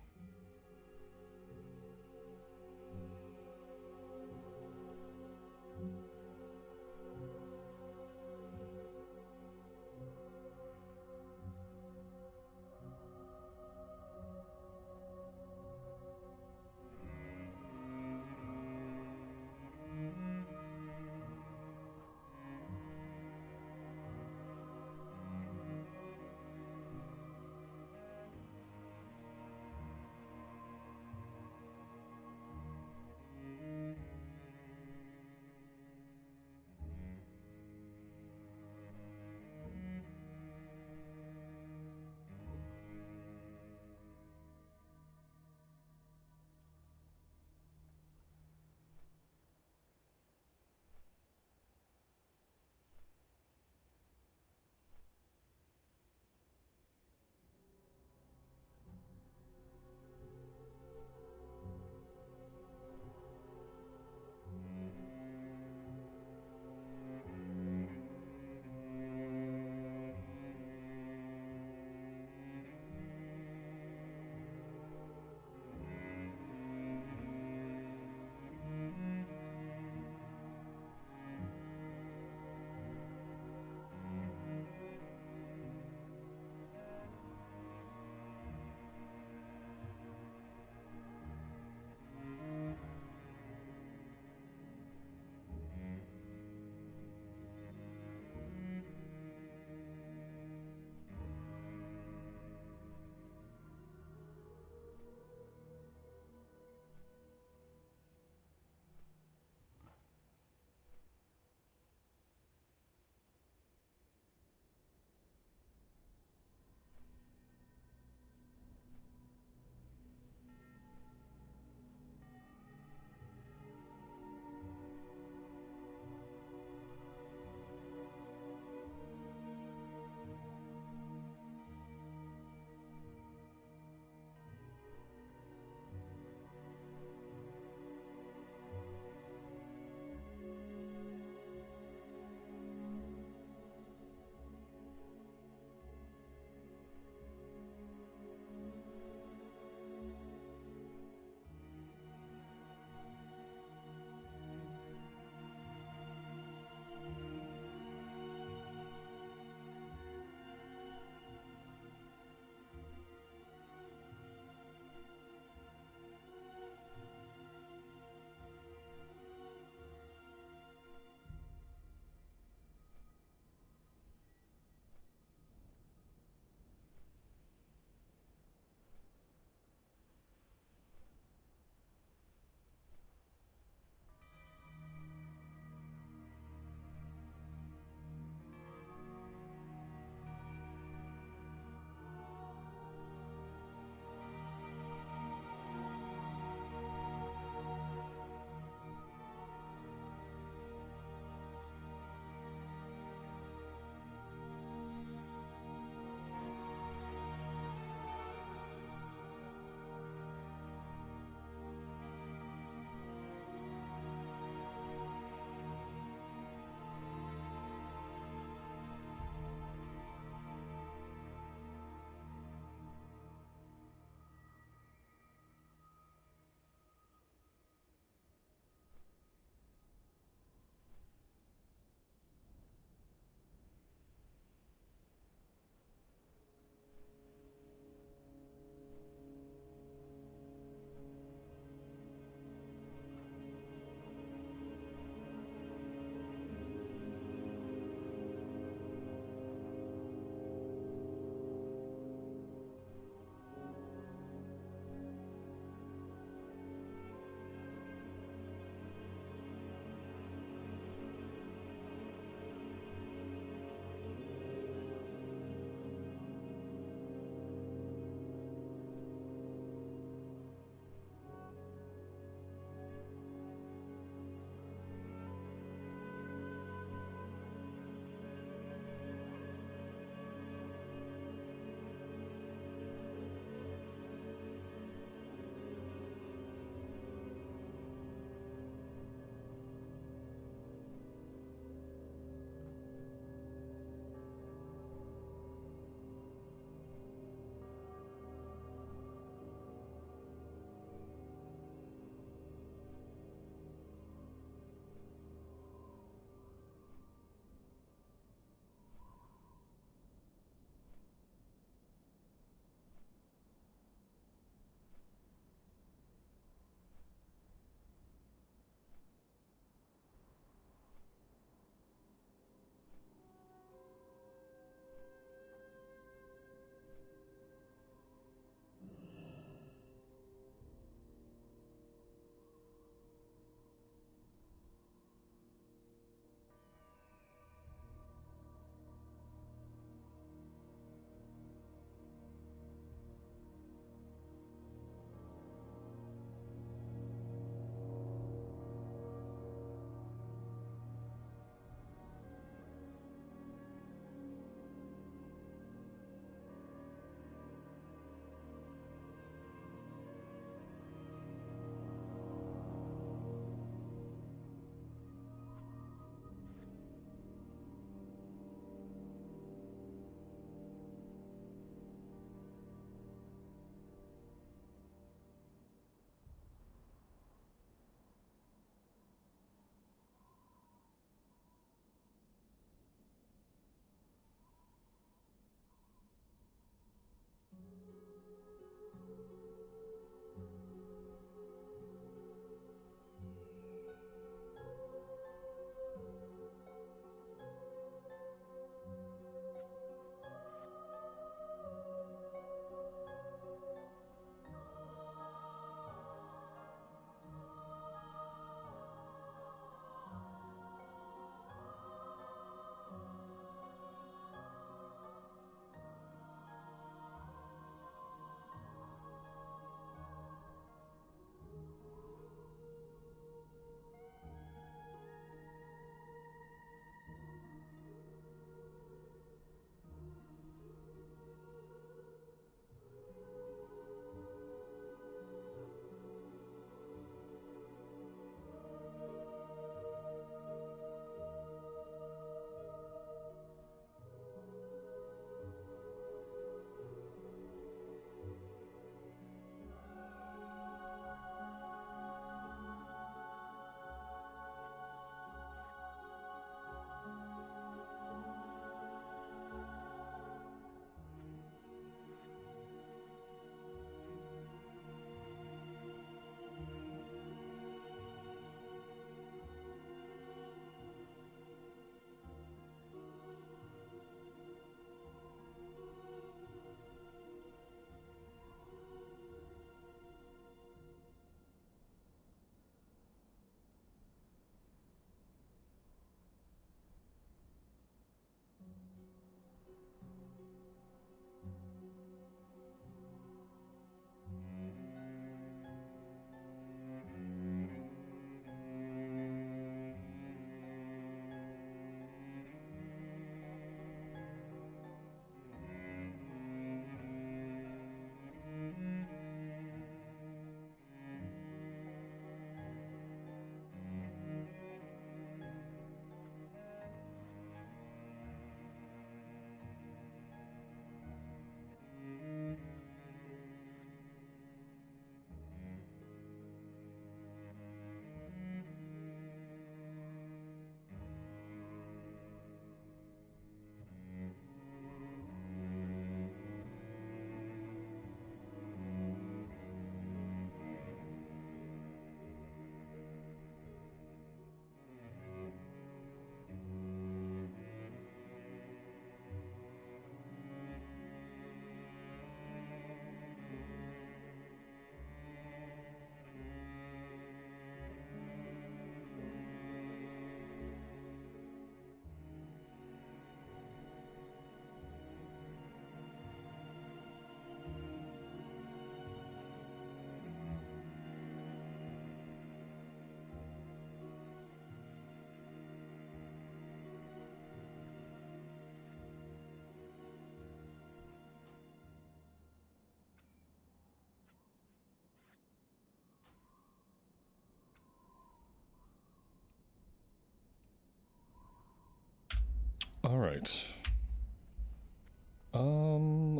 All right.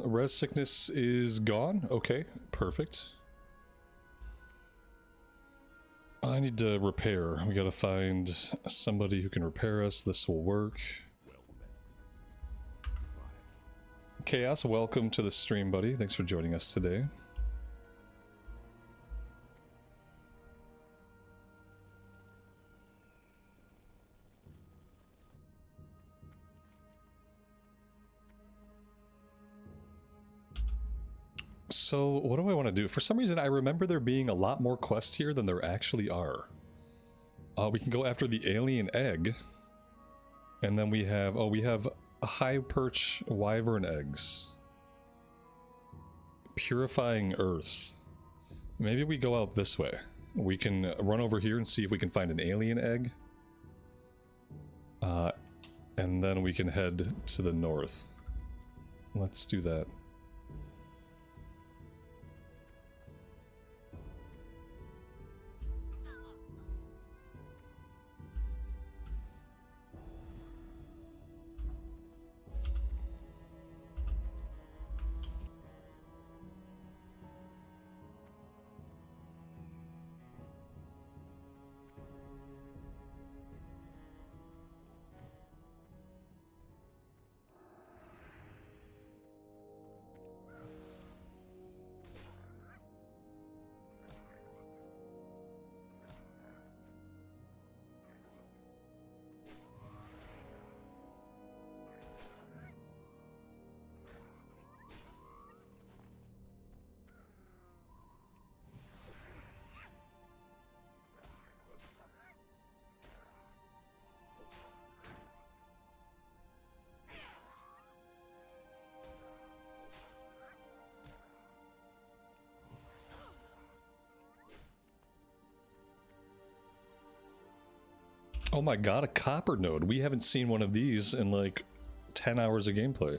Res sickness is gone. Okay, perfect. I need to repair. We gotta find somebody who can repair us. This will work. Chaos, welcome to the stream, buddy. Thanks for joining us today. So, what do I want to do? For some reason, I remember there being a lot more quests here than there actually are. We can go after the alien egg. And then we have high perch wyvern eggs. Purifying earth. Maybe we go out this way. We can run over here and see if we can find an alien egg. And then we can head to the north. Let's do that. Oh my god, a copper node. We haven't seen one of these in like 10 hours of gameplay.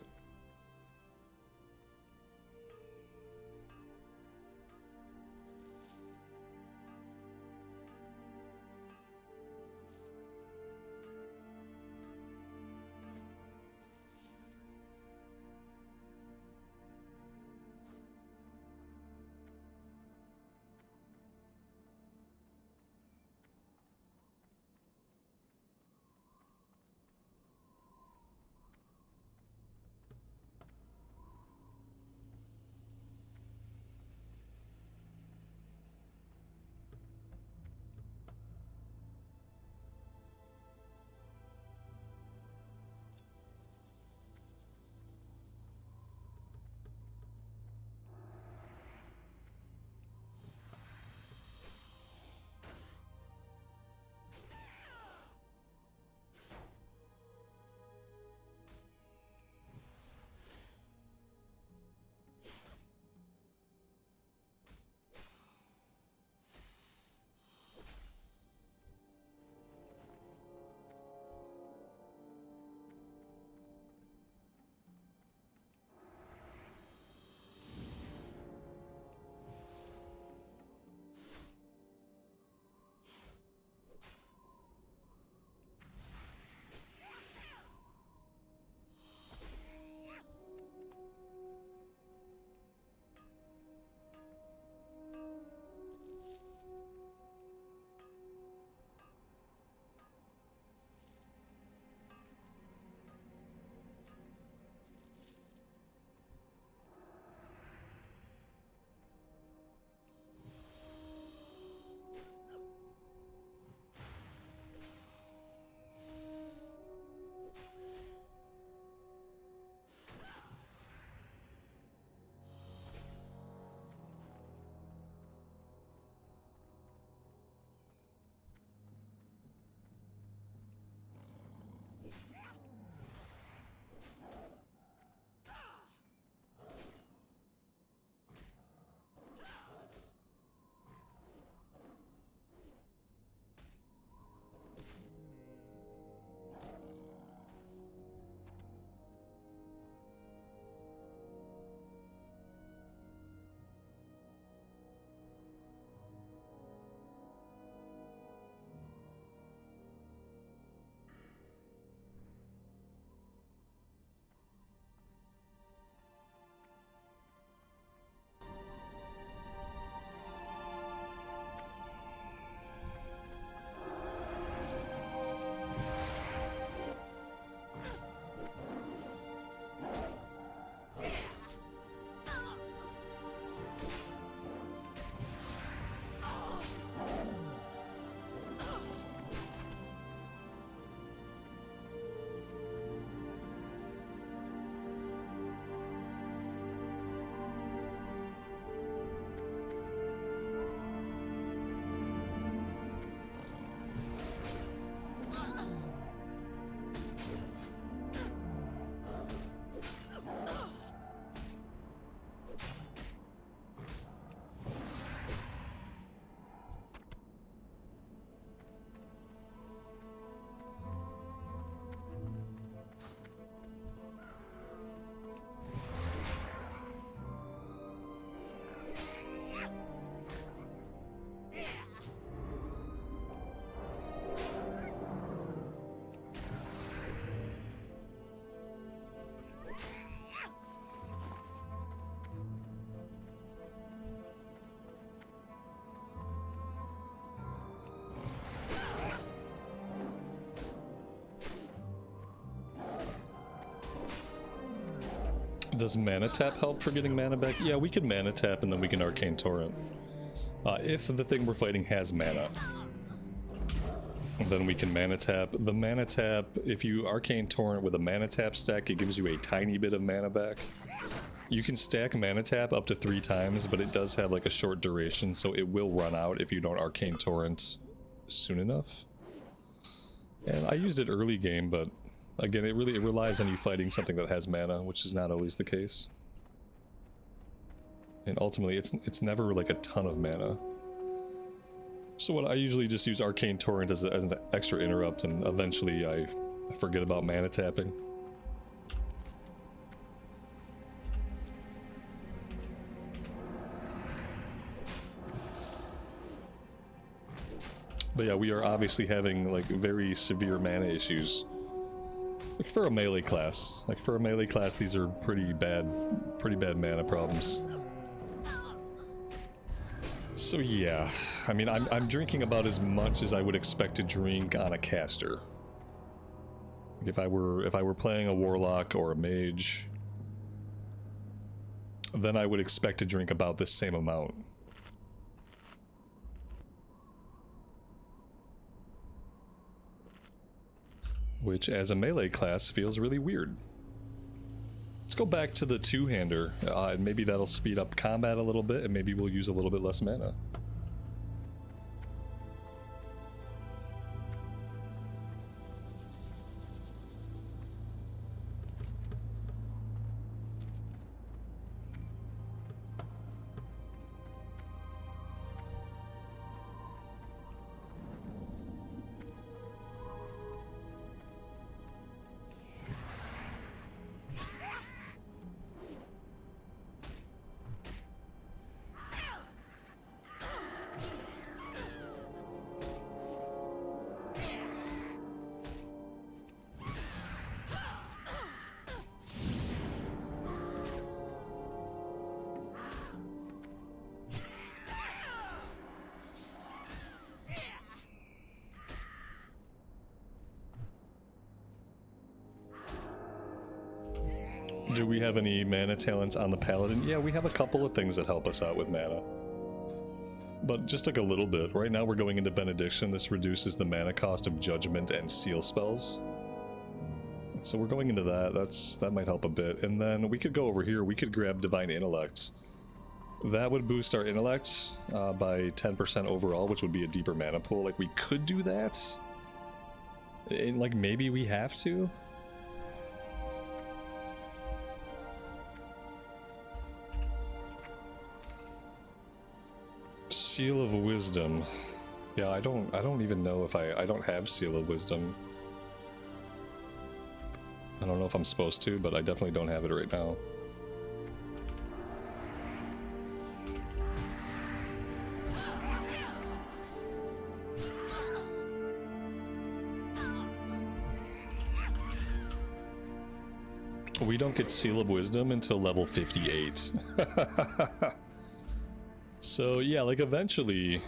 Does mana tap help for getting mana back? Yeah, we can mana tap and then we can arcane torrent. If the thing we're fighting has mana, then we can mana tap. The mana tap, if you arcane torrent with a mana tap stack, it gives you a tiny bit of mana back. You can stack mana tap up to 3 times, but it does have like a short duration, so it will run out if you don't arcane torrent soon enough. And I used it early game, but again, it relies on you fighting something that has mana, which is not always the case. And ultimately, it's never like a ton of mana. So what I usually just use Arcane Torrent as an extra interrupt, and eventually I forget about mana tapping. But yeah, we are obviously having like very severe mana issues. Like for a melee class. Like for a melee class, these are pretty bad mana problems. So yeah, I mean, I'm drinking about as much as I would expect to drink on a caster. If I were playing a warlock or a mage, then I would expect to drink about the same amount. Which, as a melee class, feels really weird. Let's go back to the two-hander, and maybe that'll speed up combat a little bit, and maybe we'll use a little bit less mana. Do we have any mana talents on the Paladin? Yeah, we have a couple of things that help us out with mana. But just like a little bit. Right now we're going into Benediction. This reduces the mana cost of Judgment and Seal spells. So we're going into that. That might help a bit. And then we could go over here. We could grab Divine Intellect. That would boost our Intellect by 10% overall, which would be a deeper mana pool. Like, we could do that. And, like, maybe we have to. Seal of Wisdom. Yeah, I don't even know if I don't have Seal of Wisdom. I don't know if I'm supposed to, but I definitely don't have it right now. We don't get Seal of Wisdom until level 58. So yeah, like eventually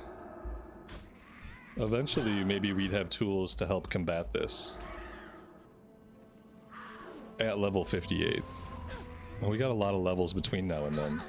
maybe we'd have tools to help combat this at level 58. Well, we got a lot of levels between now and then.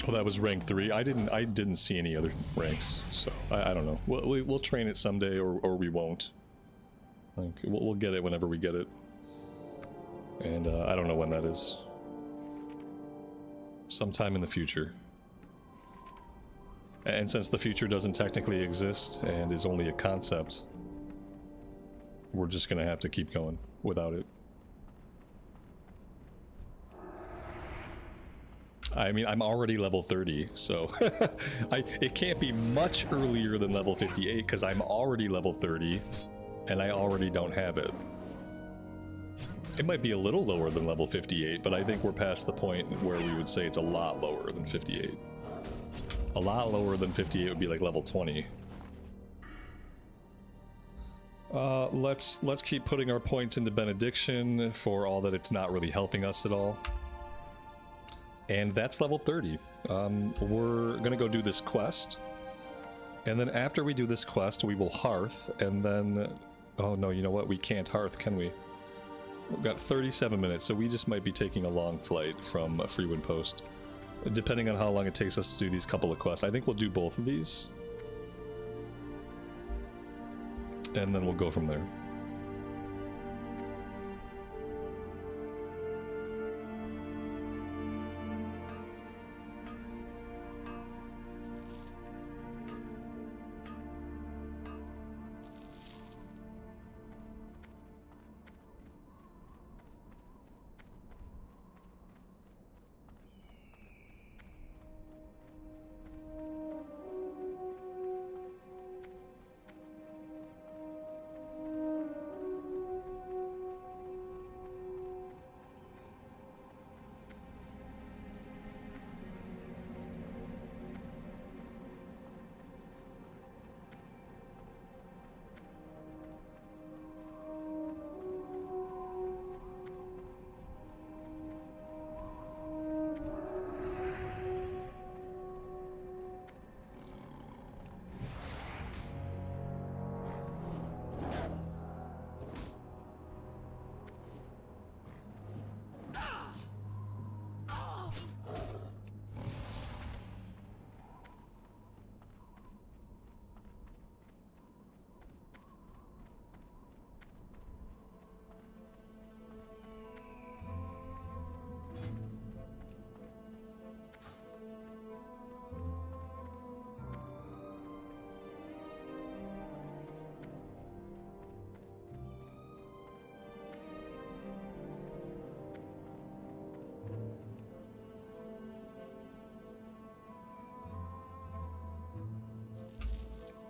Oh, that was rank 3. I didn't see any other ranks, so I don't know. We'll train it someday, or we won't. Like, we'll get it whenever we get it. And I don't know when that is. Sometime in the future. And since the future doesn't technically exist and is only a concept, we're just gonna have to keep going without it. I mean, I'm already level 30, so it can't be much earlier than level 58 because I'm already level 30 and I already don't have it. It might be a little lower than level 58, but I think we're past the point where we would say it's a lot lower than 58. A lot lower than 58 would be like level 20. Let's keep putting our points into Benediction for all that it's not really helping us at all. And that's level 30. We're gonna go do this quest. And then after we do this quest, we will hearth, and then... Oh no, you know what? We can't hearth, can we? We've got 37 minutes, so we just might be taking a long flight from Freewind Post. Depending on how long it takes us to do these couple of quests. I think we'll do both of these. And then we'll go from there.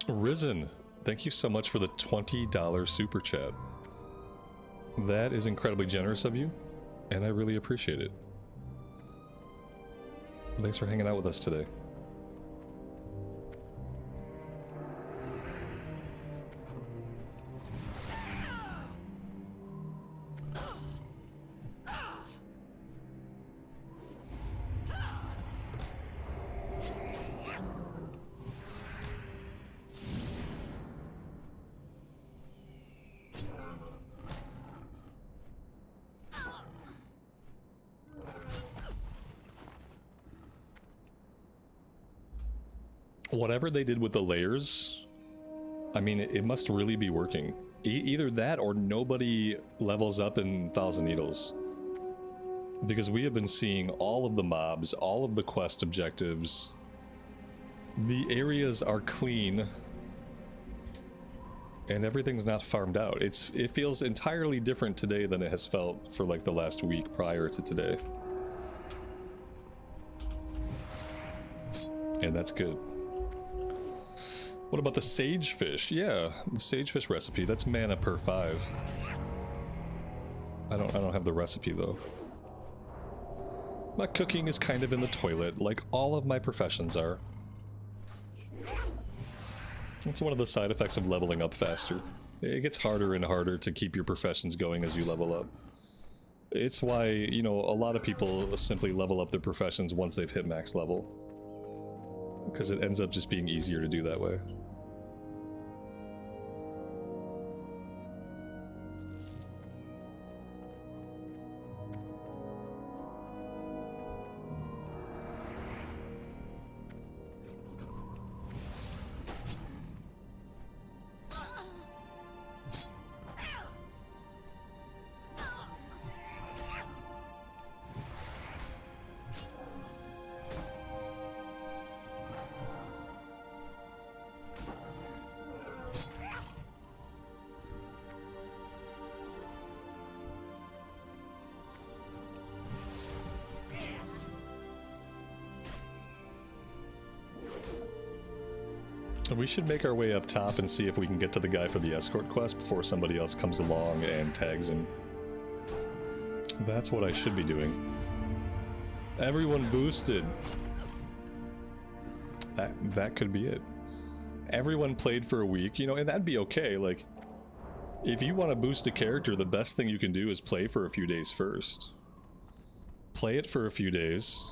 Risen, thank you so much for the $20 super chat. That is incredibly generous of you, and I really appreciate it. Thanks for hanging out with us today. Whatever they did with the layers, I mean, it must really be working. Either that or nobody levels up in Thousand Needles. Because we have been seeing all of the mobs, all of the quest objectives. The areas are clean. And everything's not farmed out. It feels entirely different today than it has felt for like the last week prior to today. And that's good. What about the sagefish? Yeah, the sagefish recipe. That's mana per 5. I don't have the recipe though. My cooking is kind of in the toilet, like all of my professions are. It's one of the side effects of leveling up faster. It gets harder and harder to keep your professions going as you level up. It's why, you know, a lot of people simply level up their professions once they've hit max level. Because it ends up just being easier to do that way. We should make our way up top and see if we can get to the guy for the escort quest before somebody else comes along and tags him. That's what I should be doing. Everyone boosted. That could be it. Everyone played for a week, you know, and that'd be okay. Like, if you want to boost a character, the best thing you can do is play for a few days first. Play it for a few days.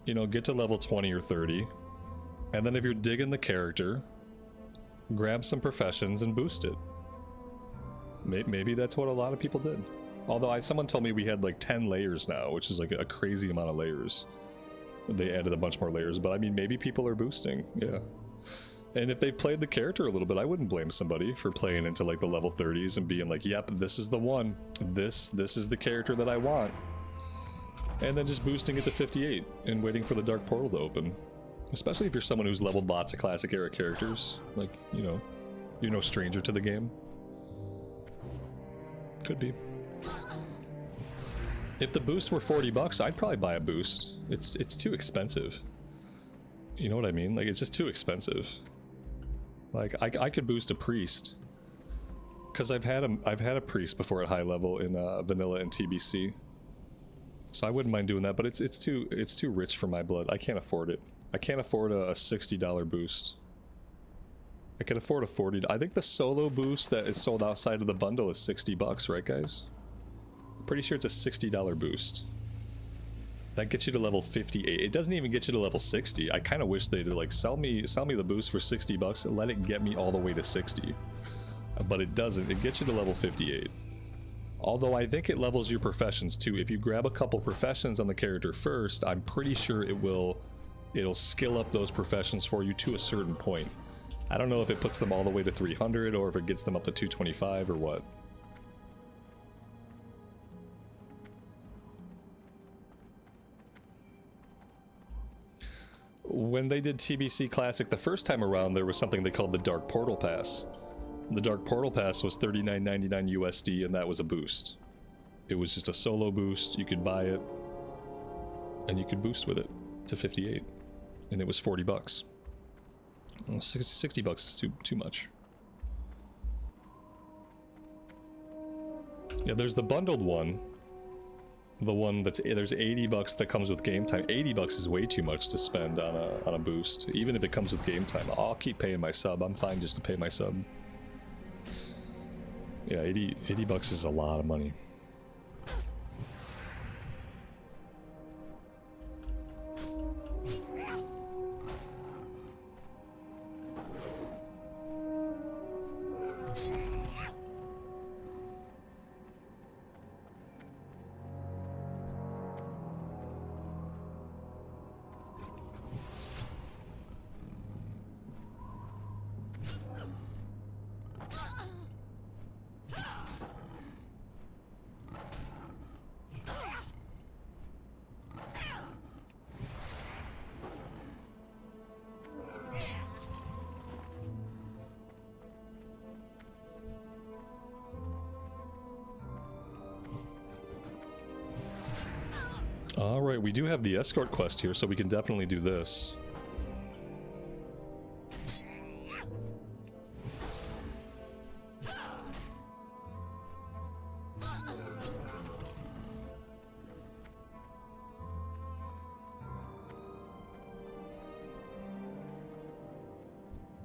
You know, get to level 20 or 30. And then if you're digging the character, grab some professions and boost it. Maybe that's what a lot of people did. Although someone told me we had like 10 layers now, which is like a crazy amount of layers. They added a bunch more layers, but I mean, maybe people are boosting, yeah. And if they've played the character a little bit, I wouldn't blame somebody for playing into like the level 30s and being like, yep, this is the one. This is the character that I want. And then just boosting it to 58 and waiting for the Dark Portal to open. Especially if you're someone who's leveled lots of classic era characters. Like, you know, you're no stranger to the game. Could be. If the boost were 40 bucks, I'd probably buy a boost. It's too expensive. You know what I mean? Like, it's just too expensive. Like, I could boost a priest. Because I've had a priest before at high level in vanilla and TBC. So I wouldn't mind doing that, but it's too rich for my blood. I can't afford it. I can't afford a $60 boost. I can afford a $40. I think the solo boost that is sold outside of the bundle is 60 bucks, right guys? Pretty sure it's a $60 boost. That gets you to level 58. It doesn't even get you to level 60. I kind of wish they'd like sell me the boost for 60 bucks and let it get me all the way to 60. But it doesn't. It gets you to level 58. Although I think it levels your professions too. If you grab a couple professions on the character first, I'm pretty sure it'll skill up those professions for you to a certain point. I don't know if it puts them all the way to 300 or if it gets them up to 225 or what. When they did TBC Classic the first time around, there was something they called the Dark Portal Pass. The Dark Portal Pass was $39.99 USD, and that was a boost. It was just a solo boost. You could buy it, and you could boost with it to 58, and it was 40 bucks. Well, 60 bucks is too much. Yeah, there's the bundled one. The one there's 80 bucks that comes with game time. 80 bucks is way too much to spend on a boost. Even if it comes with game time, I'll keep paying my sub. I'm fine just to pay my sub. Yeah, 80 bucks is a lot of money. Alright, we do have the escort quest here, so we can definitely do this.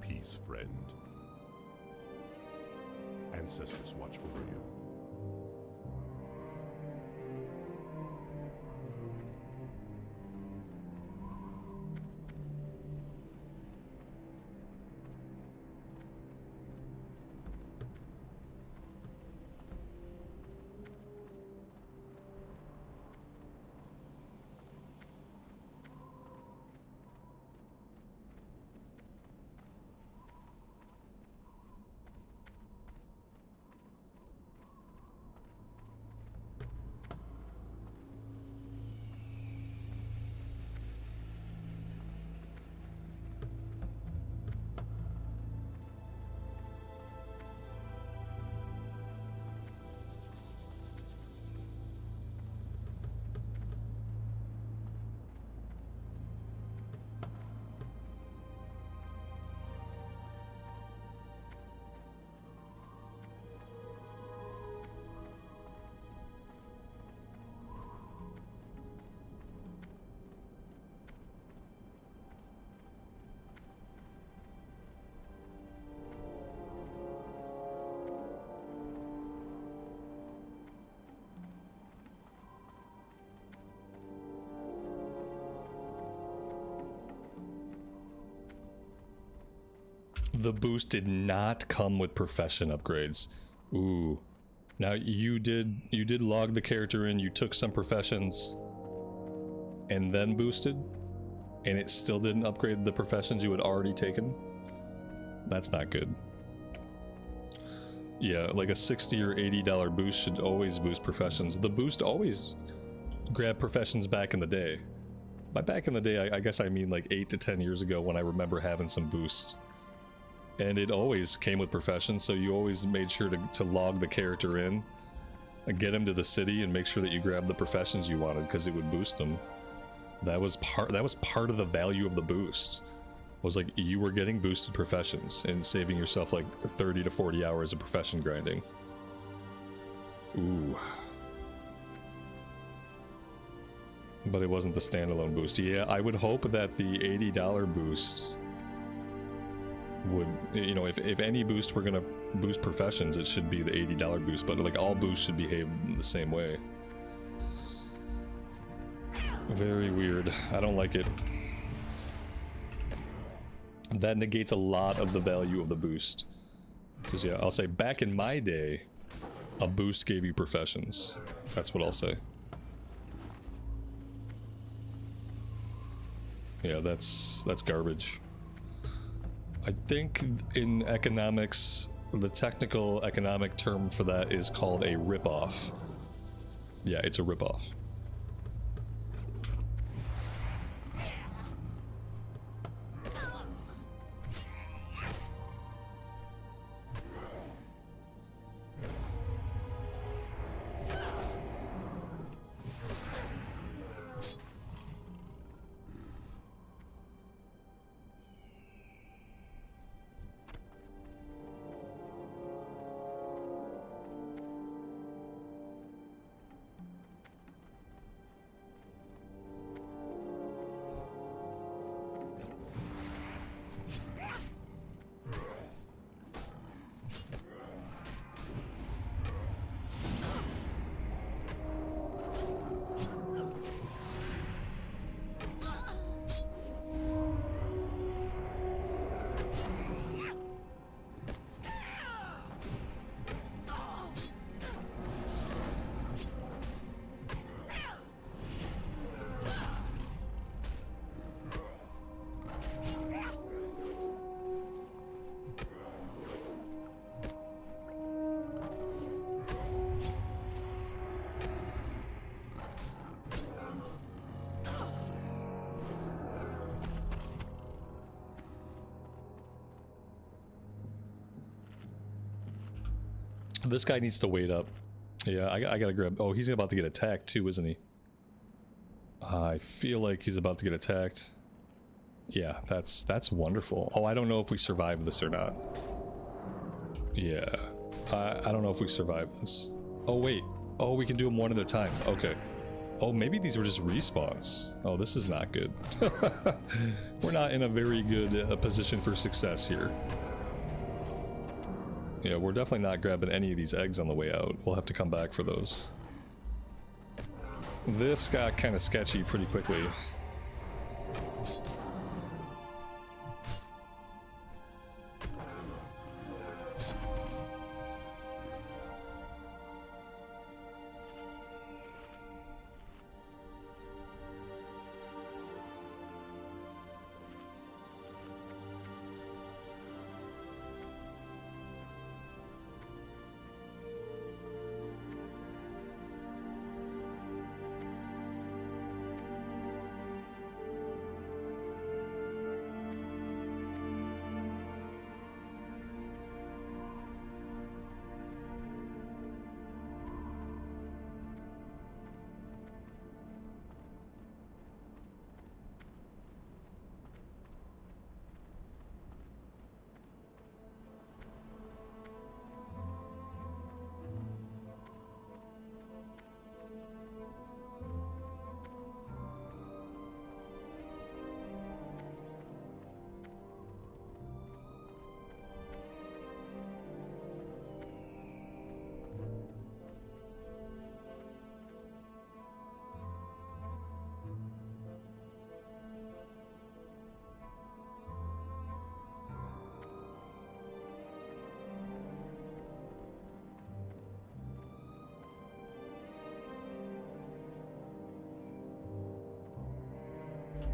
Peace, friend. Ancestors watch over you. The boost did not come with profession upgrades. Ooh. Now you did log the character in, you took some professions and then boosted, and it still didn't upgrade the professions you had already taken? That's not good. Yeah, like a $60 or $80 boost should always boost professions. The boost always grabbed professions back in the day. By back in the day, I guess I mean like 8 to 10 years ago when I remember having some boosts. And it always came with professions, so you always made sure to log the character in and get him to the city and make sure that you grabbed the professions you wanted because it would boost them. That was part of the value of the boost. Was like you were getting boosted professions and saving yourself like 30 to 40 hours of profession grinding. Ooh. But it wasn't the standalone boost. Yeah, I would hope that the $80 boost would, you know, if any boost were gonna boost professions, it should be the $80 boost, but like all boosts should behave the same way. Very weird. I don't like it. That negates a lot of the value of the boost. Because yeah, I'll say back in my day, a boost gave you professions. That's what I'll say. Yeah, that's garbage. I think in economics, the technical economic term for that is called a rip-off. Yeah, it's a rip-off. This guy needs to wait up. Yeah, I gotta grab... Oh, he's about to get attacked too, isn't he? I feel like he's about to get attacked. Yeah, that's wonderful. Oh, I don't know if we survive this or not. Yeah. I don't know if we survive this. Oh, wait. Oh, we can do them one at a time. Okay. Oh, maybe these were just respawns. Oh, this is not good. We're not in a very good position for success here. Yeah, we're definitely not grabbing any of these eggs on the way out. We'll have to come back for those. This got kind of sketchy pretty quickly.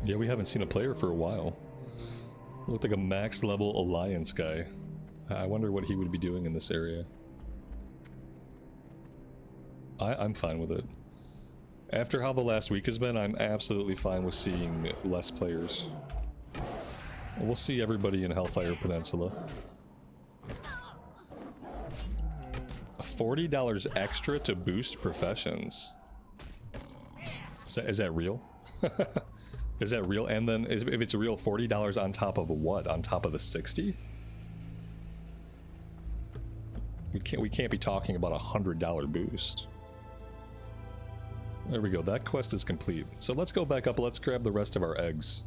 Yeah, we haven't seen a player for a while. Looked like a max level alliance guy. I wonder what he would be doing in this area. I'm fine with it. After how the last week has been, I'm absolutely fine with seeing less players. We'll see everybody in Hellfire Peninsula. $40 extra to boost professions. Is that real? Is that real? And then if it's real, $40 on top of what? On top of the 60? We can't be talking about a $100 boost. There we go. That quest is complete. So let's go back up. Let's grab the rest of our eggs.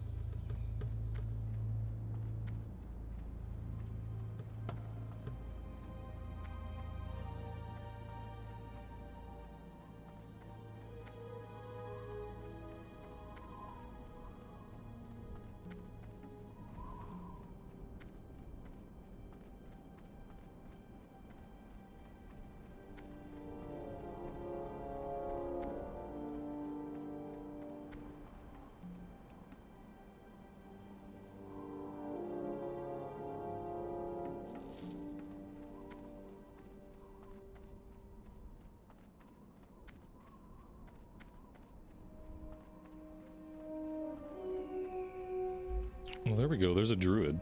Well, there we go. There's a druid.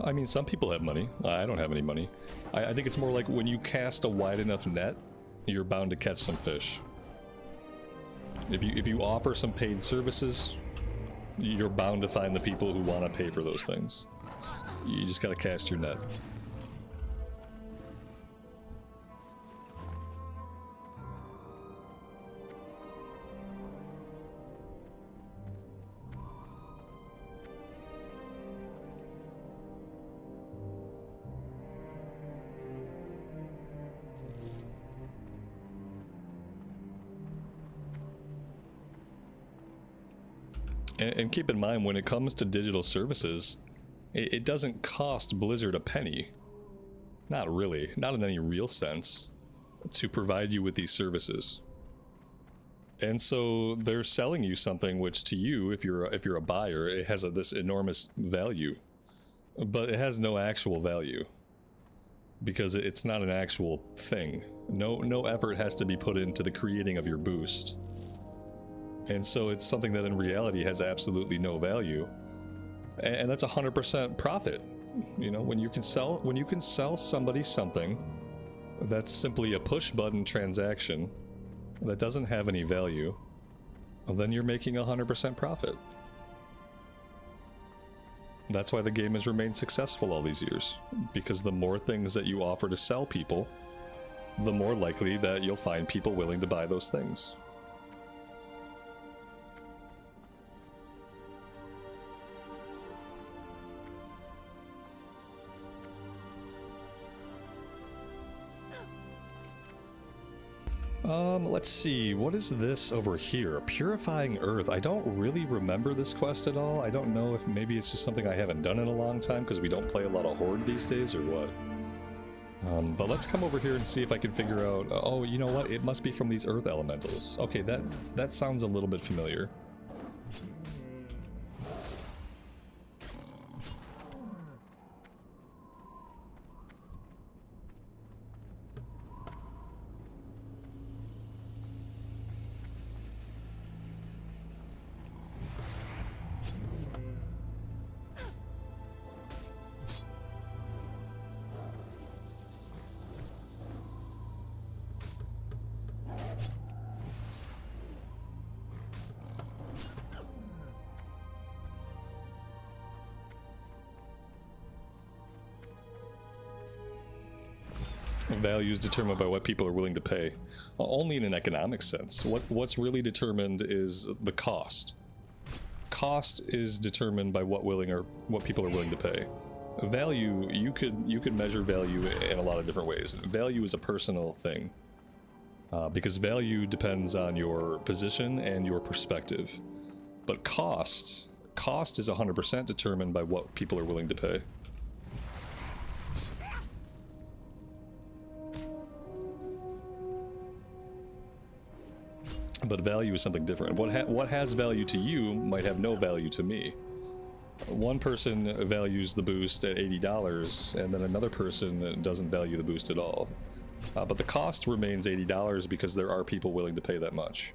I mean, some people have money. I don't have any money. I think it's more like when you cast a wide enough net, you're bound to catch some fish. If you offer some paid services, you're bound to find the people who want to pay for those things. You just gotta cast your net. And keep in mind, when it comes to digital services, it doesn't cost Blizzard a penny. Not really, not in any real sense, to provide you with these services. And so they're selling you something which, to you, if you're a buyer, it has this enormous value, but it has no actual value because it's not an actual thing. No effort has to be put into the creating of your boost. And so it's something that in reality has absolutely no value, and that's 100% profit. You know, when you can sell somebody something that's simply a push button transaction that doesn't have any value, then you're making 100% profit. That's why the game has remained successful all these years, because the more things that you offer to sell people, the more likely that you'll find people willing to buy those things. Let's see, what is this over here? Purifying Earth. I don't really remember this quest at all. I don't know if maybe it's just something I haven't done in a long time because we don't play a lot of Horde these days or what. But let's come over here and see if I can figure out... Oh, you know what? It must be from these Earth Elementals. Okay, that sounds a little bit familiar. Value is determined by what people are willing to pay. Only in an economic sense. What's really determined is the cost. Cost is determined by what people are willing to pay. Value, you could measure value in a lot of different ways. Value is a personal thing. Because value depends on your position and your perspective. But cost is 100% determined by what people are willing to pay. But value is something different. What has value to you might have no value to me. One person values the boost at $80, and then another person doesn't value the boost at all. But the cost remains $80 because there are people willing to pay that much.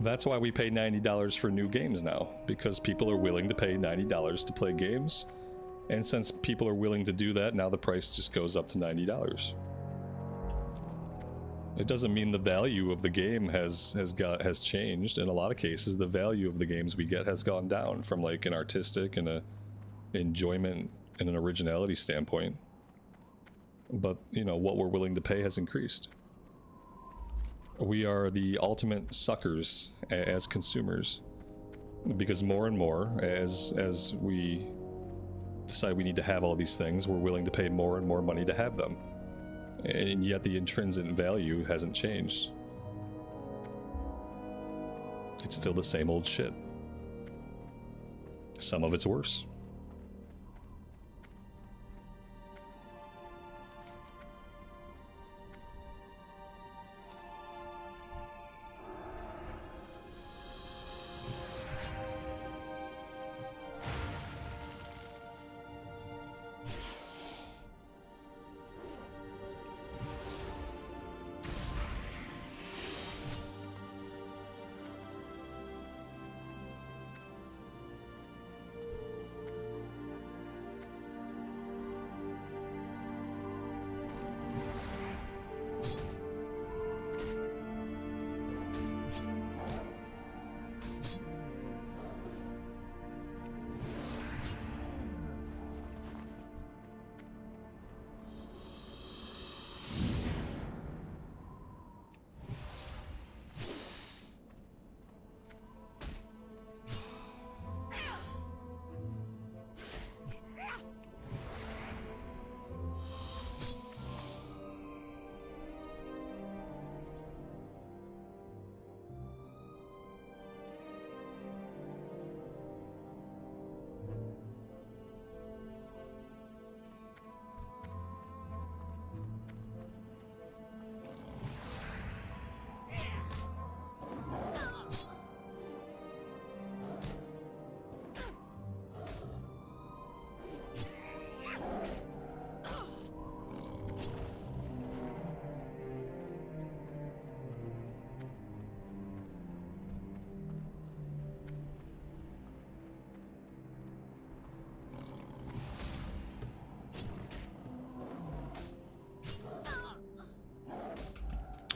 That's why we pay $90 for new games now, because people are willing to pay $90 to play games. And since people are willing to do that, now the price just goes up to $90. It doesn't mean the value of the game has changed. In a lot of cases, the value of the games we get has gone down from like an artistic and a enjoyment and an originality standpoint. But, you know, what we're willing to pay has increased. We are the ultimate suckers as consumers, because more and more, as we decide we need to have all these things, we're willing to pay more and more money to have them. And yet the intrinsic value hasn't changed. It's still the same old shit. Some of it's worse.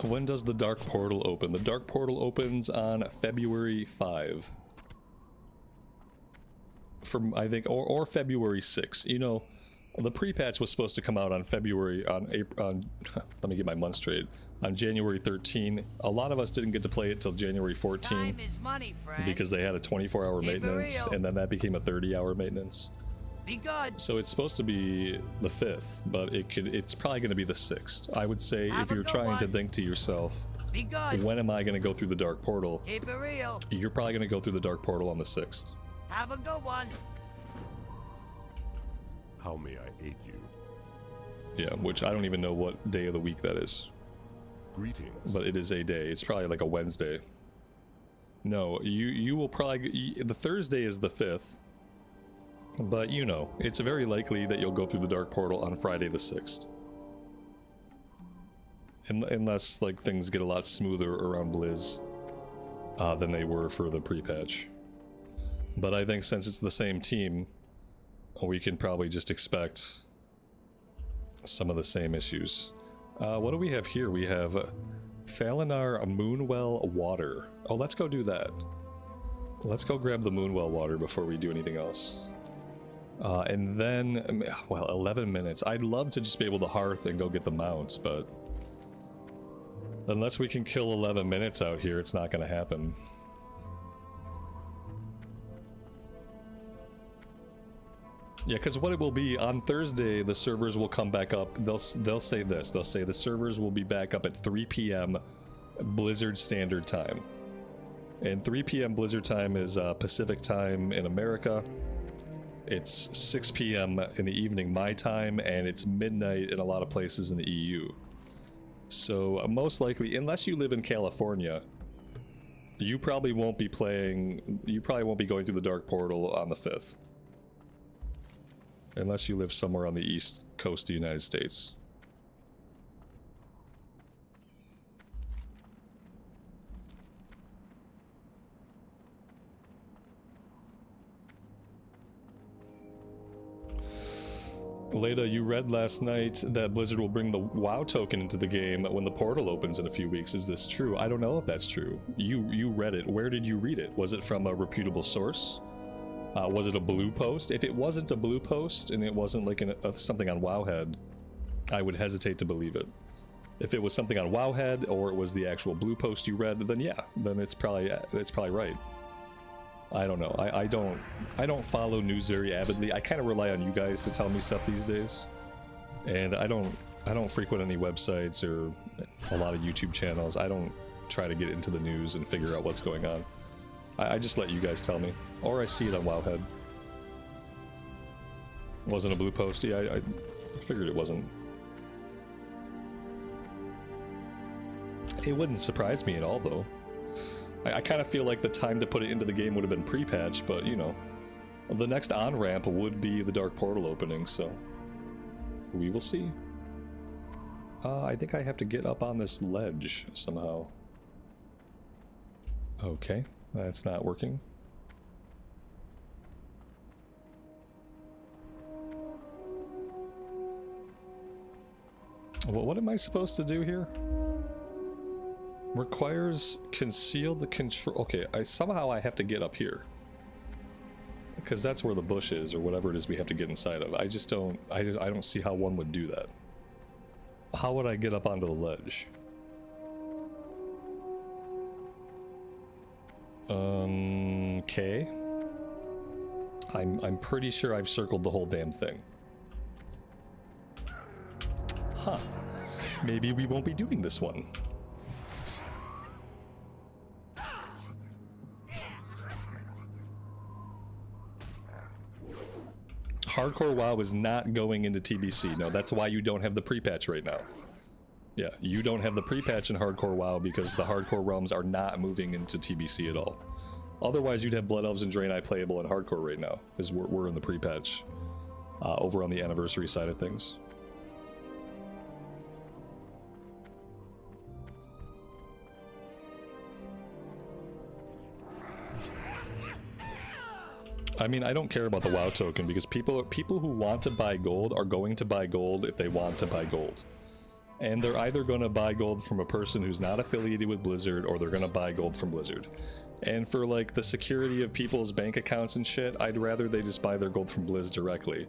When does the Dark Portal open? The Dark Portal opens on February 5. From, I think, or February 6. You know, the pre-patch was supposed to come out on let me get my months straight, on January 13. A lot of us didn't get to play it till January 14. Time is money, friend. Because they had a 24-hour Keep it maintenance, real. and then that became a 30-hour maintenance. Be good. So it's supposed to be the 5th, but it's probably going to be the 6th. I would say Have if a you're good trying to one. think to yourself, Be good. when am I going to go through the Dark Portal? Keep it real. You're probably going to go through the Dark Portal on the 6th. Have a good one. How may I aid you? Yeah, which I don't even know what day of the week that is. Greetings. But it is a day. It's probably like a Wednesday. No, you will probably... The Thursday is the 5th. But, you know, it's very likely that you'll go through the Dark Portal on Friday the 6th. Unless, like, things get a lot smoother around Blizz than they were for the pre-patch. But I think since it's the same team, we can probably just expect some of the same issues. What do we have here? We have Thalinar Moonwell Water. Oh, let's go do that. Let's go grab the Moonwell Water before we do anything else. And then, well, 11 minutes. I'd love to just be able to hearth and go get the mounts, but unless we can kill 11 minutes out here, it's not going to happen. Yeah, because what it will be, on Thursday, the servers will come back up. They'll say this. They'll say the servers will be back up at 3 p.m. Blizzard Standard Time. And 3 p.m. Blizzard Time is Pacific Time in America. It's 6 p.m. in the evening my time, and it's midnight in a lot of places in the EU. So most likely, unless you live in California, you probably won't be playing, you probably won't be going through the Dark Portal on the 5th. Unless you live somewhere on the east coast of the United States. Leda, you read last night that Blizzard will bring the WoW token into the game when the portal opens in a few weeks. Is this true? I don't know if that's true. You read it. Where did you read it? Was it from a reputable source? Was it a blue post? If it wasn't a blue post and it wasn't like something on Wowhead, I would hesitate to believe it. If it was something on Wowhead or it was the actual blue post you read, then yeah, then it's probably right. I don't know. I don't follow news very avidly. I kind of rely on you guys to tell me stuff these days, and I don't frequent any websites or a lot of YouTube channels. I don't try to get into the news and figure out what's going on. I just let you guys tell me, or I see it on Wowhead. Wasn't a blue post? Yeah, I figured it wasn't. It wouldn't surprise me at all, though. I kind of feel like the time to put it into the game would have been pre-patch, but you know, the next on-ramp would be the Dark Portal opening, so we will see. I think I have to get up on this ledge somehow. Okay, that's not working. Well, what am I supposed to do here? Requires conceal the control. Okay, somehow I have to get up here. Because that's where the bush is, or whatever it is we have to get inside of. I don't see how one would do that. How would I get up onto the ledge? Okay. I'm pretty sure I've circled the whole damn thing. Huh. Maybe we won't be doing this one. Hardcore WoW is not going into TBC. No, that's why you don't have the pre-patch right now. Yeah, you don't have the pre-patch in Hardcore WoW because the Hardcore realms are not moving into TBC at all. Otherwise, you'd have Blood Elves and Draenei playable in Hardcore right now, because we're in the pre-patch over on the anniversary side of things. I mean, I don't care about the WoW token because people who want to buy gold are going to buy gold if they want to buy gold. And they're either going to buy gold from a person who's not affiliated with Blizzard, or they're going to buy gold from Blizzard. And for like the security of people's bank accounts and shit, I'd rather they just buy their gold from Blizz directly.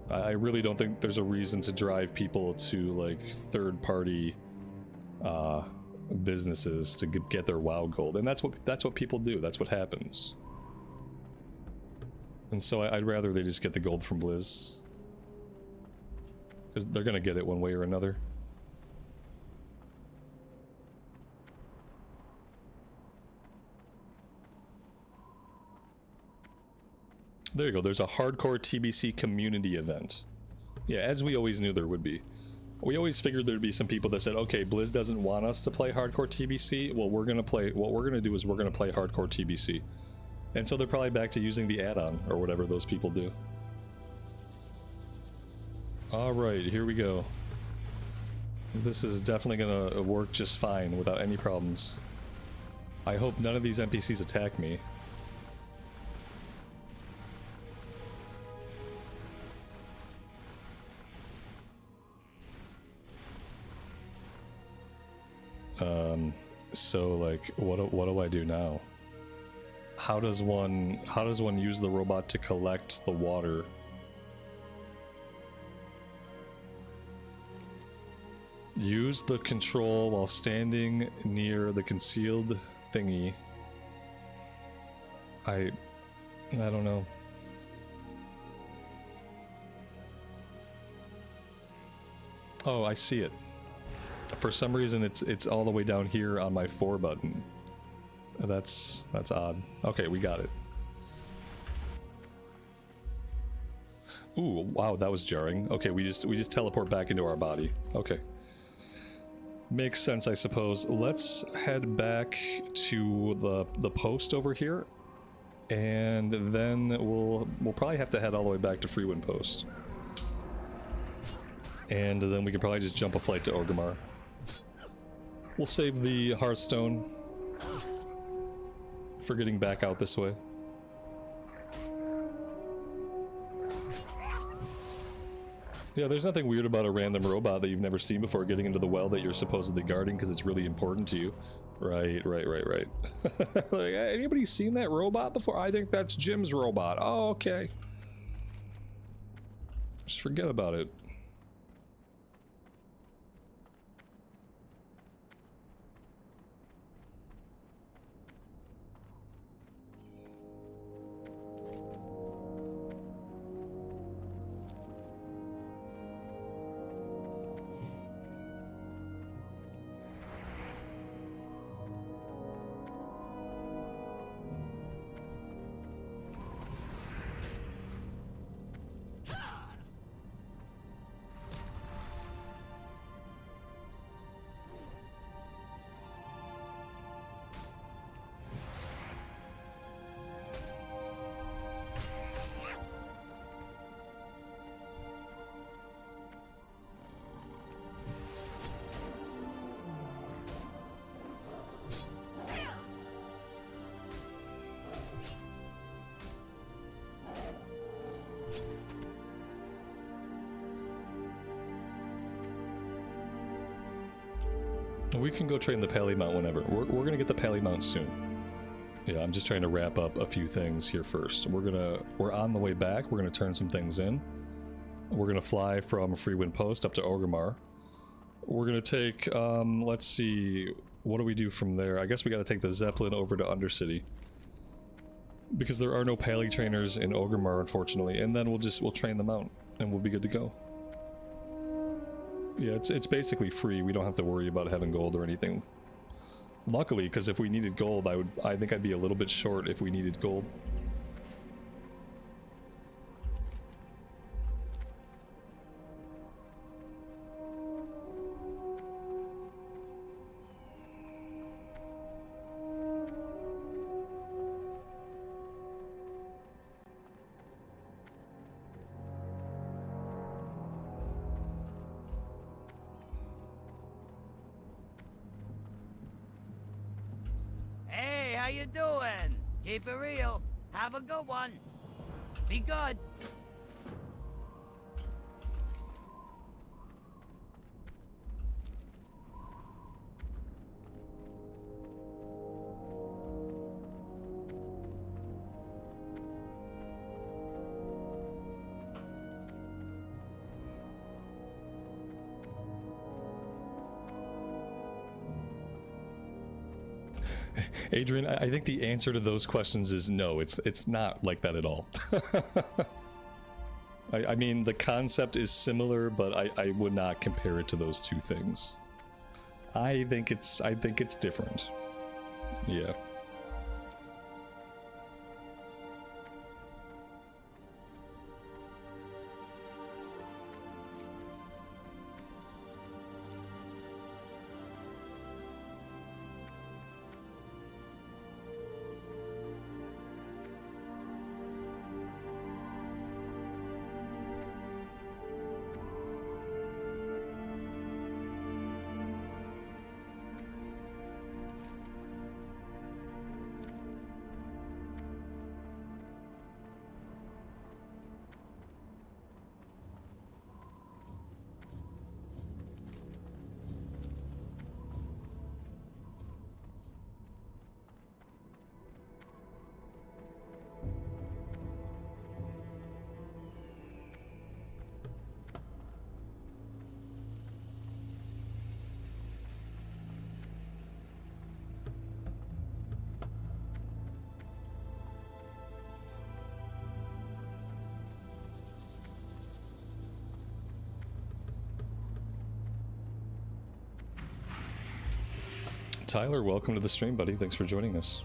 I really don't think there's a reason to drive people to like third-party businesses to get their WoW gold. And that's what people do. That's what happens. And so I'd rather they just get the gold from Blizz. Because they're going to get it one way or another. There you go, there's a hardcore TBC community event. Yeah, as we always knew there would be. We always figured there'd be some people that said, okay, Blizz doesn't want us to play hardcore TBC, well what we're going to do is we're going to play hardcore TBC. And so they're probably back to using the add-on, or whatever those people do. Alright, here we go. This is definitely gonna work just fine without any problems. I hope none of these NPCs attack me. So like, what do I do now? How does one use the robot to collect the water? Use the control while standing near the concealed thingy. I don't know. Oh, I see it. For some reason it's all the way down here on my 4 button. That's odd. Okay, we got it. Ooh, wow, that was jarring. Okay, we just teleport back into our body. Okay. Makes sense, I suppose. Let's head back to the post over here, and then we'll probably have to head all the way back to Freewind Post. And then we can probably just jump a flight to Orgrimmar. We'll save the Hearthstone for getting back out this way. Yeah, there's nothing weird about a random robot that you've never seen before getting into the well that you're supposedly guarding because it's really important to you. Right. Like, anybody seen that robot before? I think that's Jim's robot. Oh, okay. Just forget about it. We can go train the Pally Mount whenever. We're gonna get the Pally Mount soon. Yeah, I'm just trying to wrap up a few things here first. We're on the way back. We're gonna turn some things in. We're gonna fly from Freewind Post up to Orgrimmar. We're gonna take, let's see, what do we do from there? I guess we gotta take the Zeppelin over to Undercity, because there are no Pally trainers in Orgrimmar, unfortunately. And then we'll train them out, and we'll be good to go. Yeah, it's basically free. We don't have to worry about having gold or anything. Luckily, because if we needed gold, I think I'd be a little bit short if we needed gold. How you doing? Keep it real. Have a good one. Be good. Adrian, I think the answer to those questions is no. It's not like that at all. I mean, the concept is similar, but I would not compare it to those two things. I think it's different. Yeah. Tyler, welcome to the stream, buddy. Thanks for joining us.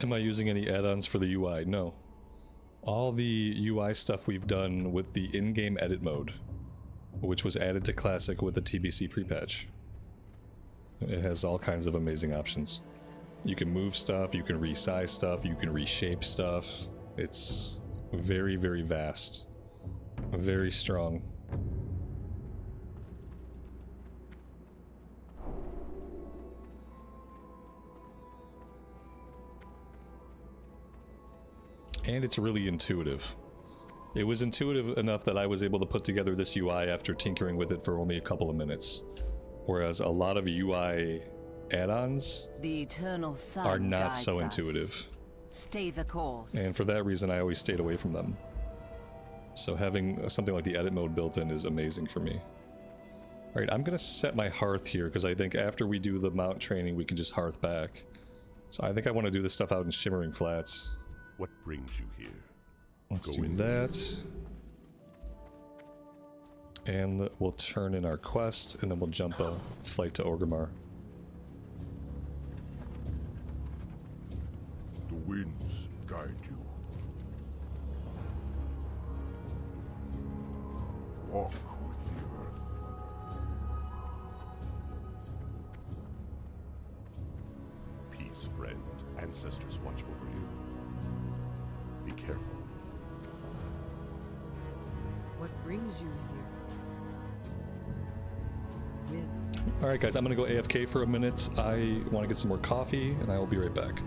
Am I using any add-ons for the UI? No. All the UI stuff we've done with the in-game edit mode, which was added to Classic with the TBC pre-patch. It has all kinds of amazing options. You can move stuff, you can resize stuff, you can reshape stuff. It's very, very vast. Very strong. And it's really intuitive. It was intuitive enough that I was able to put together this UI after tinkering with it for only a couple of minutes. Whereas a lot of UI add-ons The eternal sun are not guides so us. intuitive. Stay the course. And for that reason, I always stayed away from them. So having something like the edit mode built in is amazing for me. Alright, I'm gonna set my hearth here, because I think after we do the mount training, we can just hearth back. So I think I want to do this stuff out in Shimmering Flats. What brings you here? Let's Go do in. that. And we'll turn in our quest, and then we'll jump a flight to Orgrimmar. The winds guide you. Walk with the earth. Peace, friend. Ancestors watch over you. Be careful. What brings you here? With Alright guys, I'm gonna go AFK for a minute. I want to get some more coffee, and I will be right back.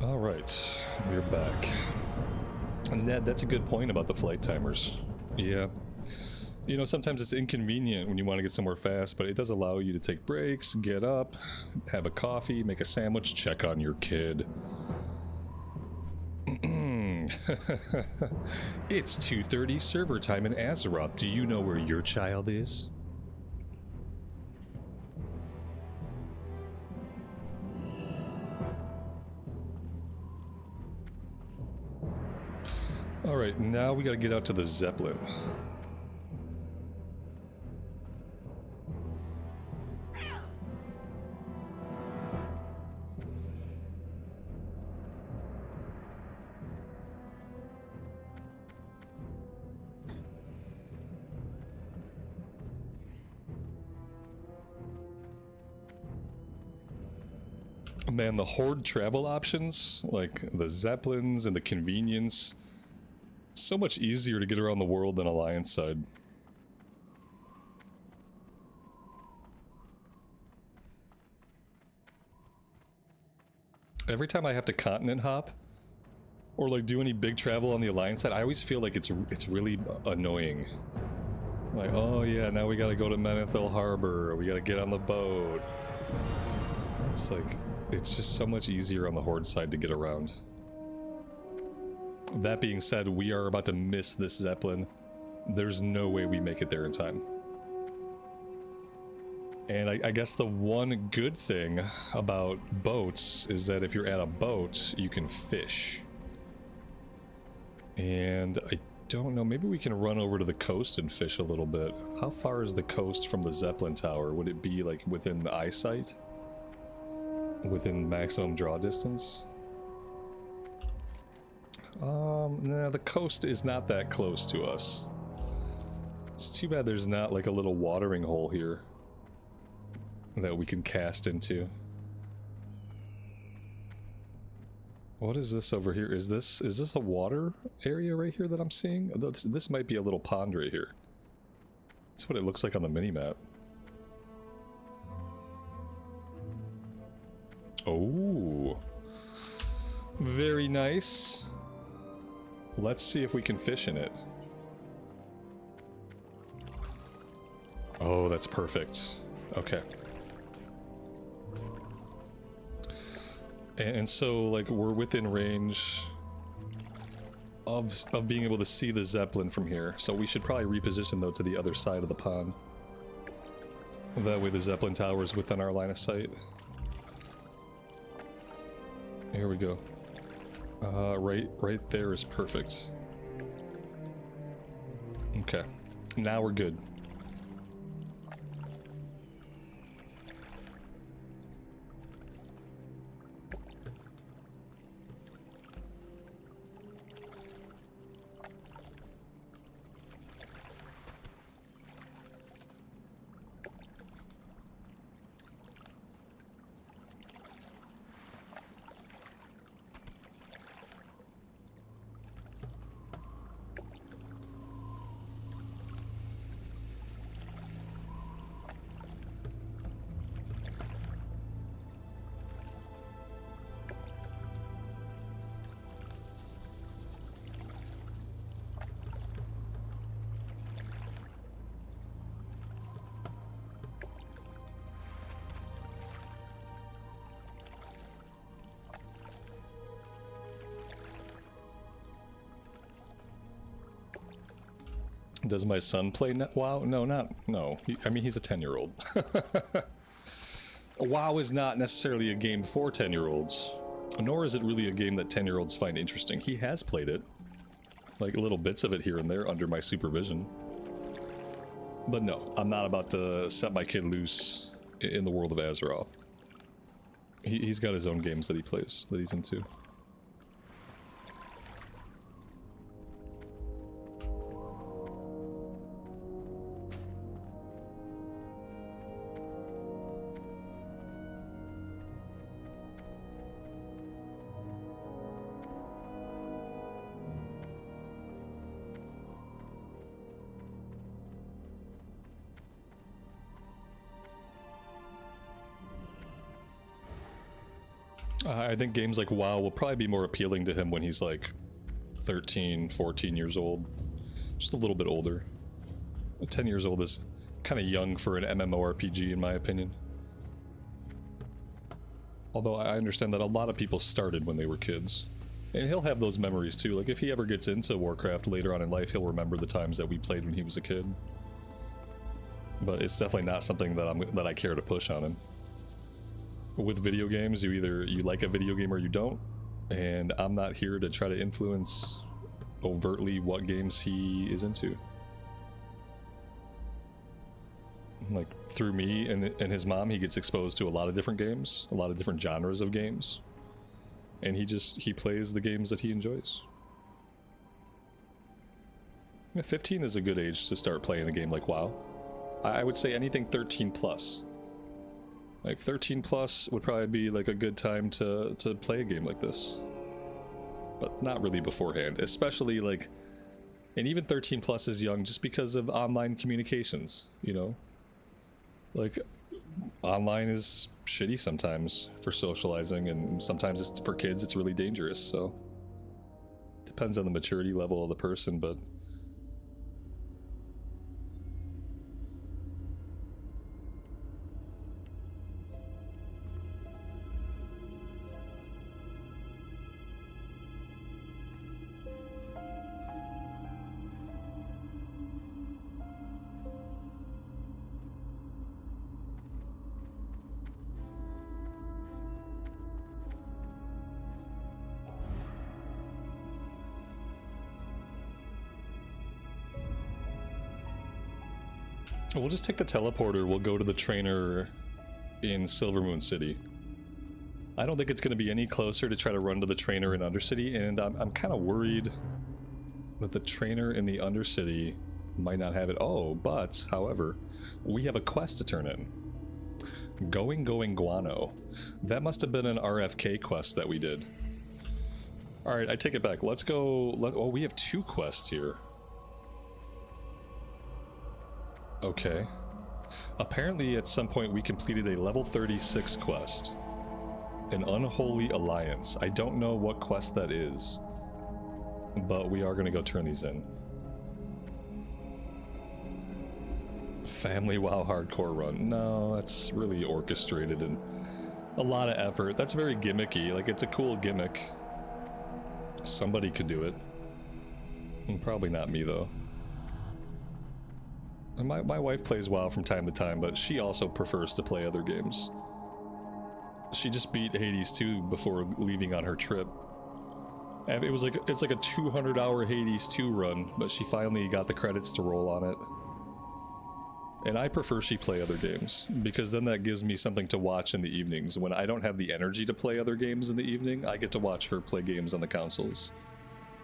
All right, we're back. And Ned, that's a good point about the flight timers. Yeah. You know, sometimes it's inconvenient when you want to get somewhere fast, but it does allow you to take breaks, get up, have a coffee, make a sandwich, check on your kid. It's 2:30 server time in Azeroth. Do you know where your child is? Alright, now we gotta get out to the Zeppelin. Man, the Horde travel options, like the Zeppelins and the convenience, so much easier to get around the world than Alliance side. Every time I have to continent hop, or like do any big travel on the Alliance side, I always feel like it's really annoying. Like, oh yeah, now we gotta go to Menethil Harbor, we gotta get on the boat. It's like, it's just so much easier on the Horde side to get around. That being said, we are about to miss this Zeppelin. There's no way we make it there in time. And I guess the one good thing about boats is that if you're at a boat, you can fish. And I don't know, maybe we can run over to the coast and fish a little bit. How far is the coast from the Zeppelin tower? Would it be like within the eyesight? Within maximum draw distance? No, the coast is not that close to us. It's too bad there's not like a little watering hole here that we can cast into. What is this over here? Is this a water area right here that I'm seeing? This might be a little pond right here. That's what it looks like on the minimap. Oh, very nice. Let's see if we can fish in it. Oh, that's perfect. Okay. And so, like, we're within range of being able to see the Zeppelin from here. So we should probably reposition, though, to the other side of the pond. That way the Zeppelin tower is within our line of sight. Here we go. Right there is perfect. Okay. Now we're good. Does my son play WoW? No. I mean, he's a 10-year-old. WoW is not necessarily a game for 10-year-olds, nor is it really a game that 10-year-olds find interesting. He has played it, like little bits of it here and there under my supervision. But no, I'm not about to set my kid loose in the world of Azeroth. He's got his own games that he plays, that he's into. I think games like WoW will probably be more appealing to him when he's like 13, 14 years old. Just a little bit older. 10 years old is kind of young for an MMORPG in my opinion. Although I understand that a lot of people started when they were kids. And he'll have those memories too. Like if he ever gets into Warcraft later on in life, he'll remember the times that we played when he was a kid. But it's definitely not something that I care to push on him. With video games, you like a video game or you don't, and I'm not here to try to influence overtly what games he is into. Like through me and his mom, he gets exposed to a lot of different games, a lot of different genres of games, and he plays the games that he enjoys. 15 is a good age to start playing a game like WoW. I would say anything 13 plus. Like 13 plus would probably be like a good time to play a game like this. But not really beforehand, especially like, and even 13 plus is young just because of online communications, you know? Like, online is shitty sometimes for socializing, and sometimes it's for kids, it's really dangerous, so. Depends on the maturity level of the person, but we'll just take the teleporter. We'll go to the trainer in Silvermoon City. I don't think it's going to be any closer to try to run to the trainer in Undercity, and I'm kind of worried that the trainer in the Undercity might not have it. Oh, but, however, we have a quest to turn in. Going Guano. That must have been an RFK quest that we did. Alright, I take it back. Let's go... oh, we have 2 quests here. Okay. Apparently at some point we completed a level 36 quest. An Unholy Alliance. I don't know what quest that is, but we are going to go turn these in. Family WoW hardcore run. No, that's really orchestrated and a lot of effort. That's very gimmicky. Like, it's a cool gimmick. Somebody could do it. Probably not me though. And my wife plays WoW from time to time, but she also prefers to play other games. She just beat Hades 2 before leaving on her trip. And it's like a 200-hour Hades 2 run, but she finally got the credits to roll on it. And I prefer she play other games, because then that gives me something to watch in the evenings. When I don't have the energy to play other games in the evening, I get to watch her play games on the consoles.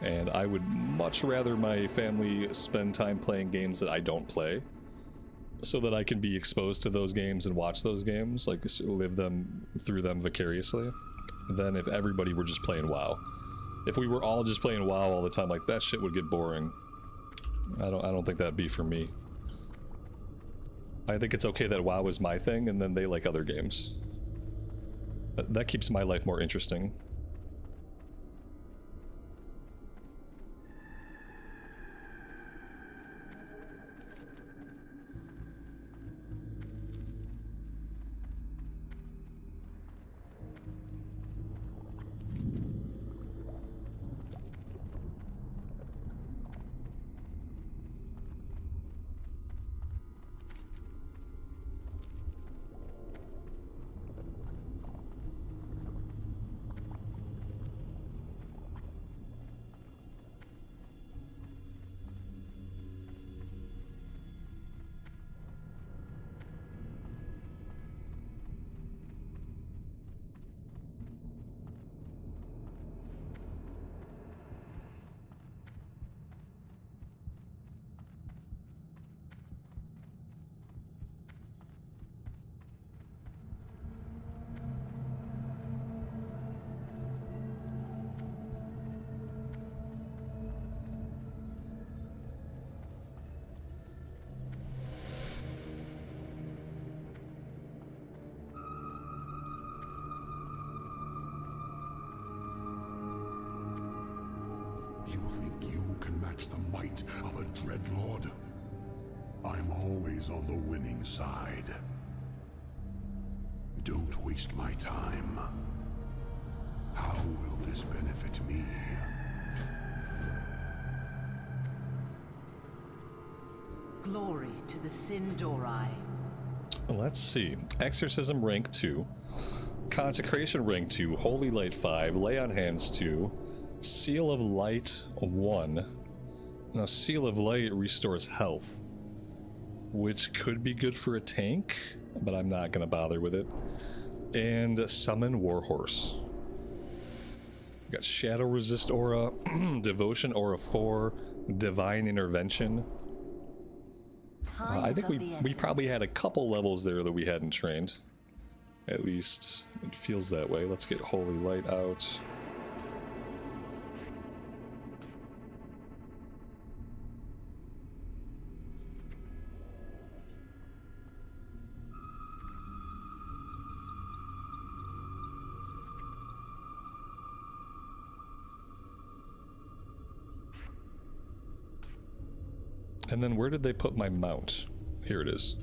And I would much rather my family spend time playing games that I don't play, so that I can be exposed to those games and watch those games, like live them through them vicariously, than if everybody were just playing WoW. If we were all just playing WoW all the time, like, that shit would get boring. I don't think that'd be for me. I think it's okay that WoW is my thing and then they like other games. That keeps my life more interesting. You think you can match the might of a dreadlord? I'm always on the winning side. Don't waste my time. How will this benefit me? Glory to the Sindori. Let's see. Exorcism rank 2. Consecration rank 2. Holy Light 5. Lay on Hands 2. Seal of Light 1. Now, Seal of Light restores health, which could be good for a tank, but I'm not going to bother with it. And Summon Warhorse. We got Shadow Resist Aura, Devotion Aura 4, Divine Intervention. I think we probably had a couple levels there that we hadn't trained. At least it feels that way. Let's get Holy Light out. And then where did they put my mount? Here it is.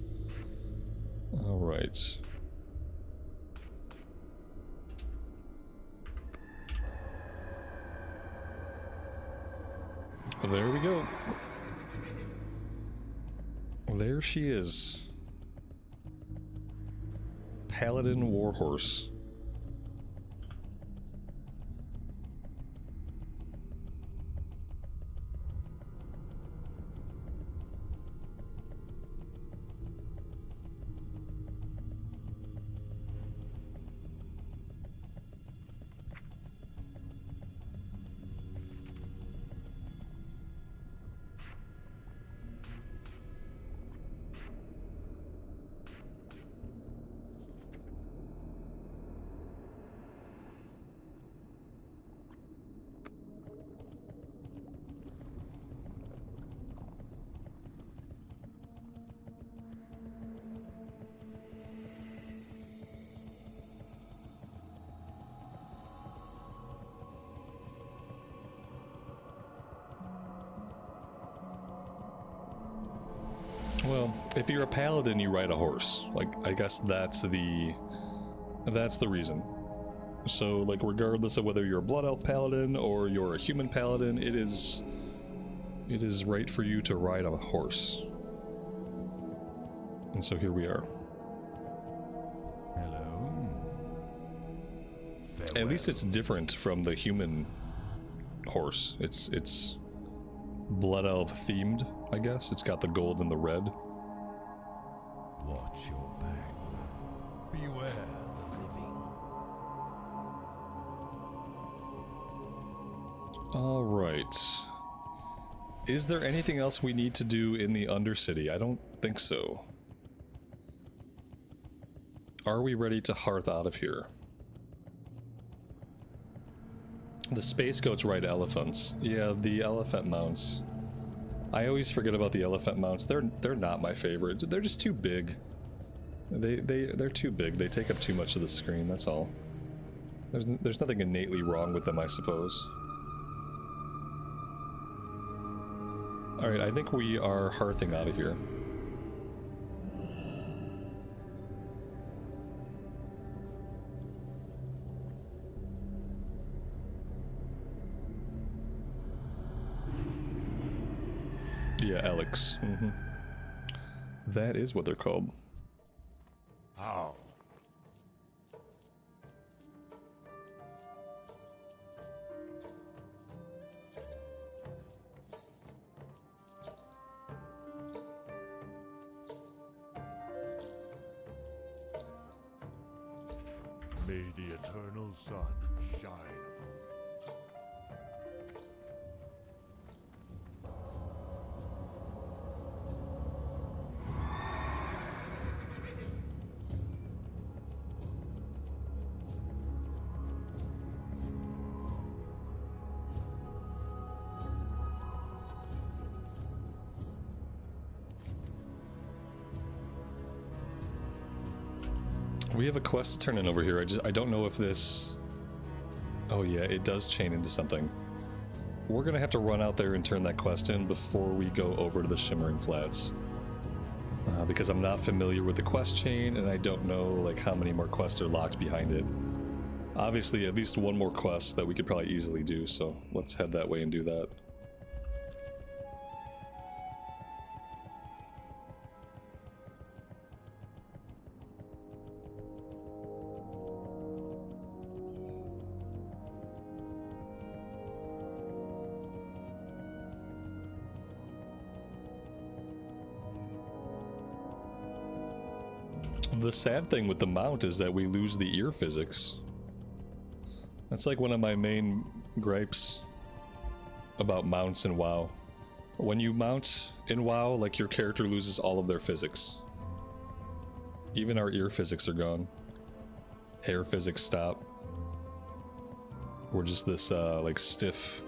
Alright. There we go. There she is. Paladin Warhorse. Well, if you're a paladin, you ride a horse. Like, I guess that's the reason. So, like, regardless of whether you're a blood elf paladin or you're a human paladin, it is right for you to ride a horse. And so here we are. Hello. At least it's different from the human horse. It's blood elf themed, I guess. It's got the gold and the red. Watch your back. Beware the living. All right. Is there anything else we need to do in the Undercity? I don't think so. Are we ready to hearth out of here? The space goats ride elephants. Yeah, the elephant mounts. I always forget about the elephant mounts. They're not my favorite. They're just too big. They're too big. They take up too much of the screen. That's all. There's nothing innately wrong with them, I suppose. All right, I think we are hearthing out of here. Yeah, Alex. That is what they're called. How? May the eternal sun shine. We have a quest to turn in over here. I don't know if this... Oh yeah, it does chain into something. we're gonna have to run out there and turn that quest in before we go over to the Shimmering Flats. Because I'm not familiar with the quest chain, and I don't know like how many more quests are locked behind it. Obviously, at least one more quest that we could probably easily do, so let's head that way and do that. The sad thing with the mount is that we lose the ear physics. That's like one of my main gripes about mounts in WoW. When you mount in WoW, like your character loses all of their physics. Even our ear physics are gone. Hair physics stop. We're just this like stiff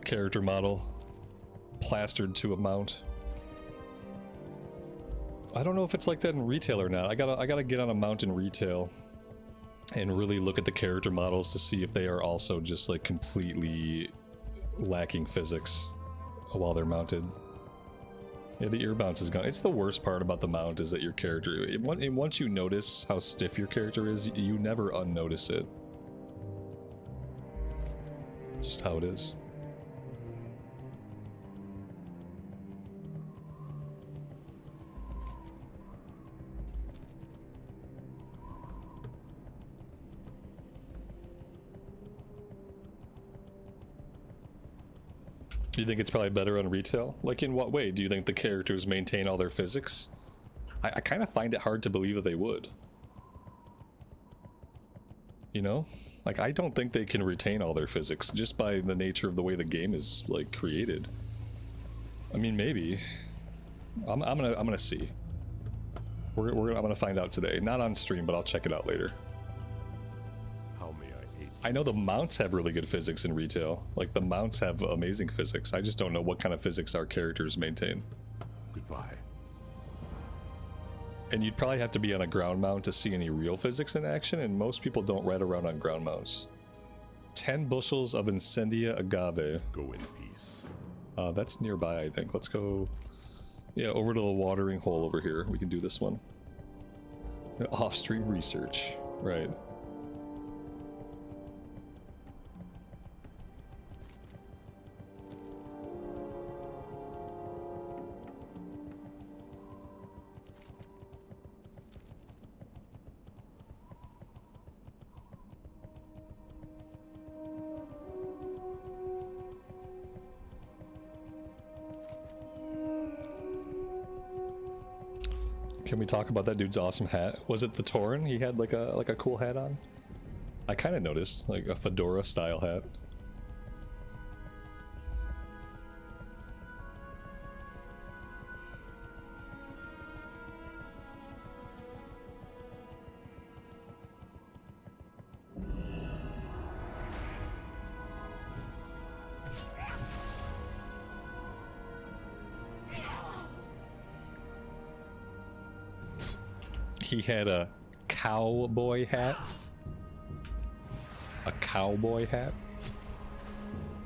character model plastered to a mount. I don't know if it's like that in retail or not. I gotta get on a mount in retail and really look at the character models to see if they are also just like completely lacking physics while they're mounted. Yeah, the ear bounce is gone. It's the worst part about the mount is that your character, once you notice how stiff your character is, you never unnotice it. Just how it is. Do you think it's probably better on retail? Like, in what way? Do you think the characters maintain all their physics? I kind of find it hard to believe that they would. You know? Like, I don't think they can retain all their physics just by the nature of the way the game is, like, created. I mean, maybe. I'm gonna see. I'm gonna find out today. Not on stream, but I'll check it out later. I know the mounts have really good physics in retail. Like, the mounts have amazing physics. I just don't know what kind of physics our characters maintain. Goodbye. And you'd probably have to be on a ground mount to see any real physics in action, and most people don't ride around on ground mounts. 10 bushels of Incendia agave. Go in peace. That's nearby, I think. Let's go, yeah, over to the watering hole over here. We can do this one. Off-stream research. Right. Can we talk about that dude's awesome hat? Was it the Tauren? He had like a cool hat on? I kind of noticed, like a fedora style hat. He had a cowboy hat. A cowboy hat?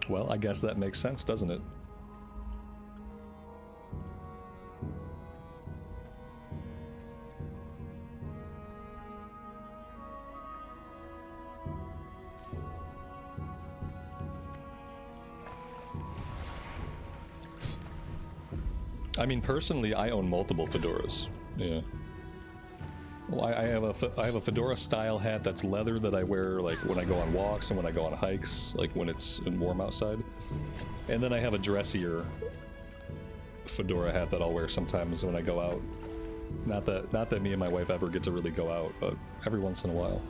Well, I guess that makes sense, doesn't it? I mean, personally, I own multiple fedoras. Yeah. Well, I have a fedora style hat that's leather that I wear like when I go on walks and when I go on hikes, like when it's warm outside. And then I have a dressier fedora hat that I'll wear sometimes when I go out. Not that me and my wife ever get to really go out, but every once in a while.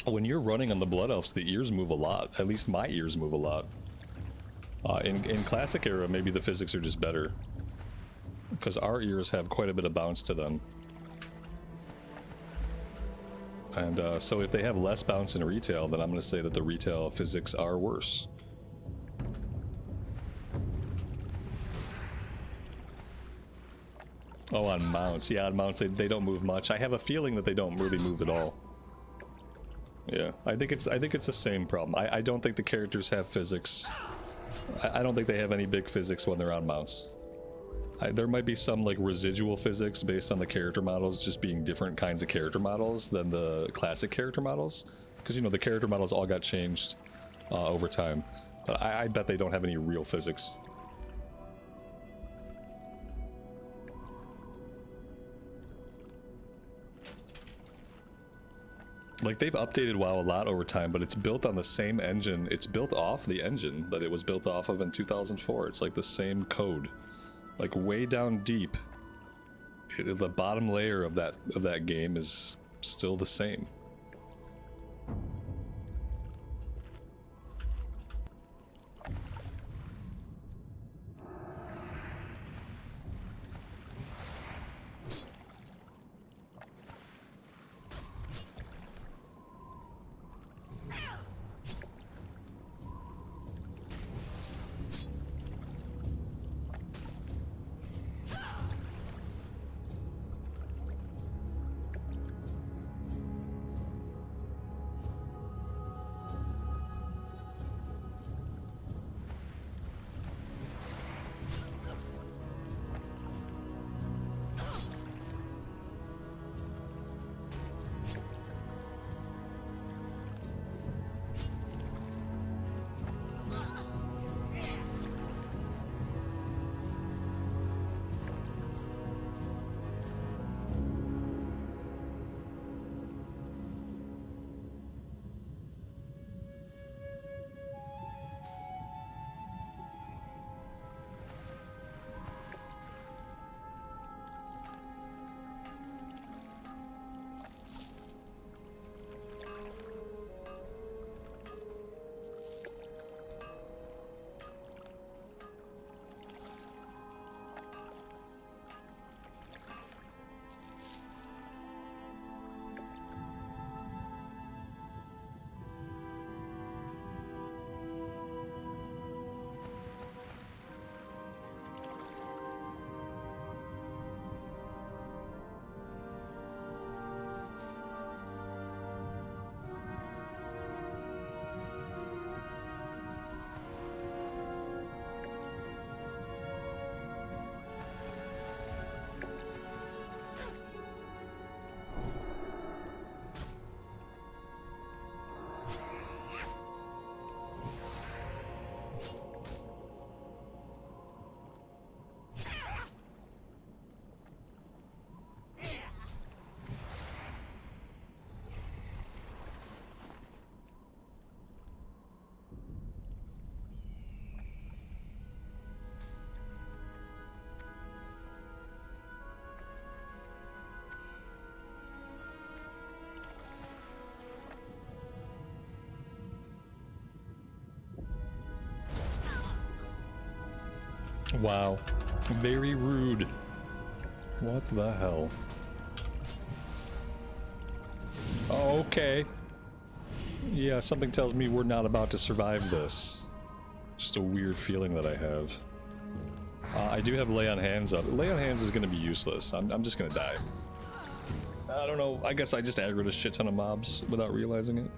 When you're running on the Blood Elves, the ears move a lot. At least my ears move a lot. In Classic era, maybe the physics are just better. Because our ears have quite a bit of bounce to them. And so if they have less bounce in retail, then I'm going to say that the retail physics are worse. Oh, on mounts. Yeah, on mounts, they don't move much. I have a feeling that they don't really move at all. Yeah, I think it's the same problem. I don't think the characters have physics. I don't think they have any big physics when they're on mounts. There might be some like residual physics based on the character models just being different kinds of character models than the classic character models. Because, you know, the character models all got changed over time. But I bet they don't have any real physics. Like, they've updated WoW a lot over time, but it's built on the same engine. It's built off the engine that it was built off of in 2004. It's like the same code. Like, way down deep, the bottom layer of that game is still the same. Wow. Very rude. What the hell? Okay. Yeah, something tells me we're not about to survive this. Just a weird feeling that I have. I do have Lay on Hands up. Lay on Hands is going to be useless. I'm just going to die. I don't know. I guess I just aggroed a shit ton of mobs without realizing it.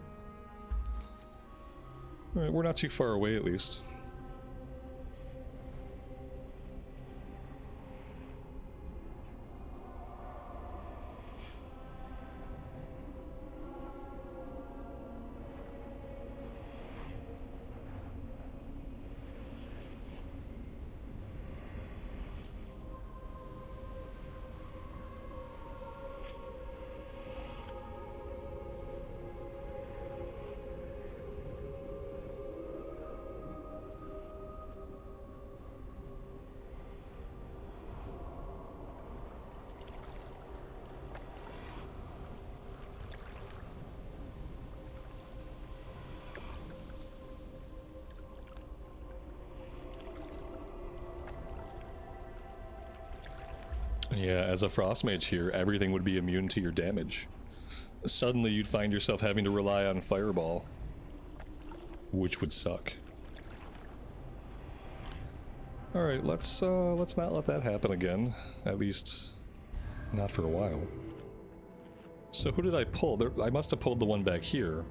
Alright, we're not too far away at least. Yeah, as a frost mage here, everything would be immune to your damage. Suddenly you'd find yourself having to rely on fireball, which would suck. Alright, let's not let that happen again. At least, not for a while. So who did I pull? I must have pulled the one back here.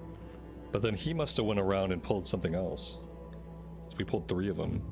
But then he must have went around and pulled something else. So we pulled 3 of them.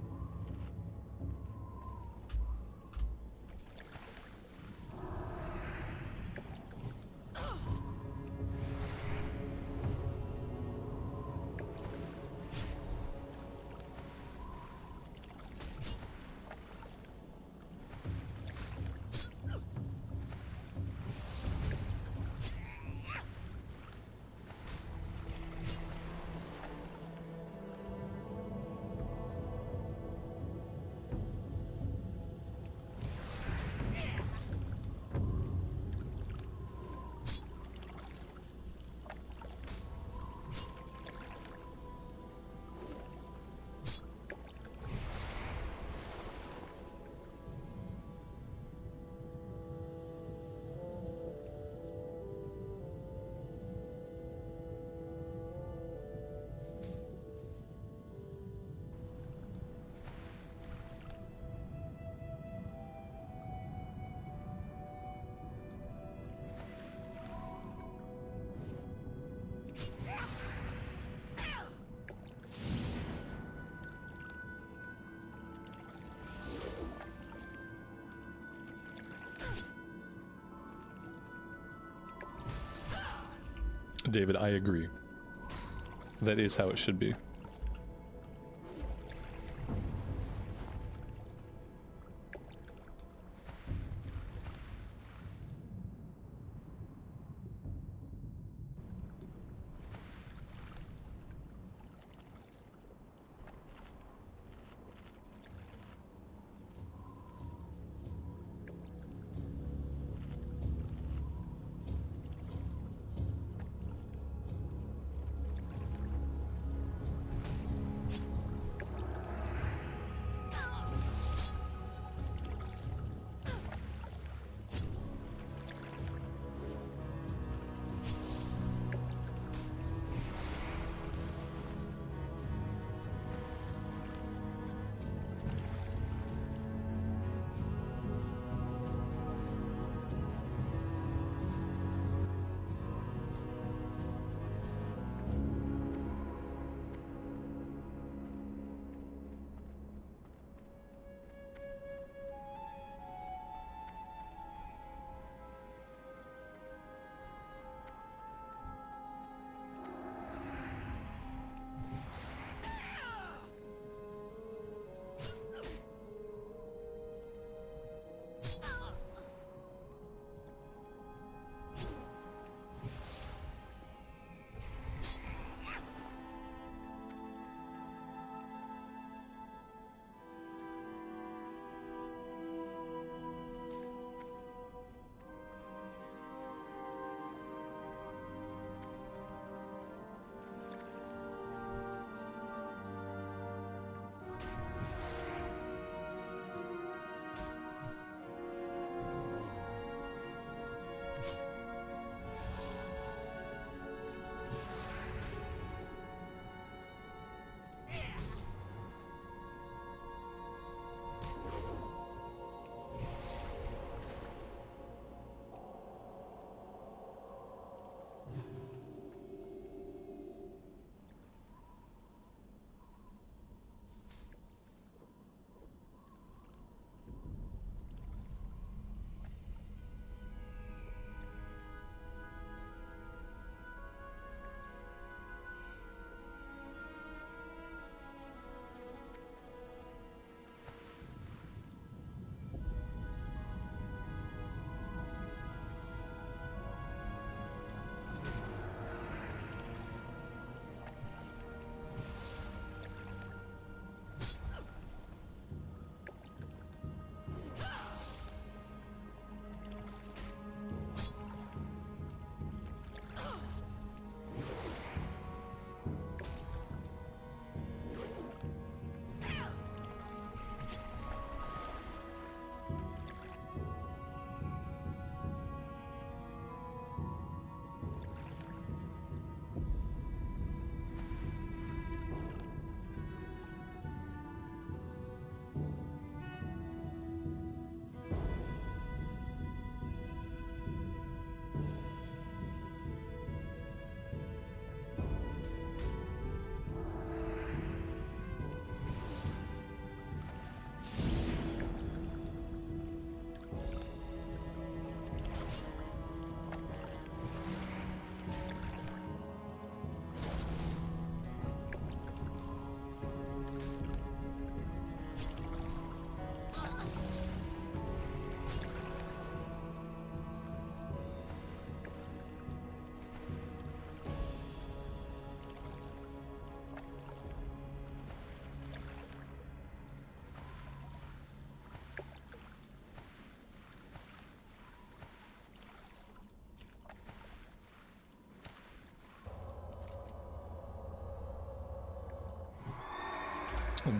David, I agree. That is how it should be.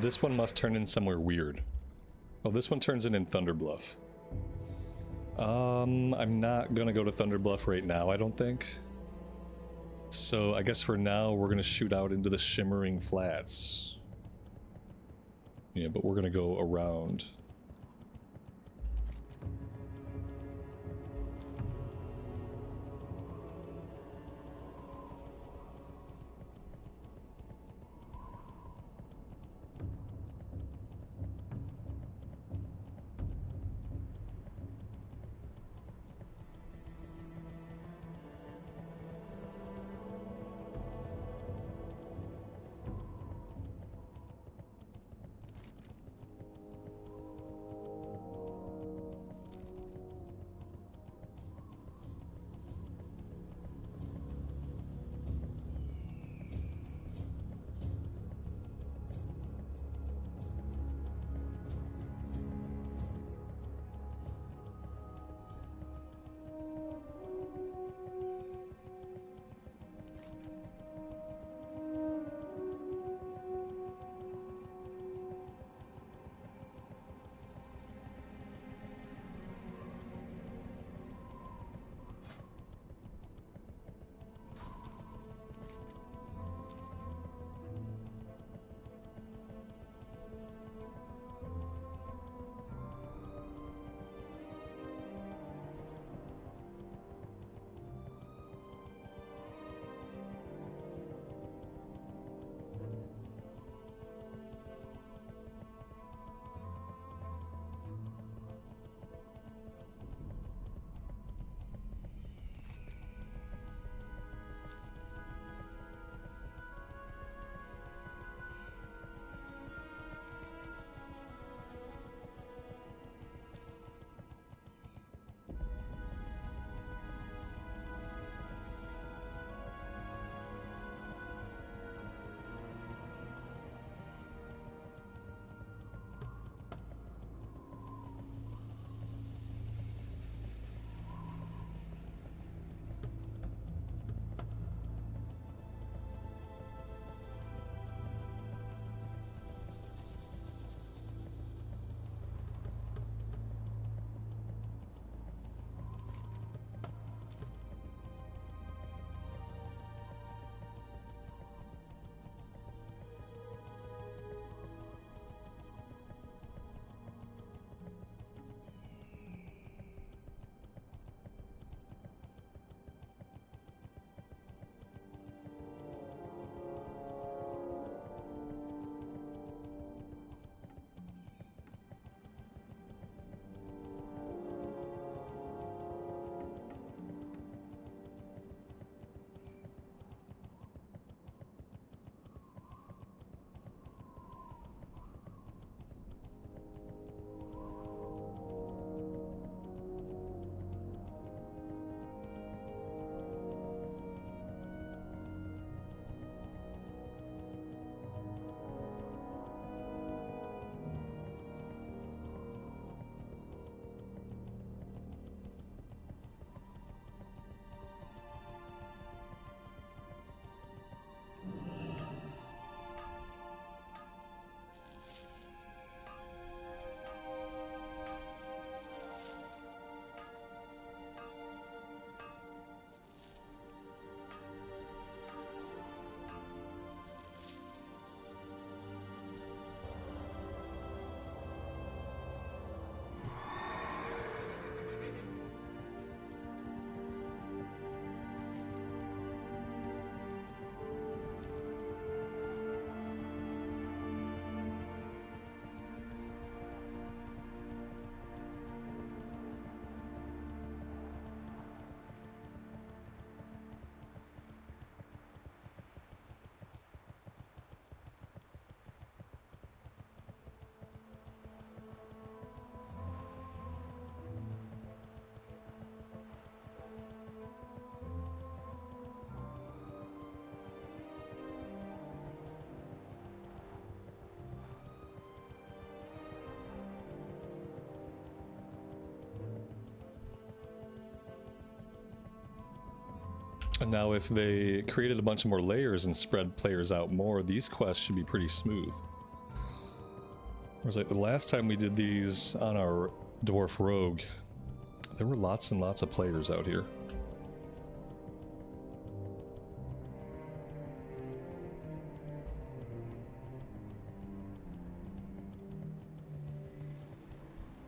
This one must turn in somewhere weird. Oh, this one turns in Thunderbluff. I'm not gonna go to Thunderbluff right now, I don't think. So I guess for now we're gonna shoot out into the Shimmering Flats. Yeah, but we're gonna go around. And now if they created a bunch of more layers and spread players out more, these quests should be pretty smooth. It was like the last time we did these on our Dwarf Rogue, there were lots and lots of players out here.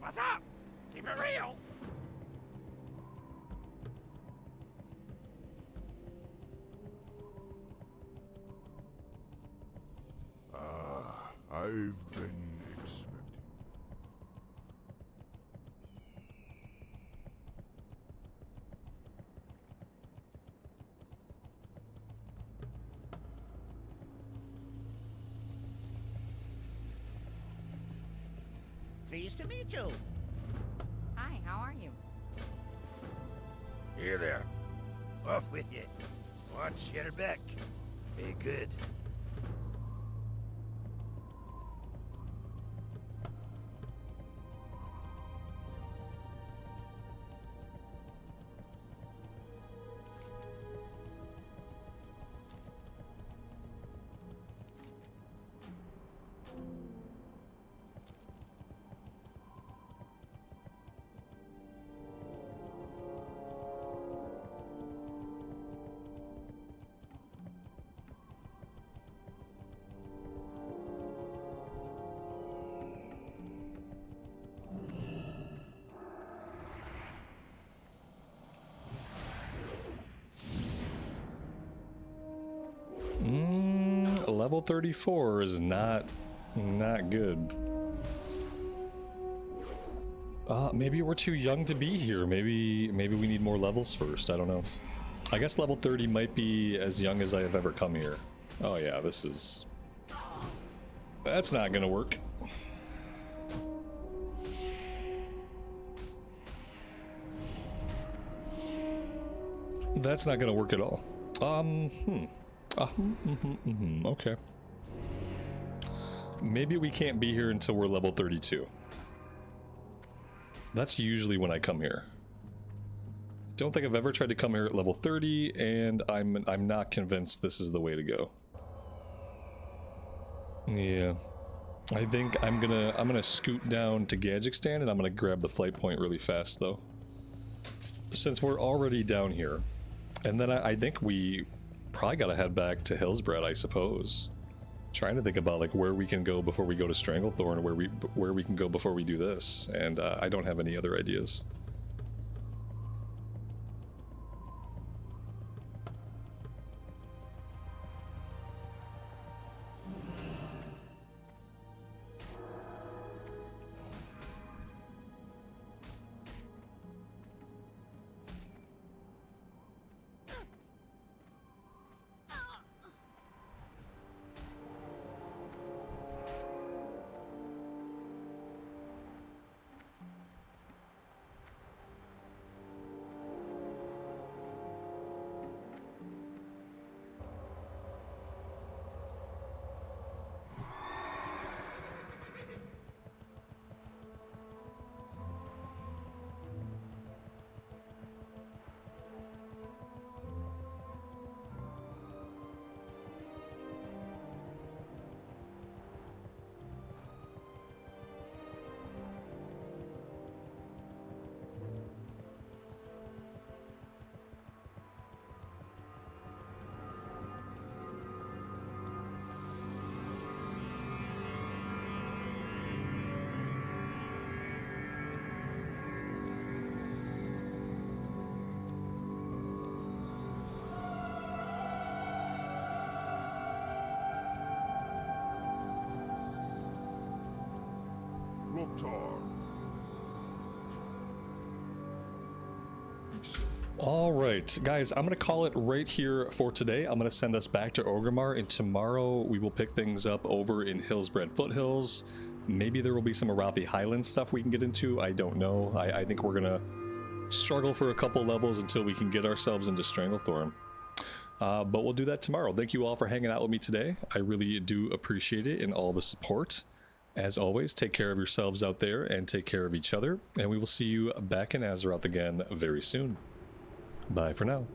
What's up? Keep it real. I've been expecting. Pleased to meet you. Hi, how are you? Here there. Off with you. Watch your back. Be good. Level 34 is not good. Maybe we're too young to be here. Maybe we need more levels first. I don't know. I guess level 30 might be as young as I have ever come here. Oh yeah, this is... That's not gonna work. That's not gonna work at all. Okay. Maybe we can't be here until we're level 32. That's usually when I come here. Don't think I've ever tried to come here at level 30, and I'm not convinced this is the way to go. Yeah. I think I'm gonna scoot down to Gadgekstan, and I'm gonna grab the flight point really fast though. Since we're already down here. And then I think we probably gotta head back to Hillsbrad, I suppose. Trying to think about like where we can go before we go to Stranglethorn, where we can go before we do this, and I don't have any other ideas. Alright, guys, I'm going to call it right here for today. I'm going to send us back to Orgrimmar, and tomorrow we will pick things up over in Hillsbrad Foothills. Maybe there will be some Arathi Highlands stuff we can get into. I don't know. I think we're going to struggle for a couple levels until we can get ourselves into Stranglethorn. But we'll do that tomorrow. Thank you all for hanging out with me today. I really do appreciate it and all the support. As always, take care of yourselves out there and take care of each other. And we will see you back in Azeroth again very soon. Bye for now.